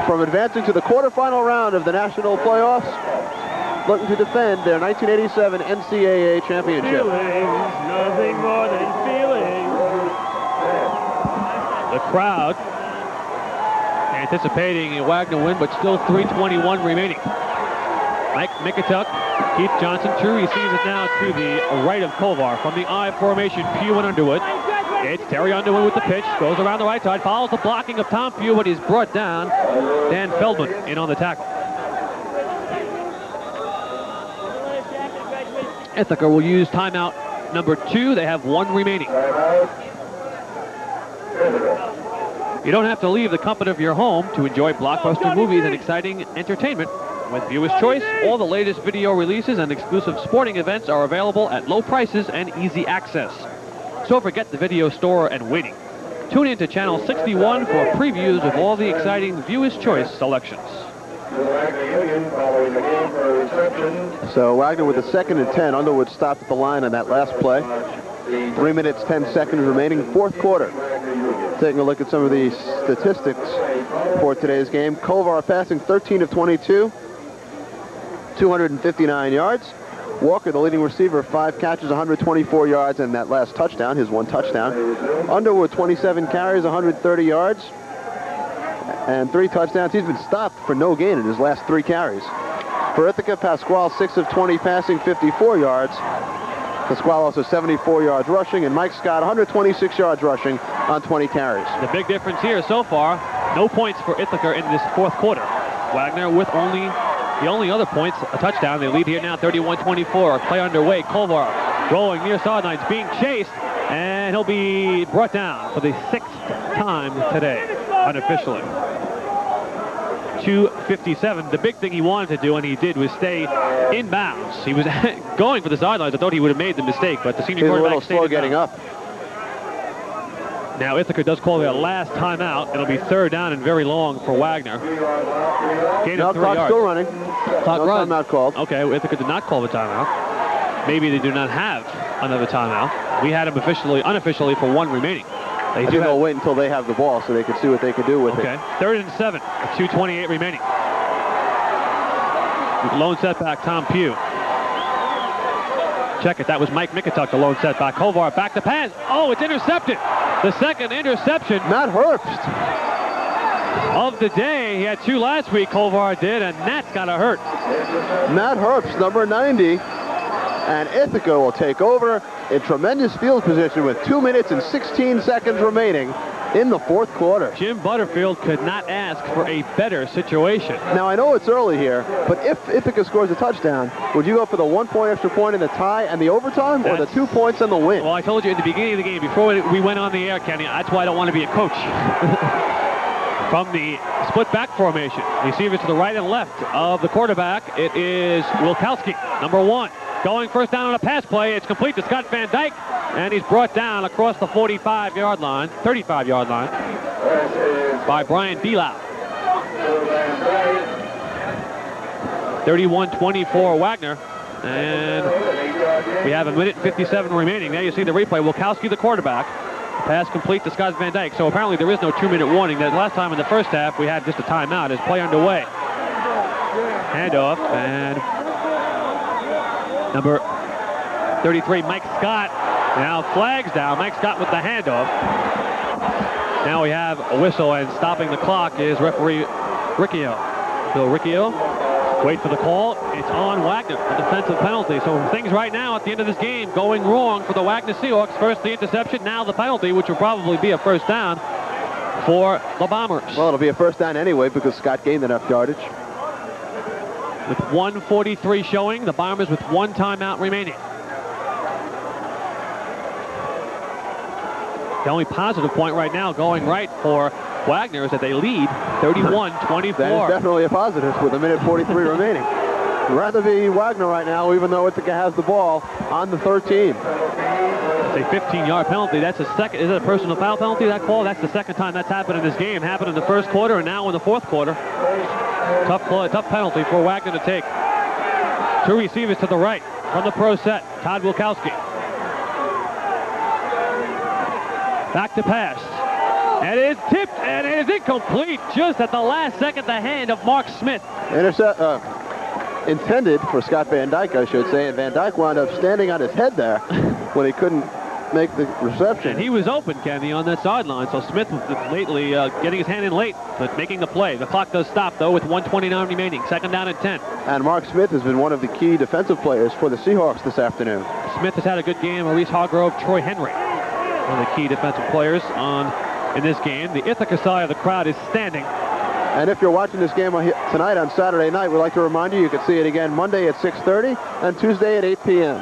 from advancing to the quarterfinal round of the national playoffs, looking to defend their 1987 NCAA championship. Feelings, nothing more than feelings. The crowd anticipating a Wagner win, but still 3:21 remaining. Mike Mikutuk, Keith Johnson, true receivers now to the right of Kovar from the I formation. Pugh and Underwood. It's Terry Underwood with the pitch, goes around the right side, follows the blocking of Tom Pugh, but he's brought down. Dan Feldman in on the tackle. Ithaca will use timeout number 2. They have 1 remaining. You don't have to leave the comfort of your home to enjoy blockbuster movies and exciting entertainment. With Viewer's Choice, all the latest video releases and exclusive sporting events are available at low prices and easy access. So forget the video store and waiting. Tune in to Channel 61 for previews of all the exciting Viewer's Choice selections. So Wagner with the 2nd and 10. Underwood stopped at the line on that last play. 3 minutes, 10 seconds remaining, 4th quarter. Taking a look at some of the statistics for today's game. Kovar passing 13 of 22, 259 yards. Walker, the leading receiver, 5 catches, 124 yards, and that last touchdown, his 1 touchdown. Underwood, 27 carries, 130 yards, and 3 touchdowns. He's been stopped for no gain in his last 3 carries. For Ithaca, Pasquale, 6 of 20 passing, 54 yards. Pasquale also 74 yards rushing, and Mike Scott, 126 yards rushing on 20 carries. The big difference here so far, no points for Ithaca in this 4th quarter. Wagner with the only other points, a touchdown. They lead here now 31-24. Play underway. Kovar rolling near sidelines, being chased, and he'll be brought down for the 6th time today, unofficially. 2:57. The big thing he wanted to do, and he did, was stay in bounds. He was going for the sidelines. I thought he would have made the mistake, but the senior quarterback stayed in bounds. He's a little slow getting up. Now Ithaca does call their last timeout. It'll be 3rd down and very long for Wagner. Gain of 3 yards. Still running. Clock runs. Timeout called. Okay, Ithaca did not call the timeout. Maybe they do not have another timeout. We had them unofficially for 1 remaining. I think they'll wait until they have the ball so they can see what they can do with it. Okay, 3rd and 7, 2:28 remaining. Lone setback, Tom Pugh. Check it, that was Mike Mikutuk, the lone setback. Kovar back to pass. Oh, it's intercepted. The 2nd interception. Matt Herbst. Of the day. He had 2 last week, Kovar did, and that's got to hurt. Matt Herbst, number 90. And Ithaca will take over in tremendous field position with 2 minutes and 16 seconds remaining in the 4th quarter. Jim Butterfield could not ask for a better situation. Now, I know it's early here, but if Ithaca scores a touchdown, would you go for the 1-point extra point in the tie and the overtime, or the 2 points and the win? Well, I told you at the beginning of the game, before we went on the air, Kenny, that's why I don't want to be a coach. From the split back formation, receivers to the right and left of the quarterback, it is Wilkowski, number 1. Going 1st down on a pass play. It's complete to Scott Van Dyke, and he's brought down across the 35-yard line by Brian Belau. 31-24 Wagner, and we have 1 minute and 57 remaining. There you see the replay. Wilkowski, the quarterback. Pass complete to Scott Van Dyke. So apparently there is no 2-minute warning. That last time in the 1st half we had just a timeout as play underway. Handoff, and number 33, Mike Scott, now flags down. Mike Scott with the handoff. Now we have a whistle, and stopping the clock is referee Riccio. Bill Riccio, wait for the call. It's on Wagner, a defensive penalty. So things right now at the end of this game going wrong for the Wagner Seahawks. First the interception, now the penalty, which will probably be a 1st down for the Bombers. Well, it'll be a 1st down anyway because Scott gained enough yardage. With 1:43 showing, the Bombers with 1 timeout remaining. The only positive point right now going right for Wagner is that they lead 31-24. That is definitely a positive with 1 minute 43 remaining. I'd rather be Wagner right now, even though Ithaca has the ball on the 13. It's a 15-yard penalty. That's a second. Is it a personal foul penalty, that call? That's the 2nd time that's happened in this game. Happened in the 1st quarter and now in the 4th quarter. Tough penalty for Wagner to take. 2 receivers to the right. from the pro set, Todd Wilkowski. Back to pass. And it is tipped, and it is incomplete just at the last second, the hand of Mark Smith. Intended for Scott Van Dyke, I should say, and Van Dyke wound up standing on his head there when he couldn't make the reception. And he was open, Kenny, on that sideline, so Smith was lately getting his hand in late, but making the play. The clock does stop, though, with 1:29 remaining. Second down and 10. And Mark Smith has been one of the key defensive players for the Seahawks this afternoon. Smith has had a good game. Maurice Hargrove, Troy Henry, one of the key defensive players in this game. The Ithaca side of the crowd is standing. And if you're watching this game tonight on Saturday night, we'd like to remind you can see it again Monday at 6:30 and Tuesday at 8 p.m.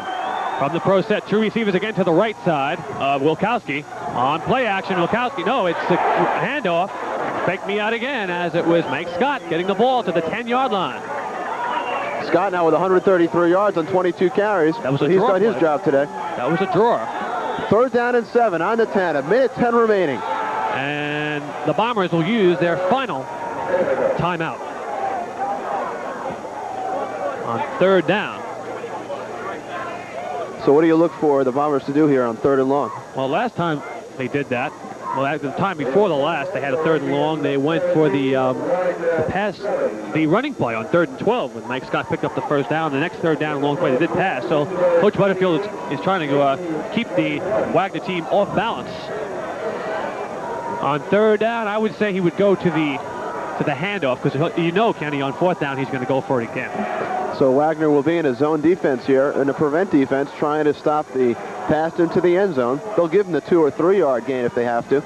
From the pro set, two receivers again to the right side of Wilkowski. On play action, Wilkowski. No, it's a handoff. Faked me out again as it was Mike Scott getting the ball to the 10-yard line. Scott now with 133 yards on 22 carries. That was He's got his job today. That was a drawer. Third down and 7 on the 10. A minute 10 remaining. And the Bombers will use their final timeout on third down. So what do you look for the Bombers to do here on third and long? Well, last time they did that, well, at the time before the last, they had a third and long. They went for the running play on 3rd and 12 when Mike Scott picked up the first down. The next third down and long play, they did pass. So Coach Butterfield is trying to keep the Wagner team off balance. On third down, I would say he would go to the handoff because you know, Kenny, on fourth down, he's going to go for it again. So Wagner will be in a zone defense here, in a prevent defense, trying to stop the pass into the end zone. They'll give him the 2 or 3 yard gain if they have to.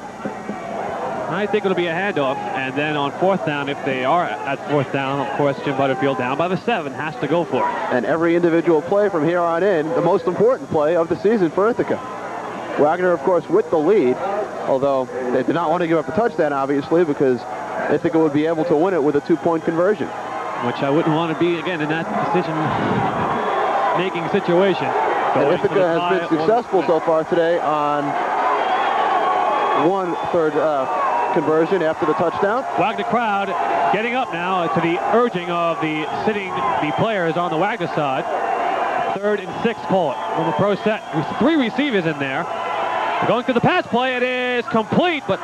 I think it'll be a handoff, and then on fourth down, if they are at fourth down, of course, Jim Butterfield down by the 7 has to go for it. And every individual play from here on in, the most important play of the season for Ithaca. Wagner, of course, with the lead, although they did not want to give up a touchdown, obviously, because Ithaca would be able to win it with a 2-point conversion. Which I wouldn't want to be, again, in that decision-making situation. And Ithaca has been successful so far today on 1/3 conversion after the touchdown. Wagner crowd getting up now to the urging of the players on the Wagner side. 3rd and 6, call it, from the pro set. 3 receivers in there. Going to the pass play, it is complete, but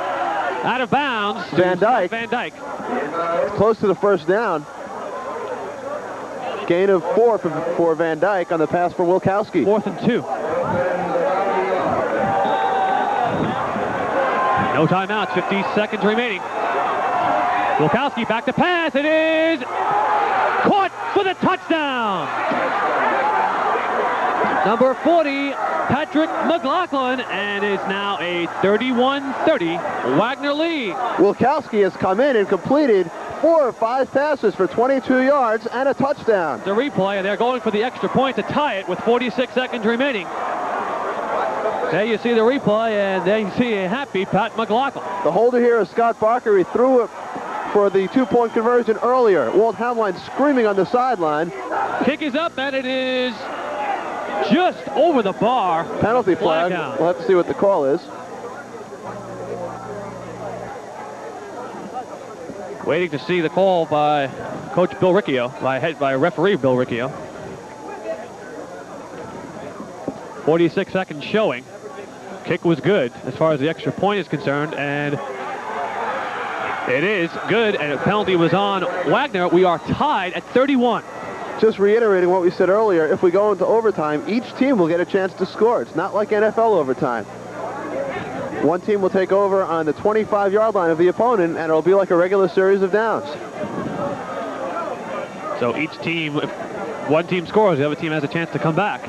out of bounds. Van Dyke. Close to the first down. Gain of 4 for Van Dyke on the pass from Wilkowski. 4th and 2. No timeouts, 50 seconds remaining. Wilkowski back to pass. It is caught for the touchdown. Number 40, Patrick McLaughlin, and it's now a 31-30 Wagner lead. Wilkowski has come in and completed 4 or 5 passes for 22 yards and a touchdown. The replay, and they're going for the extra point to tie it with 46 seconds remaining. There you see the replay, and there you see a happy Pat McLaughlin. The holder here is Scott Barker. He threw it for the 2-point conversion earlier. Walt Hamline screaming on the sideline. Kick is up, and it is just over the bar. Penalty flag. We'll have to see what the call is. Waiting to see the call by Coach Bill Riccio, by referee Bill Riccio. 46 seconds showing. Kick was good as far as the extra point is concerned, and it is good, and a penalty was on Wagner. We are tied at 31. Just reiterating what we said earlier, if we go into overtime, each team will get a chance to score. It's not like NFL overtime. One team will take over on the 25-yard line of the opponent, and it'll be like a regular series of downs. So each team, if one team scores, the other team has a chance to come back.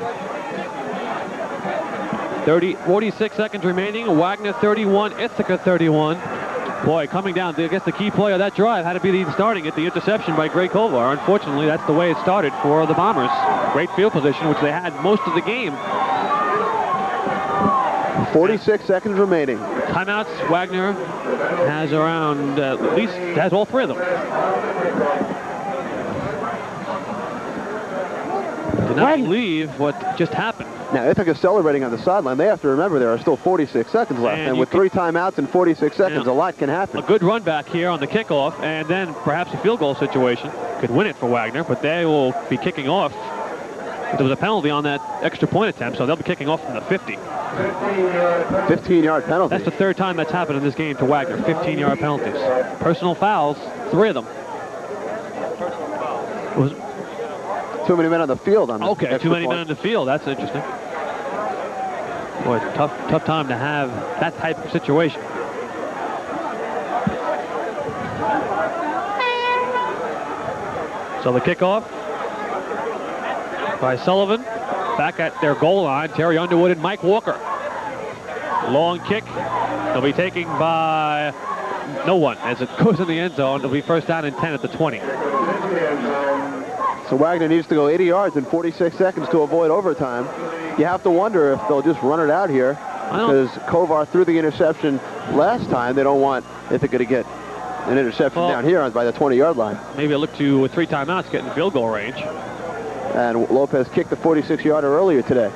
46 seconds remaining. Wagner 31, Ithaca 31. Boy, coming down, I guess the key play of that drive had to be starting at the interception by Greg Kovar. Unfortunately, that's the way it started for the Bombers. Great field position, which they had most of the game. 46 seconds remaining. Timeouts, Wagner has around, at least has all 3 of them. Did not believe what just happened. Now, Ithaca's celebrating on the sideline. They have to remember there are still 46 seconds left. And with 3 timeouts in 46 seconds, a lot can happen. A good run back here on the kickoff, and then perhaps a field goal situation could win it for Wagner, but they will be kicking off There was a penalty on that extra point attempt, so they'll be kicking off from the 50. 15-yard penalty. That's the third time that's happened in this game to Wagner. 15-yard penalties. Personal fouls, 3 of them. Too many men on the field on that. Okay, too many men on the field. That's interesting. Boy, tough time to have that type of situation. So the kickoff by Sullivan. Back at their goal line, Terry Underwood and Mike Walker. Long kick. They'll be taken by no one as it goes in the end zone. It'll be first down and 10 at the 20. So Wagner needs to go 80 yards in 46 seconds to avoid overtime. You have to wonder if they'll just run it out here because Kovar threw the interception last time. They don't want Ithaca to get an interception down here by the 20-yard line. Maybe I look to 3 timeouts, get in field goal range. And Lopez kicked the 46-yarder earlier today.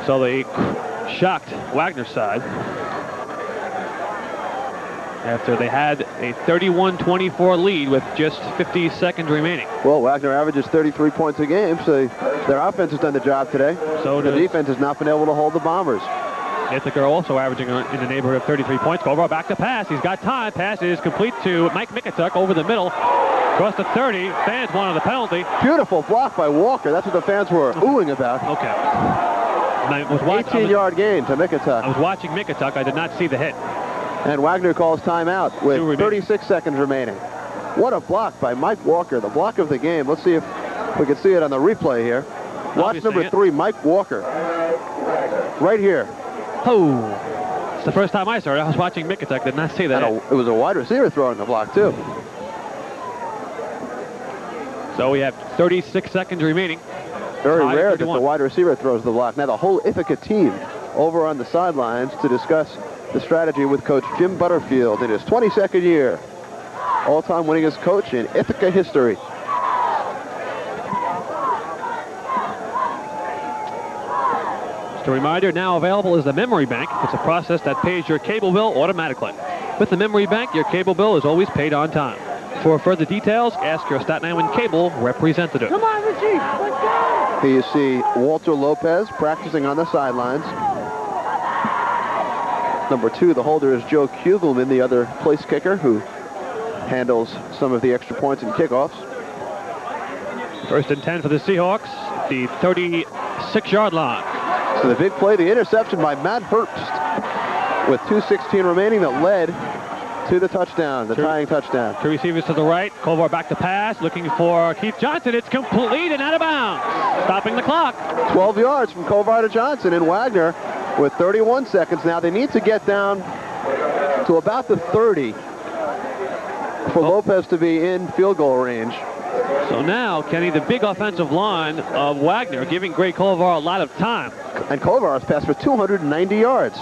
So they shocked Wagner's side after they had a 31-24 lead with just 50 seconds remaining. Well, Wagner averages 33 points a game, so their offense has done the job today. So the defense has not been able to hold the Bombers. Ithaca also averaging in the neighborhood of 33 points. Kovar back to pass. He's got time. Pass is complete to Mike Mikatuk over the middle. Across the 30. Fans wanted the penalty. Beautiful block by Walker. That's what the fans were oohing about. Okay. 18-yard gain to Mikatuk. I was watching Mikatuk. I did not see the hit. And Wagner calls timeout with 36 seconds remaining. What a block by Mike Walker, the block of the game. Let's see if we can see it on the replay here. Watch number 3, Mike Walker. Right here. Oh, it's the first time I saw it. I was watching Mikatuk. Did not see that. It was a wide receiver throwing the block, too. So we have 36 seconds remaining. Very rare that the wide receiver throws the block. Now the whole Ithaca team over on the sidelines to discuss the strategy with Coach Jim Butterfield in his 22nd year. All-time winningest coach in Ithaca history. Just a reminder, now available is the Memory Bank. It's a process that pays your cable bill automatically. With the Memory Bank, your cable bill is always paid on time. For further details, ask your Staten Island Cable representative. Come on, Richie, let's go! Here you see Walter Lopez practicing on the sidelines. Number 2, the holder, is Joe Kugelman, the other place kicker who handles some of the extra points and kickoffs. First and 10 for the Seahawks, the 36-yard line. So the big play, the interception by Matt Herbst with 2:16 remaining that led to the touchdown, the tying touchdown. 2 receivers to the right. Kovar back to pass, looking for Keith Johnson. It's complete and out of bounds, stopping the clock. 12 yards from Kovar to Johnson, and Wagner with 31 seconds. Now they need to get down to about the 30 for Lopez to be in field goal range. So now, Kenny, the big offensive line of Wagner giving Greg Kovar a lot of time. And Kovar has passed for 290 yards.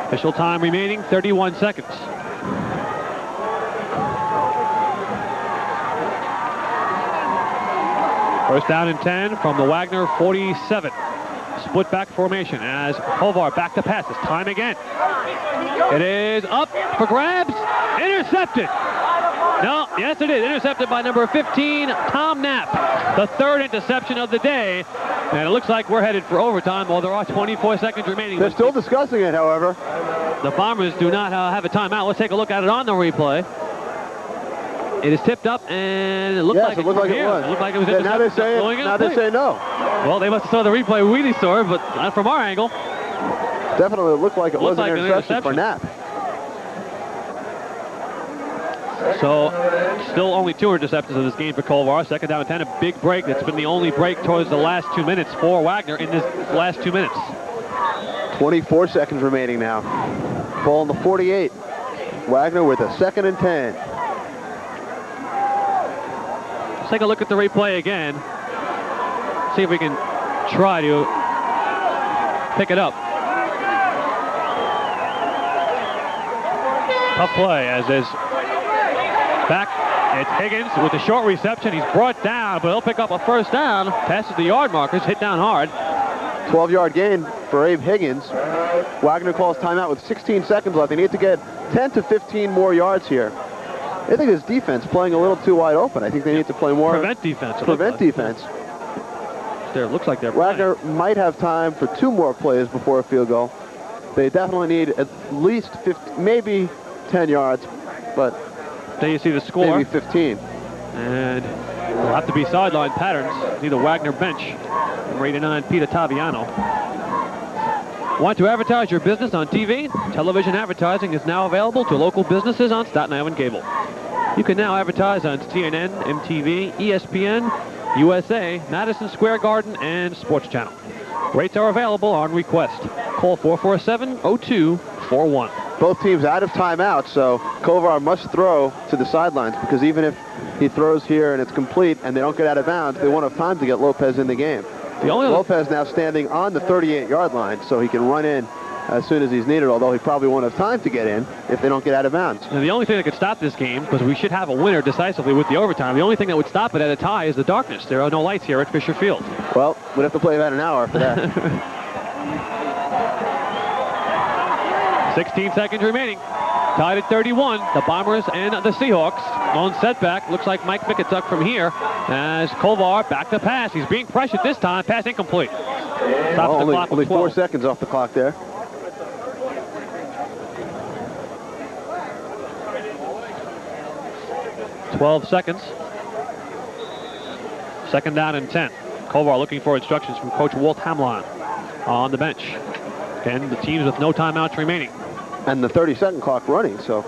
Official time remaining, 31 seconds. First down and 10 from the Wagner 47. Split back formation as Kovar back to pass. It's time again. It is up for grabs. Intercepted. No, yes it is. Intercepted by number 15, Tom Knapp. The 3rd interception of the day. And it looks like we're headed for overtime, while there are 24 seconds remaining. They're still discussing it, however. The Bombers do not have a timeout. Let's take a look at it on the replay. It is tipped up, and it looked like it was. It looked like it was intercepted. Now they say no. Well, they must have saw the replay we saw, but not from our angle. Definitely looked like it was an interception for Knapp. So, still only 2 interceptions in this game for Kovar. Second down and 10, a big break. That's been the only break towards the last 2 minutes for Wagner in this last 2 minutes. 24 seconds remaining now. Ball on the 48. Wagner with a 2nd and 10. Let's take a look at the replay again. See if we can try to pick it up. Tough play as is back. It's Higgins with the short reception. He's brought down, but he'll pick up a first down. Passes the yard markers, hit down hard. 12-yard gain for Abe Higgins. Wagner calls timeout with 16 seconds left. They need to get 10 to 15 more yards here. Ithaca's defense playing a little too wide open. I think they need to play more. Prevent defense. Prevent defense. There looks like they're Wagner might have time for 2 more plays before a field goal. They definitely need at least 50, maybe 10 yards, but there you see the score. Maybe 15. And will have to be sideline patterns. See the Wagner bench. Number 89, Peter Taviano. Want to advertise your business on TV? Television advertising is now available to local businesses on Staten Island Cable. You can now advertise on CNN, MTV, ESPN, USA, Madison Square Garden, and Sports Channel. Rates are available on request. Call 447-0241. Both teams out of timeout, so Kovar must throw to the sidelines because even if he throws here and it's complete and they don't get out of bounds, they won't have time to get Lopez in the game. Lopez now standing on the 38-yard line, so he can run in as soon as he's needed, although he probably won't have time to get in if they don't get out of bounds. And the only thing that could stop this game, because we should have a winner decisively with the overtime, the only thing that would stop it at a tie is the darkness. There are no lights here at Fisher Field. Well, we'd have to play about an hour for that. 16 seconds remaining. Tied at 31, the Bombers and the Seahawks. On setback, looks like Mike Mikutuk from here as Kovar back to pass. He's being pressured this time. Pass incomplete. Stops the clock only with 12. 4 seconds off the clock there. $12 seconds. Second down and 10. Kovar looking for instructions from Coach Walt Hamline on the bench. And the teams with no timeouts remaining. And the 30-second clock running, so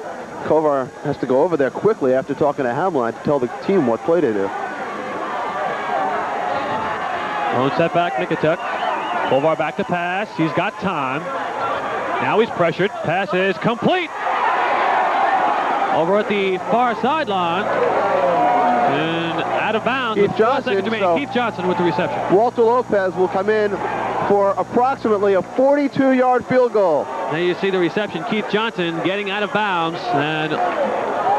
Kovar has to go over there quickly after talking to Hamline to tell the team what play to do. On setback, Mikutuk. Kovar back to pass. He's got time. Now he's pressured. Pass is complete. Over at the far sideline. And out of bounds. Keith Johnson, Keith Johnson with the reception. Walter Lopez will come in for approximately a 42-yard field goal. Now you see the reception. Keith Johnson getting out of bounds. And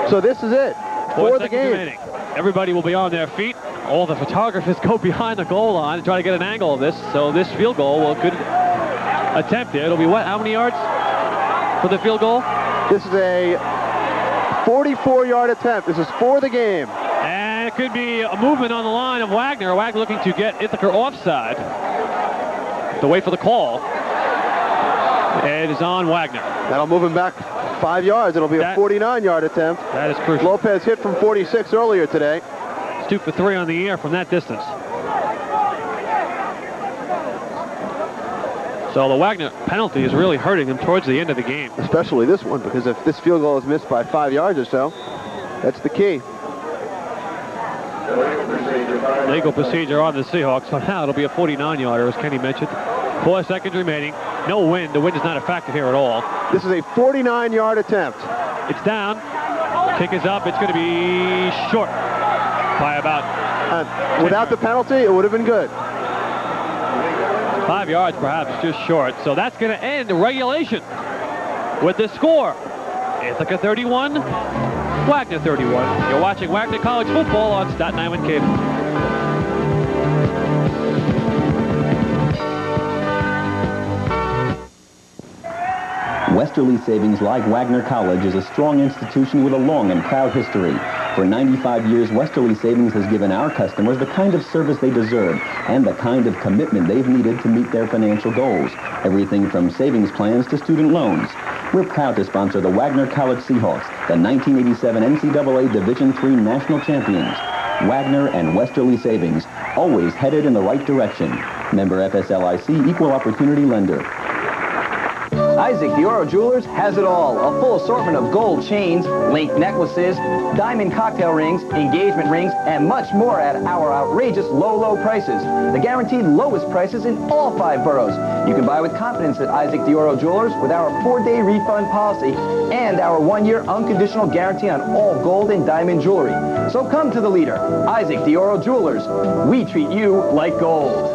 so this is it for the game. Remaining. Everybody will be on their feet. All the photographers go behind the goal line to try to get an angle of this. So this field goal could attempt it. It'll be what? How many yards for the field goal? This is a 44-yard attempt. This is for the game. And it could be a movement on the line of Wagner. Wagner looking to get Ithaca offside. To wait for the call. It is on Wagner. That'll move him back 5 yards. It'll be a 49-yard attempt. That is crucial. Lopez hit from 46 earlier today. It's 2 for 3 on the air from that distance. So the Wagner penalty is really hurting him towards the end of the game. Especially this one, because if this field goal is missed by 5 yards or so, that's the key. Legal procedure on the Seahawks. So now it'll be a 49-yarder, as Kenny mentioned. 4 seconds remaining. No wind. The wind is not a factor here at all. This is a 49-yard attempt. It's down. Kick is up. It's going to be short by about... without the penalty, it would have been good. 5 yards, perhaps, just short. So that's going to end regulation with the score. Ithaca 31, Wagner 31. You're watching Wagner College football on Staten Island Cable. Westerly Savings, like Wagner College, is a strong institution with a long and proud history. For 95 years, Westerly Savings has given our customers the kind of service they deserve and the kind of commitment they've needed to meet their financial goals. Everything from savings plans to student loans. We're proud to sponsor the Wagner College Seahawks, the 1987 NCAA Division III national champions. Wagner and Westerly Savings, always headed in the right direction. Member FSLIC, Equal Opportunity Lender. Isaac Dioro Jewelers has it all. A full assortment of gold chains, link necklaces, diamond cocktail rings, engagement rings, and much more at our outrageous low, low prices. The guaranteed lowest prices in all 5 boroughs. You can buy with confidence at Isaac Dioro Jewelers with our 4-day refund policy and our 1-year unconditional guarantee on all gold and diamond jewelry. So come to the leader, Isaac Dioro Jewelers. We treat you like gold.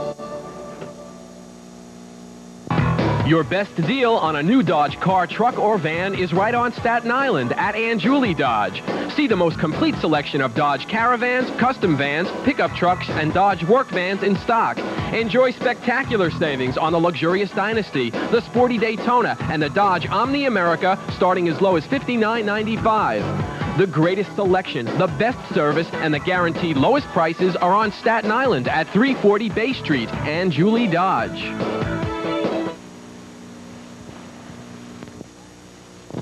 Your best deal on a new Dodge car, truck, or van is right on Staten Island at Ann Julie Dodge. See the most complete selection of Dodge Caravans, custom vans, pickup trucks, and Dodge work vans in stock. Enjoy spectacular savings on the luxurious Dynasty, the sporty Daytona, and the Dodge Omni America starting as low as $59.95. The greatest selection, the best service, and the guaranteed lowest prices are on Staten Island at 340 Bay Street and Julie Dodge.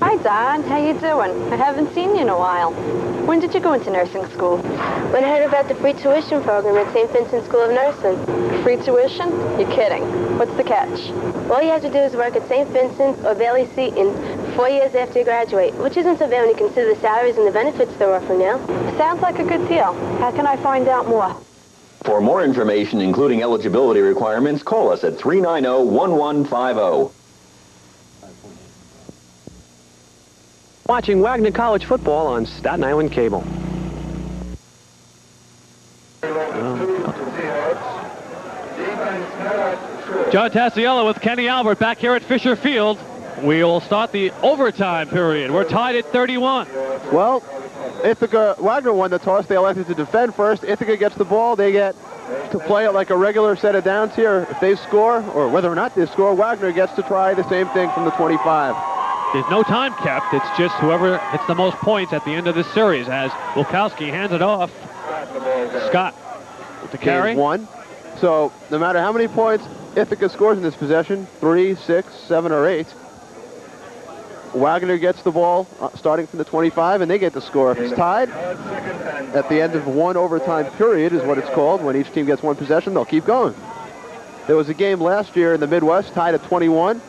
Hi, Don. How you doing? I haven't seen you in a while. When did you go into nursing school? When I heard about the free tuition program at St. Vincent School of Nursing. Free tuition? You're kidding. What's the catch? All you have to do is work at St. Vincent or Bailey Seton 4 years after you graduate, which isn't so bad when you consider the salaries and the benefits they're offering now. Sounds like a good deal. How can I find out more? For more information, including eligibility requirements, call us at 390-1150. Watching Wagner College football on Staten Island Cable. John Tassiello with Kenny Albert back here at Fisher Field. We will start the overtime period. We're tied at 31. Well, Ithaca, Wagner won the toss. They elected to defend first. Ithaca gets the ball. They get to play it like a regular set of downs here. If they score, or whether or not they score, Wagner gets to try the same thing from the 25. There's no time kept. It's just whoever hits the most points at the end of this series, as Wilkowski hands it off. Scott with the carry. Game 1. So no matter how many points Ithaca scores in this possession, 3, 6, 7, or 8, Wagner gets the ball starting from the 25, and they get the score. If it's tied, at the end of one overtime period is what it's called. When each team gets one possession, they'll keep going. There was a game last year in the Midwest tied at 21.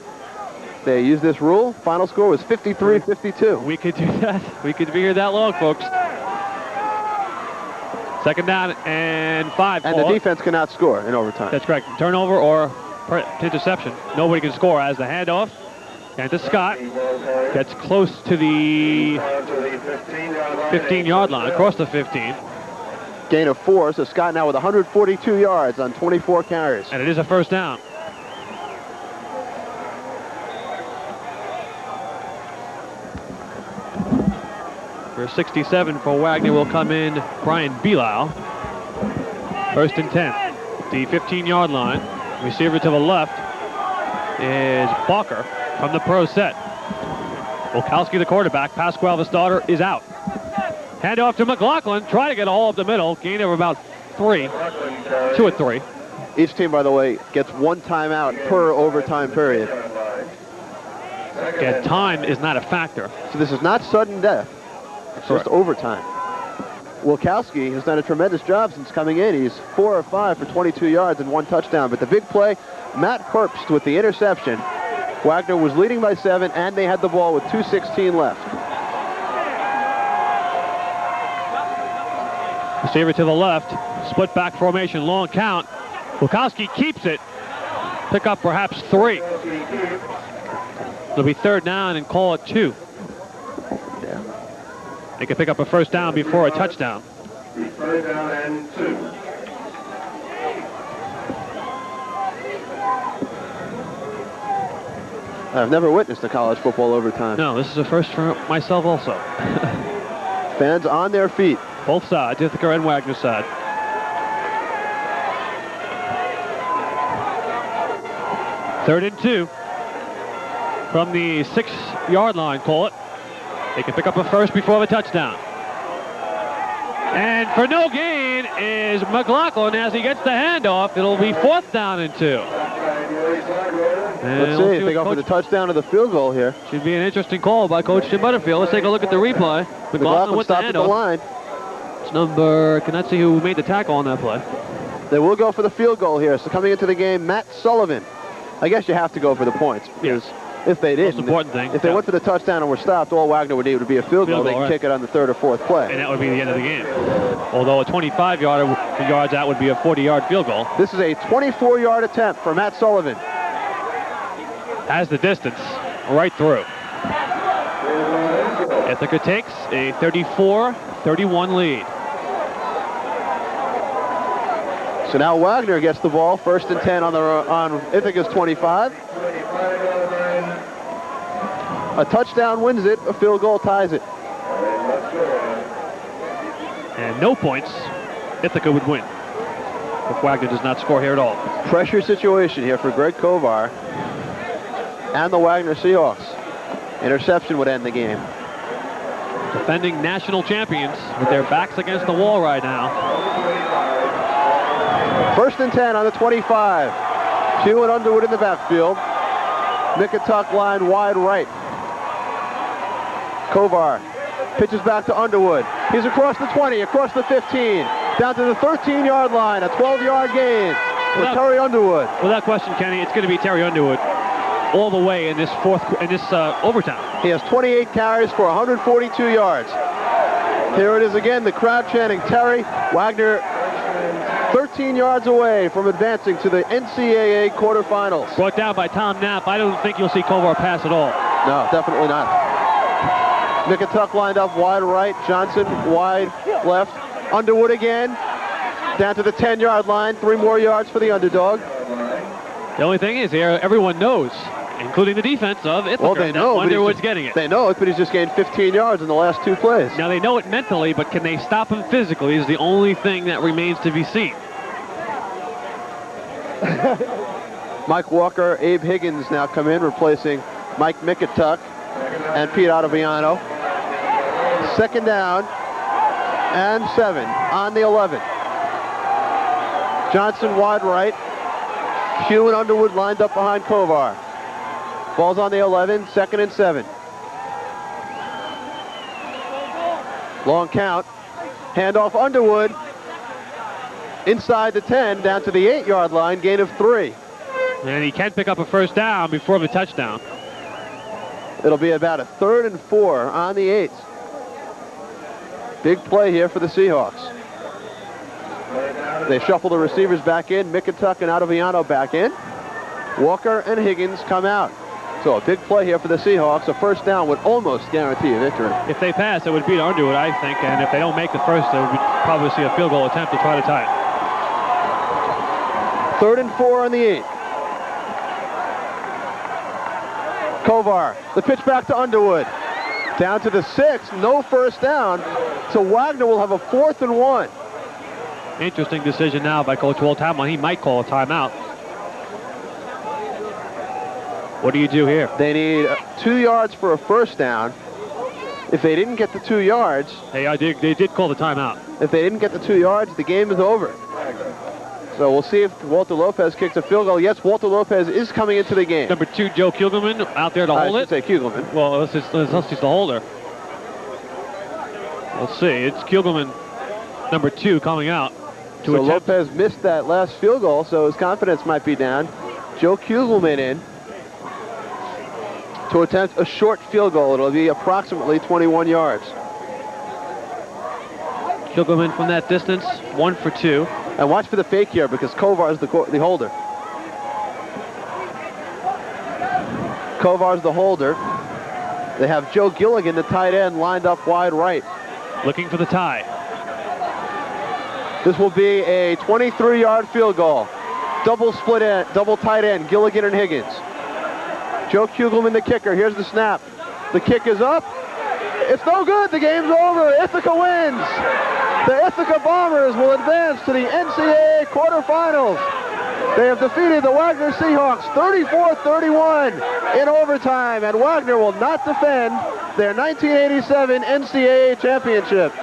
They used this rule. Final score was 53-52. We could do that. We could be here that long, folks. Second down and 5. And the defense cannot score in overtime. That's correct. Turnover or interception. Nobody can score as the handoff. And to Scott. Gets close to the 15-yard line, across the 15. Gain of 4, so Scott now with 142 yards on 24 carries. And it is a first down. For 67 for Wagner will come in Brian Belau. First and 10. The 15-yard line. Receiver to the left is Balker from the pro set. Wilkowski, the quarterback. Pasquale, the starter, is out. Hand off to McLaughlin. Try to get a hole up the middle. Gain of about 3. 2 or 3. Each team, by the way, gets one timeout per overtime period. Again, time is not a factor. So this is not sudden death. It's just overtime. Wilkowski has done a tremendous job since coming in. He's 4 of 5 for 22 yards and 1 touchdown. But the big play, Matt Herbst with the interception. Wagner was leading by 7, and they had the ball with 2:16 left. Receiver to the left. Split back formation, long count. Wilkowski keeps it. Pick up perhaps 3. It'll be third down and call it 2. They can pick up a first down before a touchdown. Third down and 2. I've never witnessed a college football overtime. No, this is a first for myself also. Fans on their feet. Both sides, Ithaca and Wagner side. Third and 2. From the 6-yard line, call it. They can pick up a first before the touchdown. And for no gain is McLaughlin as he gets the handoff. It'll be 4th down and 2. Let's see if they go for the touchdown or the field goal here. Should be an interesting call by Coach Jim Butterfield. Let's take a look at the replay. McLaughlin with the handoff. At the line. It's number, cannot see who made the tackle on that play. They will go for the field goal here. So coming into the game, Matt Sullivan. I guess you have to go for the points. Because if they didn't, most important thing. If they went for the touchdown and were stopped, all Wagner would need would be a field goal. They can kick it on the 3rd or 4th play. And that would be the end of the game. Although a 25-yard yards out would be a 40-yard field goal. This is a 24-yard attempt for Matt Sullivan. Has the distance right through. Ithaca takes a 34-31 lead. So now Wagner gets the ball, 1st and 10 on Ithaca's 25. A touchdown wins it, a field goal ties it. And no points, Ithaca would win if Wagner does not score here at all. Pressure situation here for Greg Kovar and the Wagner Seahawks. Interception would end the game. Defending national champions with their backs against the wall right now. 1st and 10 on the 25. Hugh and Underwood in the backfield. Mickatuck line wide right. Kovar pitches back to Underwood. He's across the 20, across the 15, down to the 13-yard line, a 12-yard gain for Terry Underwood. Without question, Kenny, it's going to be Terry Underwood all the way in this overtime. He has 28 carries for 142 yards. Here it is again, the crowd chanting Terry. Wagner 13 yards away from advancing to the NCAA quarterfinals. Brought down by Tom Knapp. I don't think you'll see Kovar pass at all. No, definitely not. Mickatuck lined up wide right, Johnson wide left. Underwood again, down to the 10-yard line, 3 more yards for the underdog. The only thing is here, everyone knows, including the defense of Ithaca, well, they know, Underwood's getting it. They know it, but he's just gained 15 yards in the last 2 plays. Now they know it mentally, but can they stop him physically is the only thing that remains to be seen. Mike Walker, Abe Higgins now come in, replacing Mike Mickatuck and Pete Ottaviano. 2nd down and 7 on the 11. Johnson wide right. Hugh and Underwood lined up behind Kovar. Ball's on the 11, 2nd and 7. Long count. Handoff Underwood. Inside the 10, down to the 8-yard line, gain of 3. And he can pick up a 1st down before the touchdown. It'll be about a 3rd and 4 on the 8. Big play here for the Seahawks. They shuffle the receivers back in. Mickatuck and Ottaviano back in. Walker and Higgins come out. So a big play here for the Seahawks. A 1st down would almost guarantee a victory. If they pass, it would beat Underwood, I think. And if they don't make the 1st, they would probably see a field goal attempt to try to tie it. 3rd and 4 on the 8. Kovar, the pitch back to Underwood. Down to the 6, no 1st down. So Wagner will have a 4th and 1. Interesting decision now by Coach Walt Hamlin. He might call a timeout. What do you do here? They need 2 yards for a 1st down. If they didn't get the 2 yards... They did call the timeout. If they didn't get the 2 yards, the game is over. So we'll see if Walter Lopez kicks a field goal. Yes, Walter Lopez is coming into the game. Number 2, Joe Kugelman, out there to hold it. I should say Kugelman. Well, it's the holder. Let's see. It's Kugelman, number 2, coming out. So Lopez missed that last field goal, so his confidence might be down. Joe Kugelman in to attempt a short field goal. It'll be approximately 21 yards. Kugelman from that distance, 1 for 2. And watch for the fake here because Kovar is the holder. Kovar's the holder. They have Joe Gilligan, the tight end, lined up wide right. Looking for the tie. This will be a 23-yard field goal. Double split end, double tight end, Gilligan and Higgins. Joe Kugelman, the kicker. Here's the snap. The kick is up. It's no good. The game's over. Ithaca wins. The Ithaca Bombers will advance to the NCAA quarterfinals. They have defeated the Wagner Seahawks 34-31 in overtime, and Wagner will not defend their 1987 NCAA championship.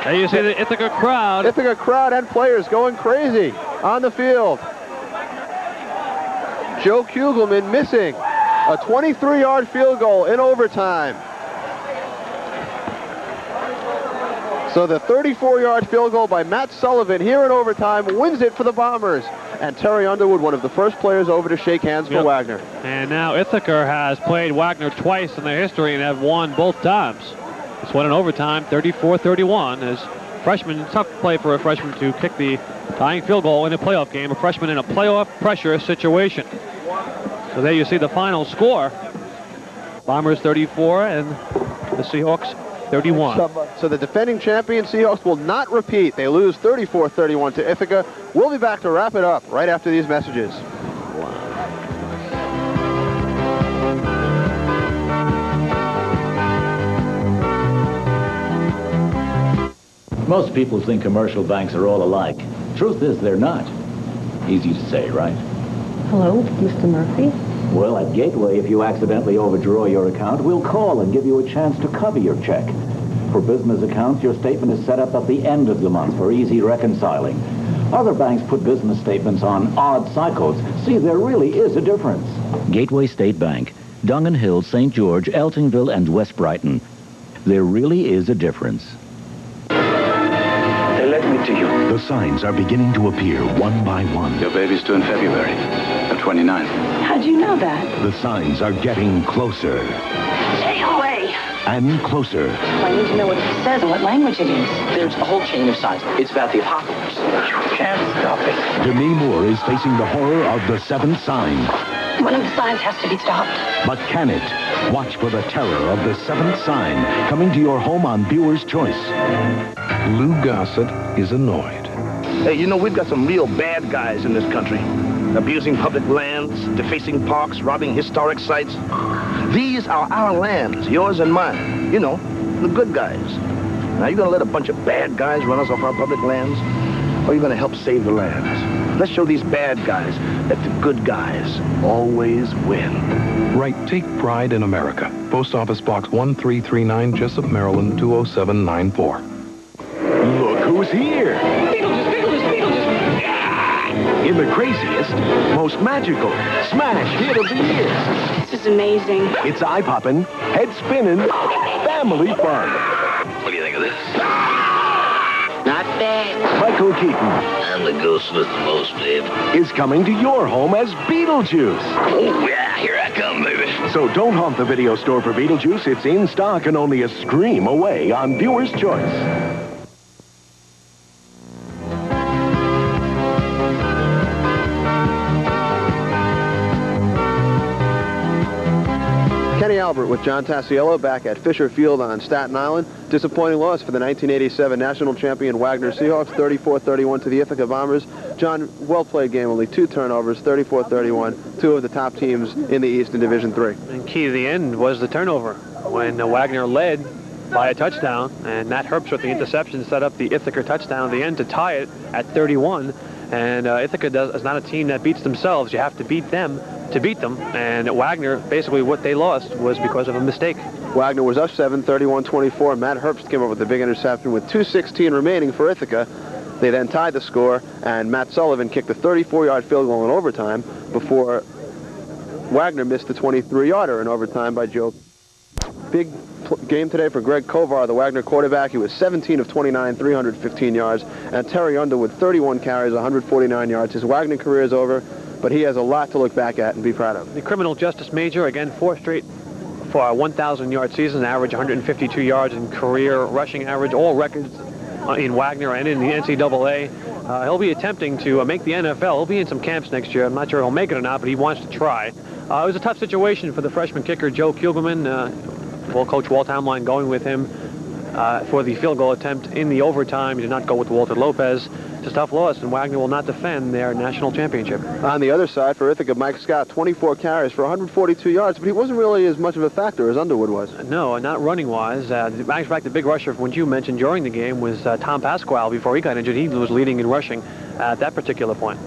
There you see the Ithaca crowd. Ithaca crowd and players going crazy on the field. Joe Kugelman missing a 23-yard field goal in overtime. So the 34-yard field goal by Matt Sullivan here in overtime wins it for the Bombers. And Terry Underwood, one of the first players over to shake hands for Wagner. And now Ithaca has played Wagner twice in their history and have won both times. It's won in overtime, 34-31, as freshman, tough play for a freshman to kick the tying field goal in a playoff game, a freshman in a playoff pressure situation. So there you see the final score. Bombers 34 and the Seahawks 31. So the defending champion Seahawks will not repeat. They lose 34-31 to Ithaca. We'll be back to wrap it up right after these messages. Most people think commercial banks are all alike. Truth is, they're not. Easy to say, right? Hello, Mr. Murphy. Well, at Gateway, if you accidentally overdraw your account, we'll call and give you a chance to cover your check. For business accounts, your statement is set up at the end of the month for easy reconciling. Other banks put business statements on odd cycles. See, there really is a difference. Gateway State Bank, Dungan Hill, St. George, Eltingville, and West Brighton. There really is a difference. They led me to you. The signs are beginning to appear one by one. Your baby's due in February. I'm 29. How'd you know that? The signs are getting closer Stay away. and closer. I need to know what it says and what language it is. There's a whole chain of signs. It's about the apocalypse. You can't stop it. Demi Moore is facing the horror of the seventh sign. One of the signs has to be stopped. But can it? Watch for the terror of the seventh sign, coming to your home on Viewer's Choice. Lou Gossett is annoyed. Hey, you know, we've got some real bad guys in this country. Abusing public lands, defacing parks, robbing historic sites. These are our lands, yours and mine. You know, the good guys. Now, you gonna let a bunch of bad guys run us off our public lands? Or are you gonna help save the lands? Let's show these bad guys that the good guys always win. Write Take Pride in America. Post Office Box 1339, Jessup, Maryland, 20794. Look who's here! In the craziest, most magical smash hit of the year. This is amazing. It's eye-popping, head-spinning, family fun. What do you think of this? Not bad. Michael Keaton I'm the ghost with the most, babe. is coming to your home as Beetlejuice. Oh, yeah, here I come, baby. So don't haunt the video store for Beetlejuice. It's in stock and only a scream away on Viewer's Choice. Kenny Albert with John Tassiello back at Fisher Field on Staten Island. Disappointing loss for the 1987 national champion Wagner Seahawks, 34-31 to the Ithaca Bombers. John, well-played game, only 2 turnovers, 34-31, 2 of the top teams in the East in Division III. And key to the end was the turnover when Wagner led by a touchdown, and Matt Herbst with the interception set up the Ithaca touchdown at the end to tie it at 31. And Ithaca is not a team that beats themselves. You have to beat them to beat them. And Wagner, basically what they lost was because of a mistake. Wagner was up 7, 31-24. Matt Herbst came up with the big interception with 2:16 remaining for Ithaca. They then tied the score, and Matt Sullivan kicked a 34-yard field goal in overtime before Wagner missed the 23-yarder in overtime by Joe. Big game today for Greg Kovar, the Wagner quarterback. He was 17 of 29, 315 yards. And Terry Underwood, 31 carries, 149 yards. His Wagner career is over, but he has a lot to look back at and be proud of. The criminal justice major, again, 4 straight for a 1,000-yard season, average 152 yards in career rushing average, all records in Wagner and in the NCAA. He'll be attempting to make the NFL. He'll be in some camps next year. I'm not sure he'll make it or not, but he wants to try. It was a tough situation for the freshman kicker, Joe Kugelman. Coach Walt Hamline going with him for the field goal attempt in the overtime. He did not go with Walter Lopez. It's a tough loss, and Wagner will not defend their national championship. On the other side, for Ithaca, Mike Scott, 24 carries for 142 yards, but he wasn't really as much of a factor as Underwood was. No, not running-wise. As a matter of fact, the big rusher, when you mentioned during the game, was Tom Pasquale. Before he got injured, he was leading in rushing at that particular point.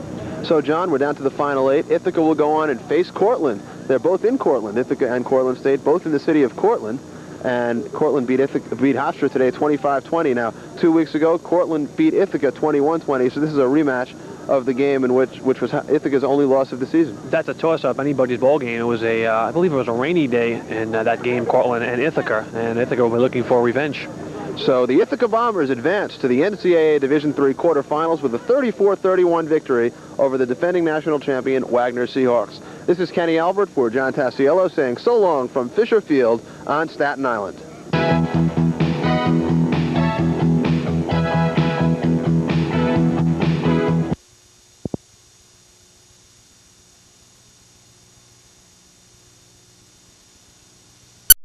So, John, we're down to the final 8. Ithaca will go on and face Cortland. They're both in Cortland, Ithaca and Cortland State, both in the city of Cortland. And Cortland beat Hofstra today 25-20. Now, 2 weeks ago, Cortland beat Ithaca 21-20. So this is a rematch of the game in which was Ithaca's only loss of the season. That's a toss-up, anybody's ball game. It was I believe it was a rainy day in that game, Cortland and Ithaca will be looking for revenge. So the Ithaca Bombers advanced to the NCAA Division III quarterfinals with a 34-31 victory over the defending national champion Wagner Seahawks. This is Kenny Albert for John Tassiello saying so long from Fisher Field on Staten Island.